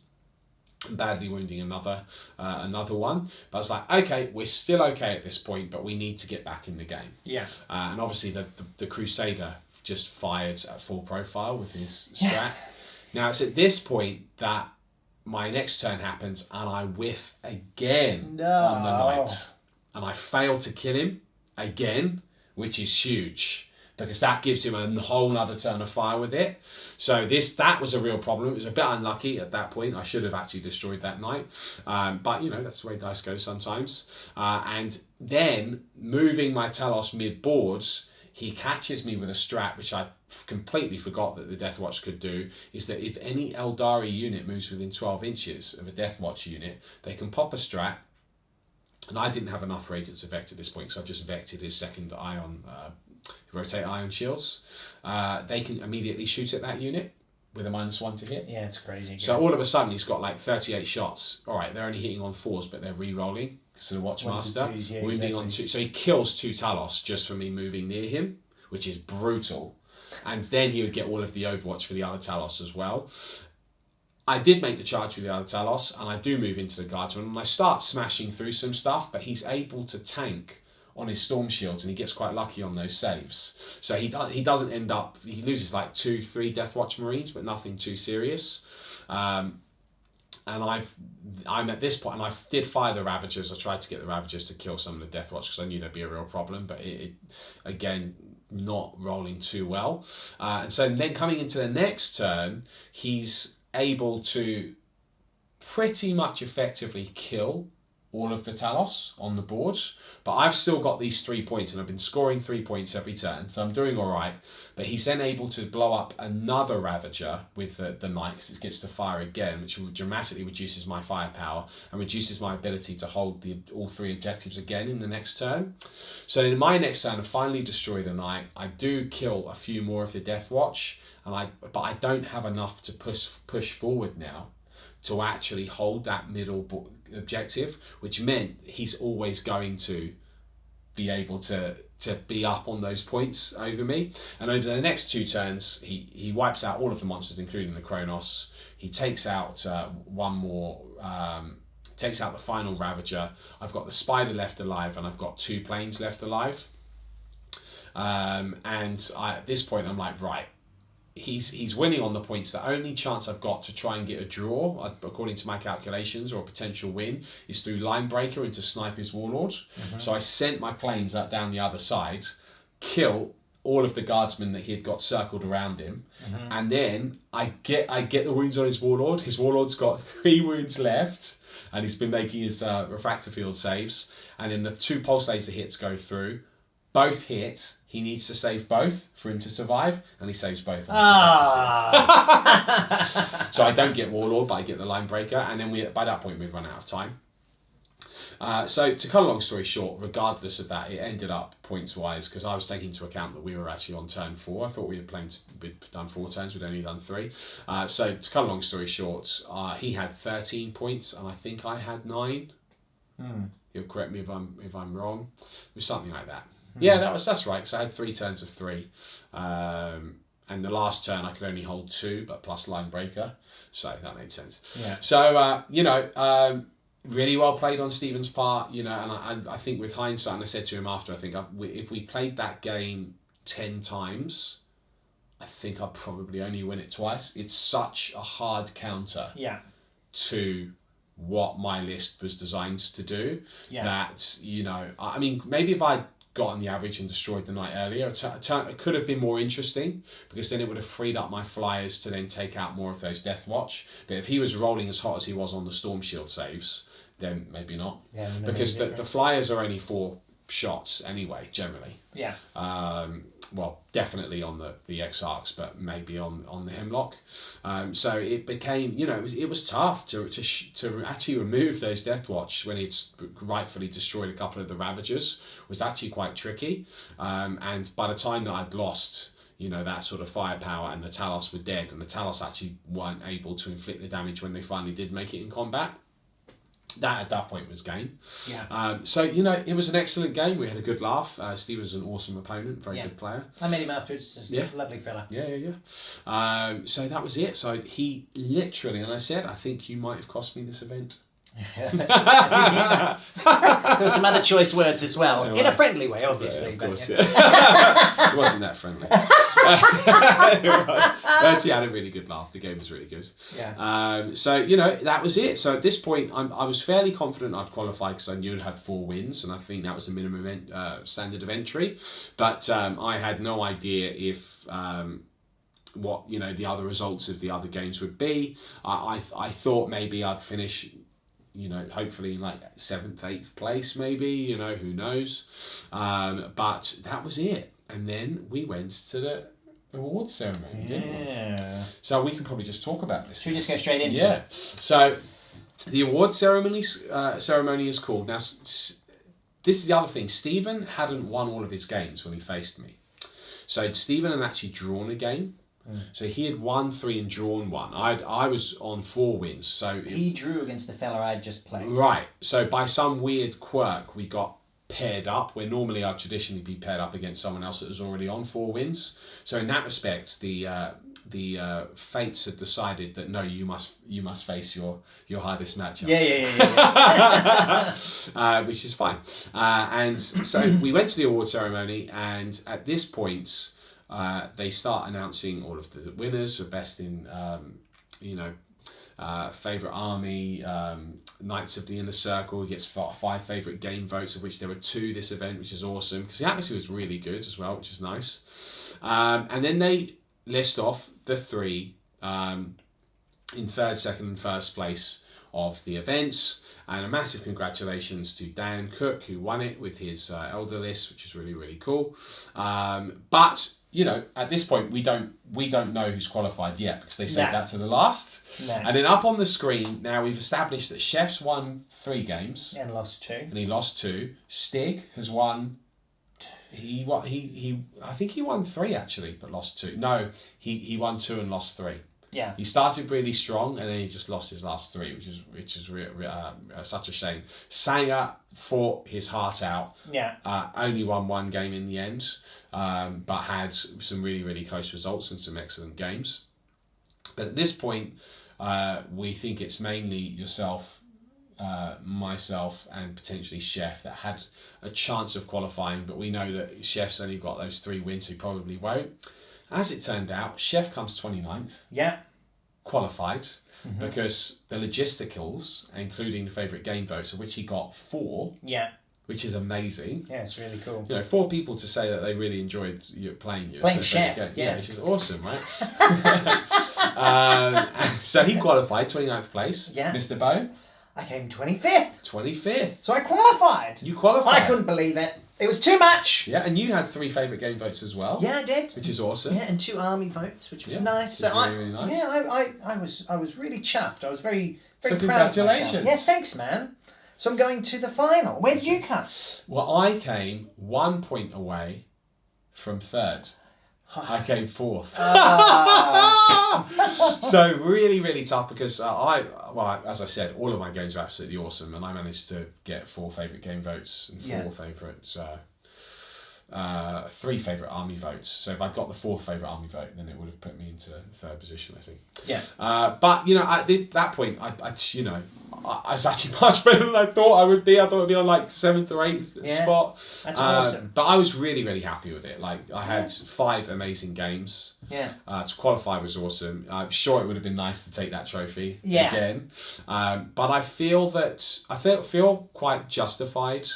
badly wounding another one, but I was like, okay, we're still okay at this point, but we need to get back in the game. And obviously the Crusader just fired at full profile with his strat. Now it's at this point that my next turn happens and I whiff again on the knight, and I fail to kill him again, which is huge, because that gives him a whole other turn of fire with it. So that was a real problem. It was a bit unlucky at that point. I should have actually destroyed that knight. But, that's the way dice goes sometimes. And then, moving my Talos mid-boards, he catches me with a strat, which I completely forgot that the Deathwatch could do, is that if any Eldari unit moves within 12 inches of a Deathwatch unit, they can pop a strat. And I didn't have enough radiance effect at this point, because I just vectored his second ion rotate ion shields. They can immediately shoot at that unit with a -1 to hit. Yeah, it's crazy. So all of a sudden he's got 38 shots. All right, they're only hitting on 4s, but they're re-rolling. So the Watchmaster wounding on 2. So he kills 2 Talos just for me moving near him, which is brutal. And then he would get all of the Overwatch for the other Talos as well. I did make the charge with the other Talos, and I do move into the Guardsman, and I start smashing through some stuff, but he's able to tank on his Storm Shields, and he gets quite lucky on those saves. So he doesn't end up, he loses 2-3 Deathwatch Marines, but nothing too serious. And I'm at this point, and I did fire the Ravagers. I tried to get the Ravagers to kill some of the Deathwatch because I knew there'd be a real problem, but it again, not rolling too well. And so then coming into the next turn, he's able to pretty much effectively kill all of the Talos on the board, but I've still got these 3 points, and I've been scoring 3 points every turn, so I'm doing all right. But he's then able to blow up another Ravager with the knight, because it gets to fire again, which dramatically reduces my firepower and reduces my ability to hold all 3 objectives again in the next turn. So in my next turn, I've finally destroyed a knight. I do kill a few more of the Deathwatch, but I don't have enough to push forward now to actually hold that middle objective, which meant he's always going to be able to be up on those points over me. And over the next 2 turns, he wipes out all of the monsters, including the Kronos. He takes out one more takes out the final Ravager. I've got the Spider left alive, and I've got 2 planes left alive. At this point, I'm like, right, he's winning on the points. The only chance I've got to try and get a draw, according to my calculations, or a potential win, is through Line Breaker and to snipe his Warlord. So I sent my planes up down the other side, kill all of the guardsmen that he had got circled around him, and then I get the wounds on his Warlord. His Warlord's got 3 wounds left, and he's been making his refractor field saves, and then the 2 pulse laser hits go through. Both hit. He needs to save both for him to survive, and he saves both. So I don't get Warlord, but I get the Line Breaker, and then by that point we've run out of time. So to cut a long story short, regardless of that, it ended up points-wise, because I was taking into account that we were actually on turn 4. I thought we'd done 4 turns, we'd only done 3. So to cut a long story short, he had 13 points, and I think I had 9. He'll correct me if I'm wrong. It was something like that. Yeah, that's right. So I had 3 turns of 3, and the last turn I could only hold 2, but plus Line Breaker, so that made sense. Yeah. So really well played on Stephen's part, and I think with hindsight, and I said to him after, I think if we played that game 10 times, I think I'd probably only win it twice. It's such a hard counter. Yeah. To what my list was designed to do. Yeah. That I mean, maybe if I'd gotten the average and destroyed the night earlier, it could have been more interesting, because then it would have freed up my flyers to then take out more of those Death Watch. But if he was rolling as hot as he was on the Storm Shield saves, then maybe not. Yeah, because the flyers are only 4 shots anyway, generally. Yeah. Well, definitely on the Exarchs, but maybe on the Hemlock. So it became, it was tough to actually remove those Death Watch when it's rightfully destroyed a couple of the Ravagers, was actually quite tricky. And by the time that I'd lost, that sort of firepower, and the Talos were dead, and the Talos actually weren't able to inflict the damage when they finally did make it in combat, that at that point was game. Yeah. So it was an excellent game. We had a good laugh. Steve was an awesome opponent, very good player. I met him afterwards. Just a lovely fella. Yeah. So that was it. So he literally, and I said, I think you might have cost me this event. There were some other choice words as well, in a friendly way, obviously. Yeah, of course, it wasn't that friendly. But he had a really good laugh. The game was really good. Yeah. So that was it. So at this point, I was fairly confident I'd qualify, because I knew I'd had 4 wins, and I think that was the minimum standard of entry. But I had no idea if what the other results of the other games would be. I thought maybe I'd finish, hopefully in like 7th, 8th place, maybe, who knows. But that was it. And then we went to the awards ceremony, didn't we? So we can probably just talk about this. Should we just go straight into it? So the awards ceremony is called. Now, this is the other thing. Stephen hadn't won all of his games when he faced me. So Stephen had actually drawn a game. So he had won 3 and drawn 1. I was on 4 wins. So he drew against the fella I'd just played. Right. So by some weird quirk, we got paired up, where normally I'd traditionally be paired up against someone else that was already on 4 wins. So in that respect, the fates had decided that no, you must face your hardest matchup. Yeah. Which is fine. And so we went to the award ceremony, and at this point, they start announcing all of the winners for best in, favourite army, Knights of the Inner Circle. He gets 5 favourite game votes, of which there were 2 this event, which is awesome, because the atmosphere was really good as well, which is nice. And then they list off the 3 in 3rd, 2nd and 1st place of the events, and a massive congratulations to Dan Cook, who won it with his Elder list, which is really, really cool. But at this point, we don't know who's qualified yet, because they saved that to the last. And then up on the screen, now we've established that Chef's won 3 games. And lost 2. And he lost 2. Stig has won... I think he won 3 actually, but lost 2. No, he won 2 and lost 3. Yeah. He started really strong, and then he just lost his last 3, which is such a shame. Sanger fought his heart out. Yeah. Only won 1 game in the end, but had some really, really close results and some excellent games. But at this point, we think it's mainly yourself, myself and potentially Chef that had a chance of qualifying, but we know that Chef's only got those 3 wins, so he probably won't. As it turned out, Chef comes 29th. Yeah. Qualified, because the logisticals, including the favourite game votes, of which he got 4. Yeah. Which is amazing. Yeah, it's really cool. 4 people to say that they really enjoyed playing Chef, game. yeah. Which is awesome, right? So he qualified, 29th place. Yeah. Mr. Bow? I came 25th. 25th. So I qualified. You qualified. I couldn't believe it. It was too much. Yeah, and you had 3 favourite game votes as well. Yeah, I did. Which is awesome. Yeah, and 2 army votes, which was nice. Which is really nice. Yeah, I was really chuffed. I was very proud of congratulations. myself. Yeah, thanks, man. So I'm going to the final. Where did you come? Well, I came 1 point away from 3rd. I came 4th. So really, really tough, because as I said, all of my games were absolutely awesome, and I managed to get 4 favourite game votes and 4 favourite 3 favourite army votes. So if I'd got the 4th favourite army vote, then it would have put me into 3rd position, I think. Yeah. But at that point, I was actually much better than I thought I would be. I thought I'd be on like 7th or 8th spot. That's awesome. But I was really, really happy with it. Like, I had 5 amazing games. Yeah. To qualify was awesome. I'm sure it would have been nice to take that trophy again. But I feel quite justified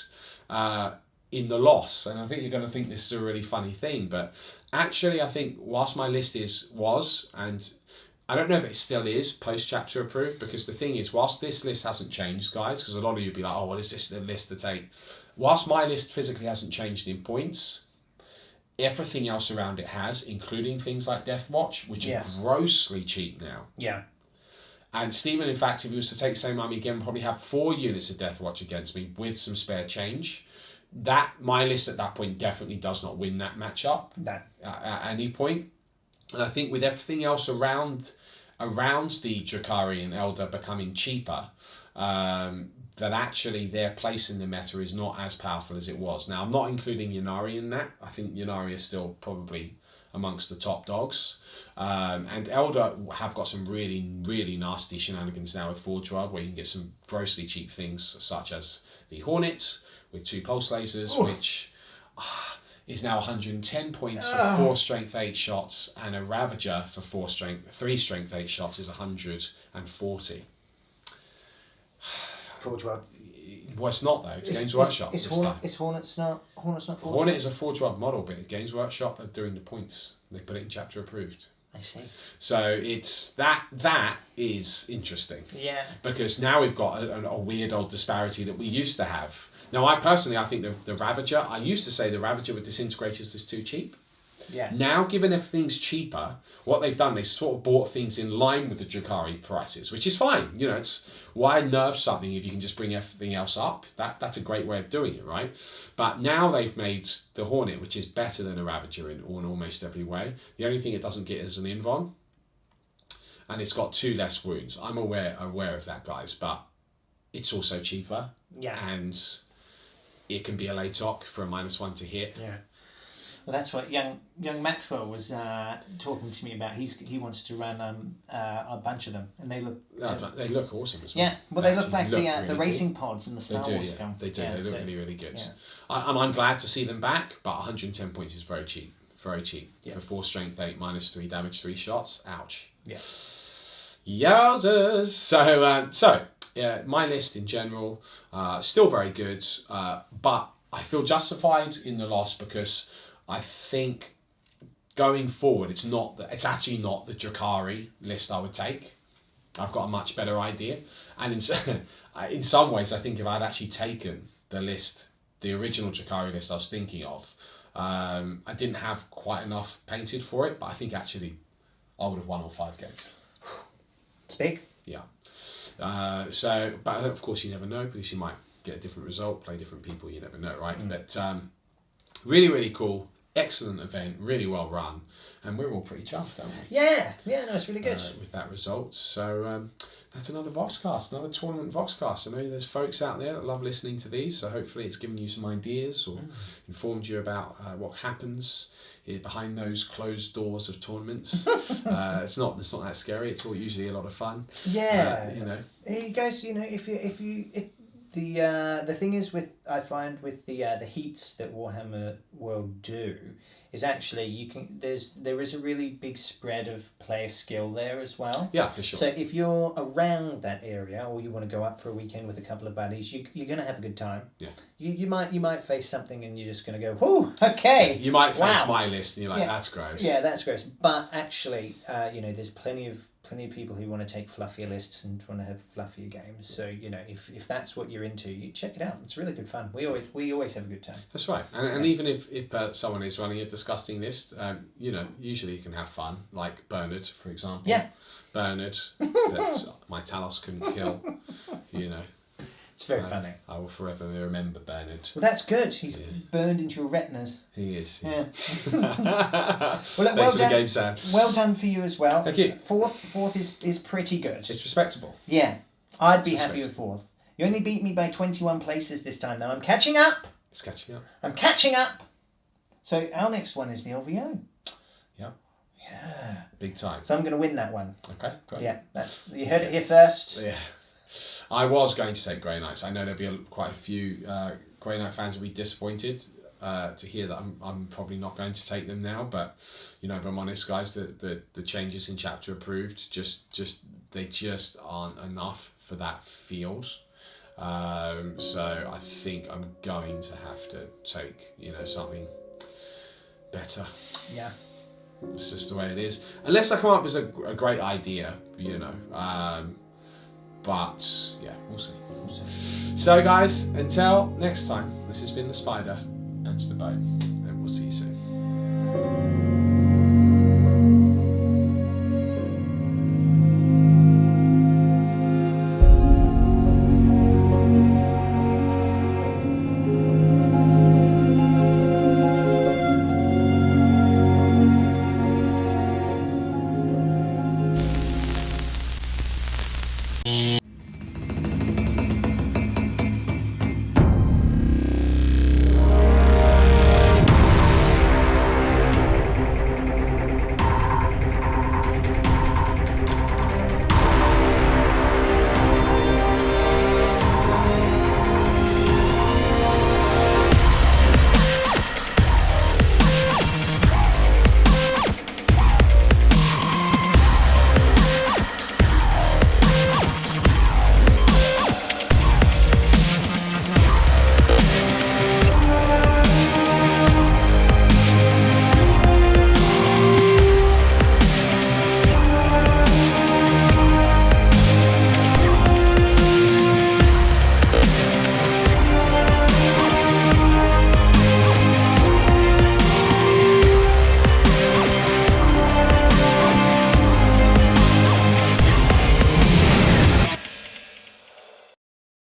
in the loss, and I think you're going to think this is a really funny thing, but actually I think whilst my list was, and I don't know if it still is post-chapter approved, because the thing is, whilst this list hasn't changed, guys, because a lot of you would be like, oh, well, is this the list to take? Whilst my list physically hasn't changed in points, everything else around it has, including things like Death Watch, which are grossly cheap now. Yeah. And Stephen, in fact, if he was to take the same army again, would probably have 4 units of Death Watch against me with some spare change. My list at that point definitely does not win that matchup at any point. And I think with everything else around the Drakari and Elder becoming cheaper, that actually their place in the meta is not as powerful as it was. Now, I'm not including Ynnari in that. I think Ynnari is still probably amongst the top dogs. And Elder have got some really, really nasty shenanigans now with Forge World, where you can get some grossly cheap things, such as the Hornet with 2 pulse lasers, which is now 110 points for 4 strength 8 shots, and a Ravager for 3 strength 8 shots is 140. Forge World. Well, it's not though. It's Games Workshop. Is Hornet's not Forge World? Hornet is a Forge World model, but Games Workshop are doing the points. They put it in chapter approved. I see. So it's that is interesting. Yeah. Because now we've got a weird old disparity that we used to have. Now, I think the Ravager, I used to say the Ravager with Disintegrators is too cheap. Yeah. Now, given everything's cheaper, what they've done, they sort of bought things in line with the Drakari prices, which is fine. It's why nerf something if you can just bring everything else up. That's a great way of doing it, right? But now they've made the Hornet, which is better than a Ravager in almost every way. The only thing it doesn't get is an Invon, and it's got 2 less wounds. I'm aware of that, guys, but it's also cheaper. Yeah. And it can be a late-ock for a -1 to hit. Yeah. Well, that's what young Maxwell was talking to me about. He wants to run a bunch of them, and they look awesome as well. Yeah, well, they look like really the racing pods in the Star Wars film. They do. Yeah, they look really, really good. Yeah. And I'm glad to see them back, but 110 points is very cheap. Very cheap Yeah. for 4 strength 8 -3 damage 3 shots. Ouch. Yeah. Yowzers. So my list in general, still very good, but I feel justified in the loss because I think going forward, it's actually not the Drakari list I would take. I've got a much better idea, and in some ways, I think if I'd actually taken the original Drakari list I was thinking of, I didn't have quite enough painted for it, but I think actually I would have won all 5 games. It's big. Yeah. But of course you never know, because you might get a different result, play different people, you never know, right? But really, really cool. excellent event, really well run, and we're all pretty chuffed, aren't we? Yeah, no, it's really good. With that result. So that's another Voxcast, another tournament Voxcast. I know there's folks out there that love listening to these, so hopefully it's given you some ideas or informed you about what happens behind those closed doors of tournaments. It's not that scary. It's all usually a lot of fun. Yeah, you guys, the thing is I find with the heats that Warhammer World do is actually there is a really big spread of player skill there as well. Yeah, for sure. So if you're around that area or you want to go up for a weekend with a couple of buddies, you're going to have a good time. Yeah. You might face something and you're just going to go, whoo, okay. You might face my list and you're like, that's gross. Yeah, that's gross. But actually, there's plenty of people who want to take fluffier lists and want to have fluffier games. So if that's what you're into, you check it out. It's really good fun. We always have a good time. That's right. And even if someone is running a disgusting list, usually you can have fun. Like Bernard, for example. Yeah. Bernard that my Talos couldn't kill. It's very funny. I will forever remember Bernard. Well, that's good. He's burned into your retinas. He is. Yeah. Well, look, well done. Game, Sam. Well done for you as well. Thank you. Fourth is pretty good. It's respectable. Yeah, I'd be happy with fourth. You only beat me by 21 places this time, though. I'm catching up. It's catching up. I'm catching up. So our next one is the LVO. Yeah. Yeah. Big time. So I'm going to win that one. Okay, great. Yeah, you heard it here first. Yeah. I was going to say Grey Knights. I know there'll be quite a few Grey Knight fans will be disappointed to hear that I'm probably not going to take them now. But if I'm honest, guys, the changes in chapter approved they just aren't enough for that field. So I think I'm going to have to take something better. Yeah. It's just the way it is. Unless I come up with a great idea, but yeah, we'll see. So guys, until next time, this has been The Spider and the Bone, and we'll see you soon.